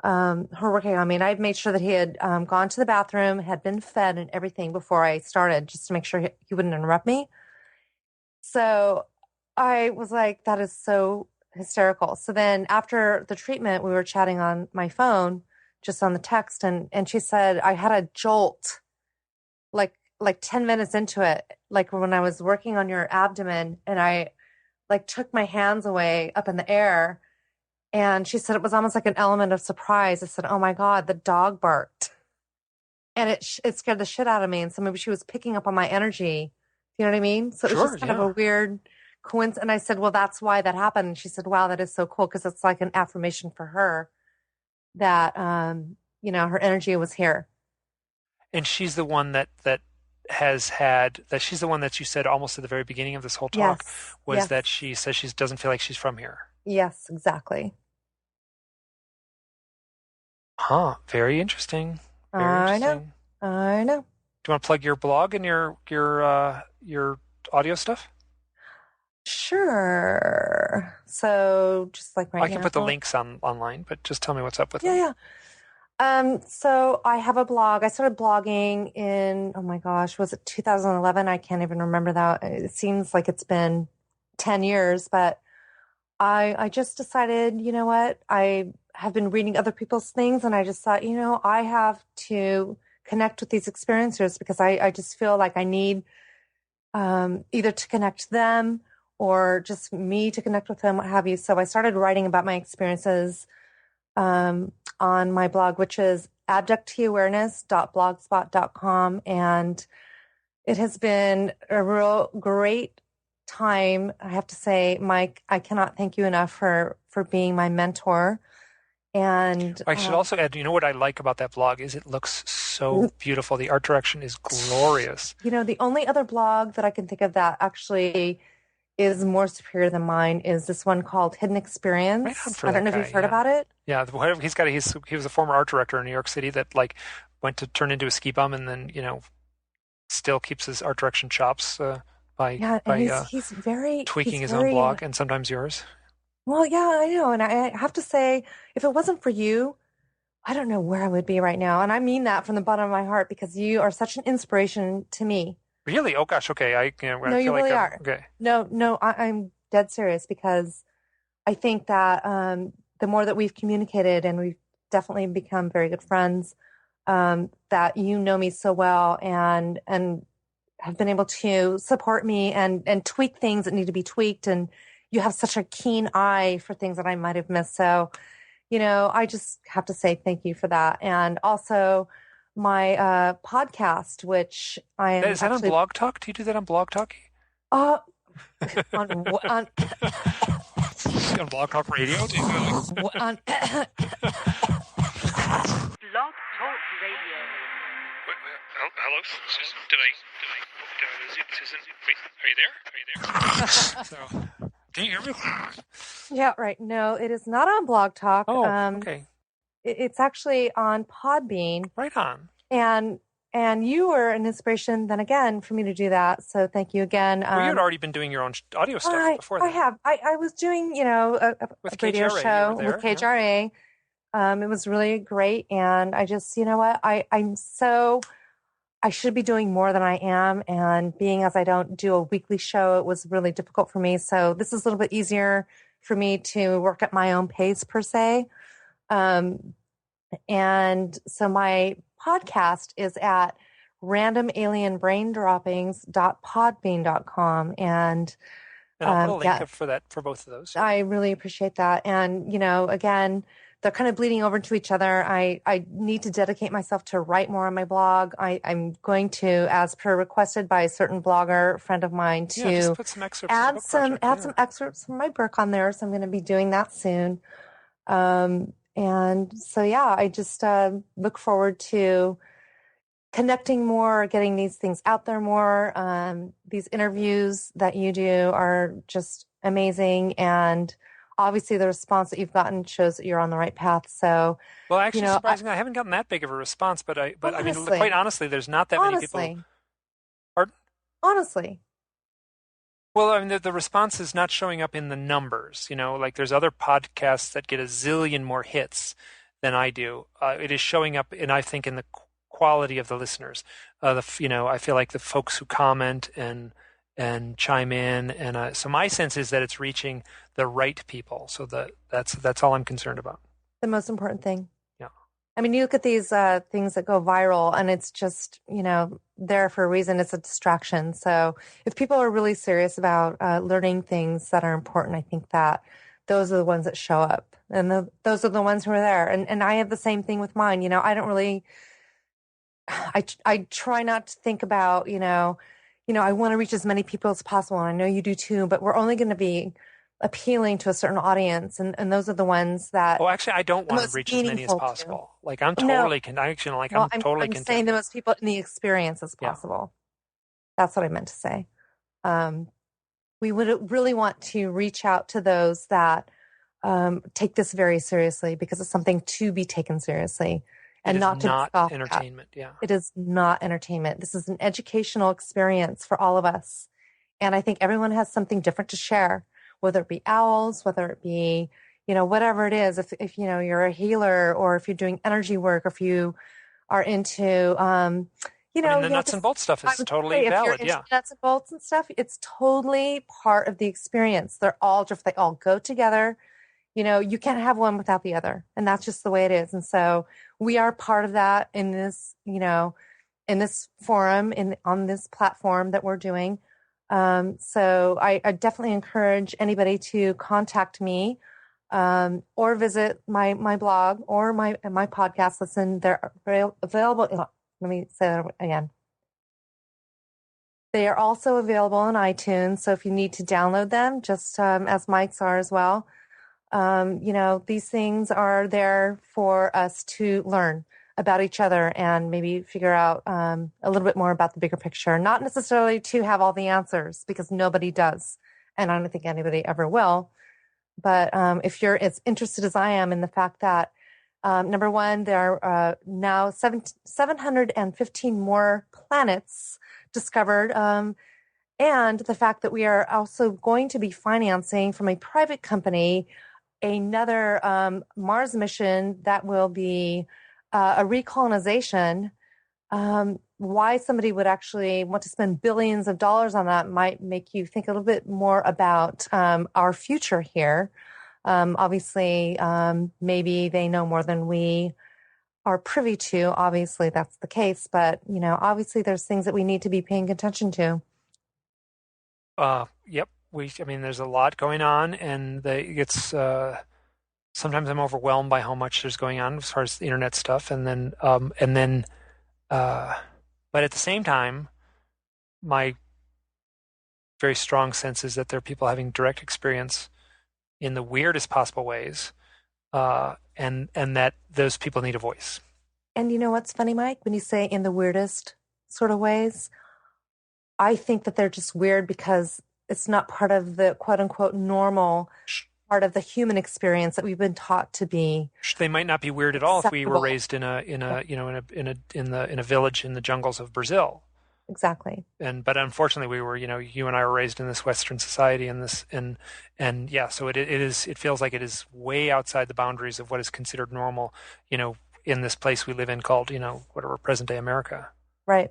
her working on me. And I'd made sure that he had gone to the bathroom, had been fed and everything before I started, just to make sure he wouldn't interrupt me. So I was like, that is so hysterical. So then after the treatment, we were chatting on my phone, just on the text. And she said, I had a jolt, like 10 minutes into it, when I was working on your abdomen, and I took my hands away up in the air. And she said it was almost like an element of surprise. I said, oh my God, the dog barked. And it scared the shit out of me. And so maybe she was picking up on my energy. You know what I mean? So it was just kind of a weird coincidence. And I said, well, that's why that happened. And she said, wow, that is so cool. Because it's like an affirmation for her that, her energy was here. And she's the one that has had that. She's the one that you said almost at the very beginning of this whole talk Yes. was Yes. that she says she doesn't feel like she's from here. Yes, exactly. Huh. Very interesting. Very I know. interesting. I know. Do you want to plug your blog and your audio stuff? Sure. So just like right I can now. put the links online, but just tell me what's up with Yeah, them. yeah. So I have a blog. I started blogging in, oh my gosh, was it 2011? I can't even remember that. It seems like it's been 10 years, but I just decided, you know what? I have been reading other people's things and I just thought, I have to connect with these experiencers because I just feel like I need either to connect them or just me to connect with them, what have you. So I started writing about my experiences on my blog, which is abducteeawareness.blogspot.com. And it has been a real great time. I have to say, Mike, I cannot thank you enough for being my mentor. And I should also add, what I like about that blog is it looks so beautiful. The art direction is glorious. the only other blog that I can think of that actually is more superior than mine is this one called Hidden Experience. Right on for I don't know that if you've heard guy, about it. Yeah, he was a former art director in New York City that went to turn into a ski bum and then still keeps his art direction chops by He's very tweaking his own blog and sometimes yours. Well, yeah, I know, and I have to say, if it wasn't for you, I don't know where I would be right now, and I mean that from the bottom of my heart because you are such an inspiration to me. Really? Oh gosh. Okay. I No, you feel really like are. okay. No, I'm dead serious because I think that the more that we've communicated and we've definitely become very good friends, that you know me so well and have been able to support me and tweak things that need to be tweaked, and you have such a keen eye for things that I might have missed. So, I just have to say thank you for that, and also my podcast, which I am Is that actually on Blog Talk? Do you do that on Blog Talk? on On Blog Talk Radio? on Blog Talk Radio. Hello, Susan. Susan, wait, are you there? So, can you hear me? Yeah, right. No, it is not on Blog Talk. Oh, okay. It's actually on Podbean. Right on. And you were an inspiration then again for me to do that. So thank you again. Well, you had already been doing your own audio stuff before that. I have. I was doing, a radio KGRA, show you were there, with KGRA. Yeah. It was really great. And I just, I should be doing more than I am. And being as I don't do a weekly show, it was really difficult for me. So this is a little bit easier for me to work at my own pace per se. And so my podcast is at randomalienbraindroppings.podbean.com. And I'll put a link up for that for both of those. I really appreciate that. And, again, they're kind of bleeding over into each other. I need to dedicate myself to write more on my blog. I'm going to, as per requested by a certain blogger friend of mine, to just put some excerpts add some excerpts from my book on there. So I'm going to be doing that soon. And so, yeah, I just look forward to connecting more, getting these things out there more. These interviews that you do are just amazing. And obviously the response that you've gotten shows that you're on the right path. So, well, actually, surprisingly, I haven't gotten that big of a response, but I mean, quite honestly, there's not that many people. Honestly. Well, I mean, the response is not showing up in the numbers. Like there's other podcasts that get a zillion more hits than I do. It is showing up, and I think in the quality of the listeners. I feel like the folks who comment and chime in, and so my sense is that it's reaching the right people. So that's all I'm concerned about. The most important thing. Yeah. I mean, you look at these things that go viral, and it's just there for a reason. It's a distraction. So if people are really serious about learning things that are important, I think that those are the ones that show up, and those are the ones who are there. And I have the same thing with mine. I don't really. I try not to think about, I want to reach as many people as possible. And I know you do too, but we're only going to be appealing to a certain audience, and those are the ones that Oh, actually, I don't the want to most reach as many as meaningful to. possible. Like I'm No, totally I'm well, totally I'm content. saying the most people in the experience as Yeah. possible. That's what I meant to say. We would really want to reach out to those that take this very seriously, because it's something to be taken seriously and not to be scoffed at. Entertainment. Yeah. It is not entertainment. This is an educational experience for all of us. And I think everyone has something different to share, whether it be owls, whether it be, whatever it is. If you're a healer, or if you're doing energy work, or if you are into, the nuts and bolts stuff is totally if you're valid. into Yeah. nuts and bolts and stuff, it's totally part of the experience. They're all different. They all go together. You can't have one without the other, and that's just the way it is. And so we are part of that in this, in this forum, on this platform that we're doing. So I definitely encourage anybody to contact me, or visit my blog or my podcast. Listen, they're available. Let me say that again. They are also available on iTunes. So if you need to download them, just as Mike's are as well, these things are there for us to learn about each other and maybe figure out a little bit more about the bigger picture. Not necessarily to have all the answers, because nobody does, and I don't think anybody ever will. But if you're as interested as I am in the fact that, number one, there are now 715 more planets discovered, and the fact that we are also going to be financing from a private company another Mars mission that will be a recolonization. Why somebody would actually want to spend billions of dollars on that might make you think a little bit more about our future here. Obviously, maybe they know more than we are privy to. Obviously, that's the case. But, obviously there's things that we need to be paying attention to. Yep. There's a lot going on, and sometimes I'm overwhelmed by how much there's going on as far as the internet stuff, but at the same time, my very strong sense is that there are people having direct experience in the weirdest possible ways, and that those people need a voice. And you know what's funny, Mike? When you say in the weirdest sort of ways, I think that they're just weird because it's not part of the quote unquote normal part of the human experience that we've been taught to be. They might not be weird at all if we were raised in a village in the jungles of Brazil. Exactly. But unfortunately you and I were raised in this Western society, and yeah, so it feels like it is way outside the boundaries of what is considered normal, in this place we live in called, whatever, present day America. Right.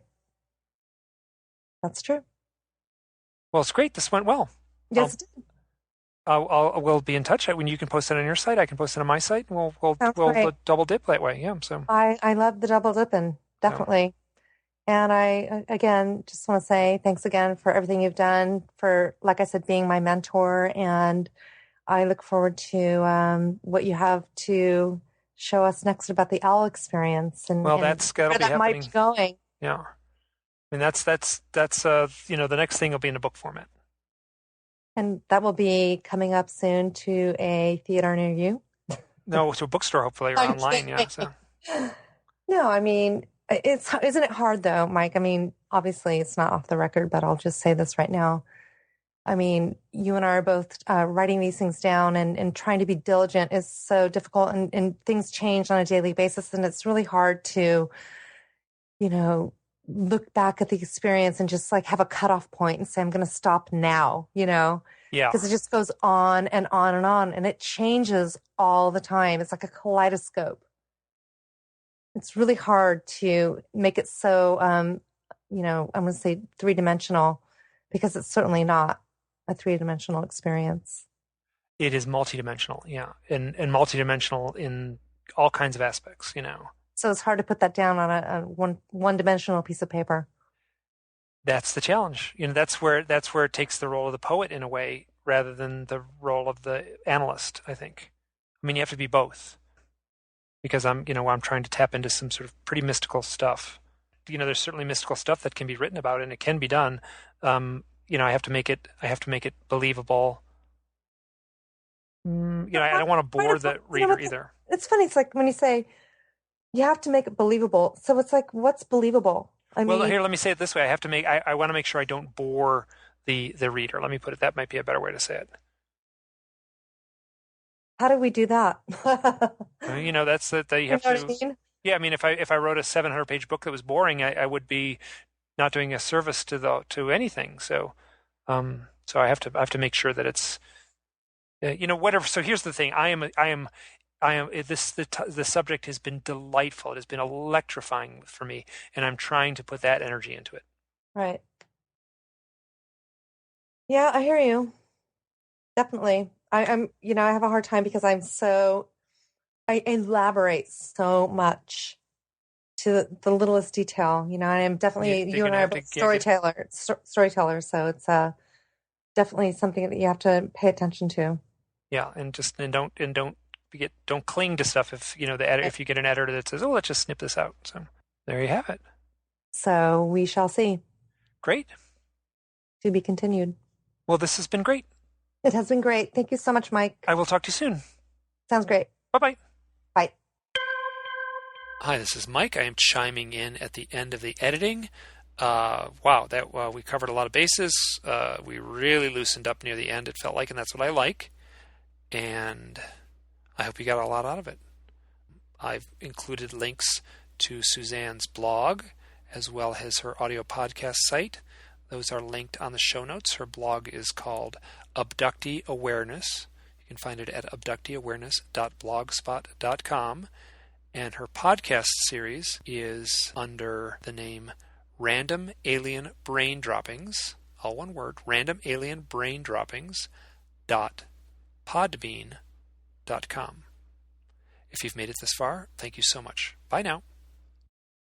That's true. Well, it's great. This went well. Yes, it did. We'll be in touch. When you can post it on your site, I can post it on my site, and we'll double dip that way. Yeah. So I love the double dipping, definitely. Yeah. And I again just want to say thanks again for everything you've done, for, like I said, being my mentor, and I look forward to what you have to show us next about the owl experience and that'll be that happening. might be going. Yeah. That's the next thing will be in a book format. And that will be coming up soon to a theater near you. No, to a bookstore, hopefully, or online. Yeah. So. No, isn't it hard though, Mike? Obviously it's not off the record, but I'll just say this right now. You and I are both writing these things down, and trying to be diligent is so difficult, and things change on a daily basis. And it's really hard to, look back at the experience and just like have a cutoff point and say, I'm going to stop now, Yeah. Because it just goes on and on and on, and it changes all the time. It's like a kaleidoscope. It's really hard to make it so, I'm going to say 3-dimensional, because it's certainly not a 3-dimensional experience. It is multidimensional, yeah, and multidimensional in all kinds of aspects, So it's hard to put that down on a one-dimensional piece of paper. That's the challenge. That's where it takes the role of the poet in a way, rather than the role of the analyst, I think. You have to be both, because I'm trying to tap into some sort of pretty mystical stuff. There's certainly mystical stuff that can be written about, and it can be done. I have to make it believable I don't want to bore the reader either. It's funny. It's like when you say you have to make it believable. So it's like, what's believable? Here, let me say it this way. I want to make sure I don't bore the reader. Let me put it, that might be a better way to say it. How do we do that? That's that you have to. What I mean? Yeah, I mean, if I wrote a 700-page book that was boring, I would be not doing a service to anything. So, so I have to make sure that it's, whatever. So here's the thing. The subject has been delightful. It has been electrifying for me, and I'm trying to put that energy into it. Right. Yeah, I hear you. Definitely. I have a hard time because I elaborate so much to the littlest detail, and I'm definitely, you and I are both storytellers. So it's definitely something that you have to pay attention to. Yeah. Don't cling to stuff if if you get an editor that says, "Oh, let's just snip this out." So there you have it. So we shall see. Great. To be continued. Well, this has been great. It has been great. Thank you so much, Mike. I will talk to you soon. Sounds great. Bye-bye. Bye. Hi, this is Mike. I am chiming in at the end of the editing. We covered a lot of bases. We really loosened up near the end, it felt like, and that's what I like. And I hope you got a lot out of it. I've included links to Suzanne's blog as well as her audio podcast site. Those are linked on the show notes. Her blog is called Abductee Awareness. You can find it at abducteeawareness.blogspot.com. And her podcast series is under the name Random Alien Brain Droppings, all one word, Random Alien Brain Droppings .podbean.com. If you've made it this far, thank you so much. Bye now.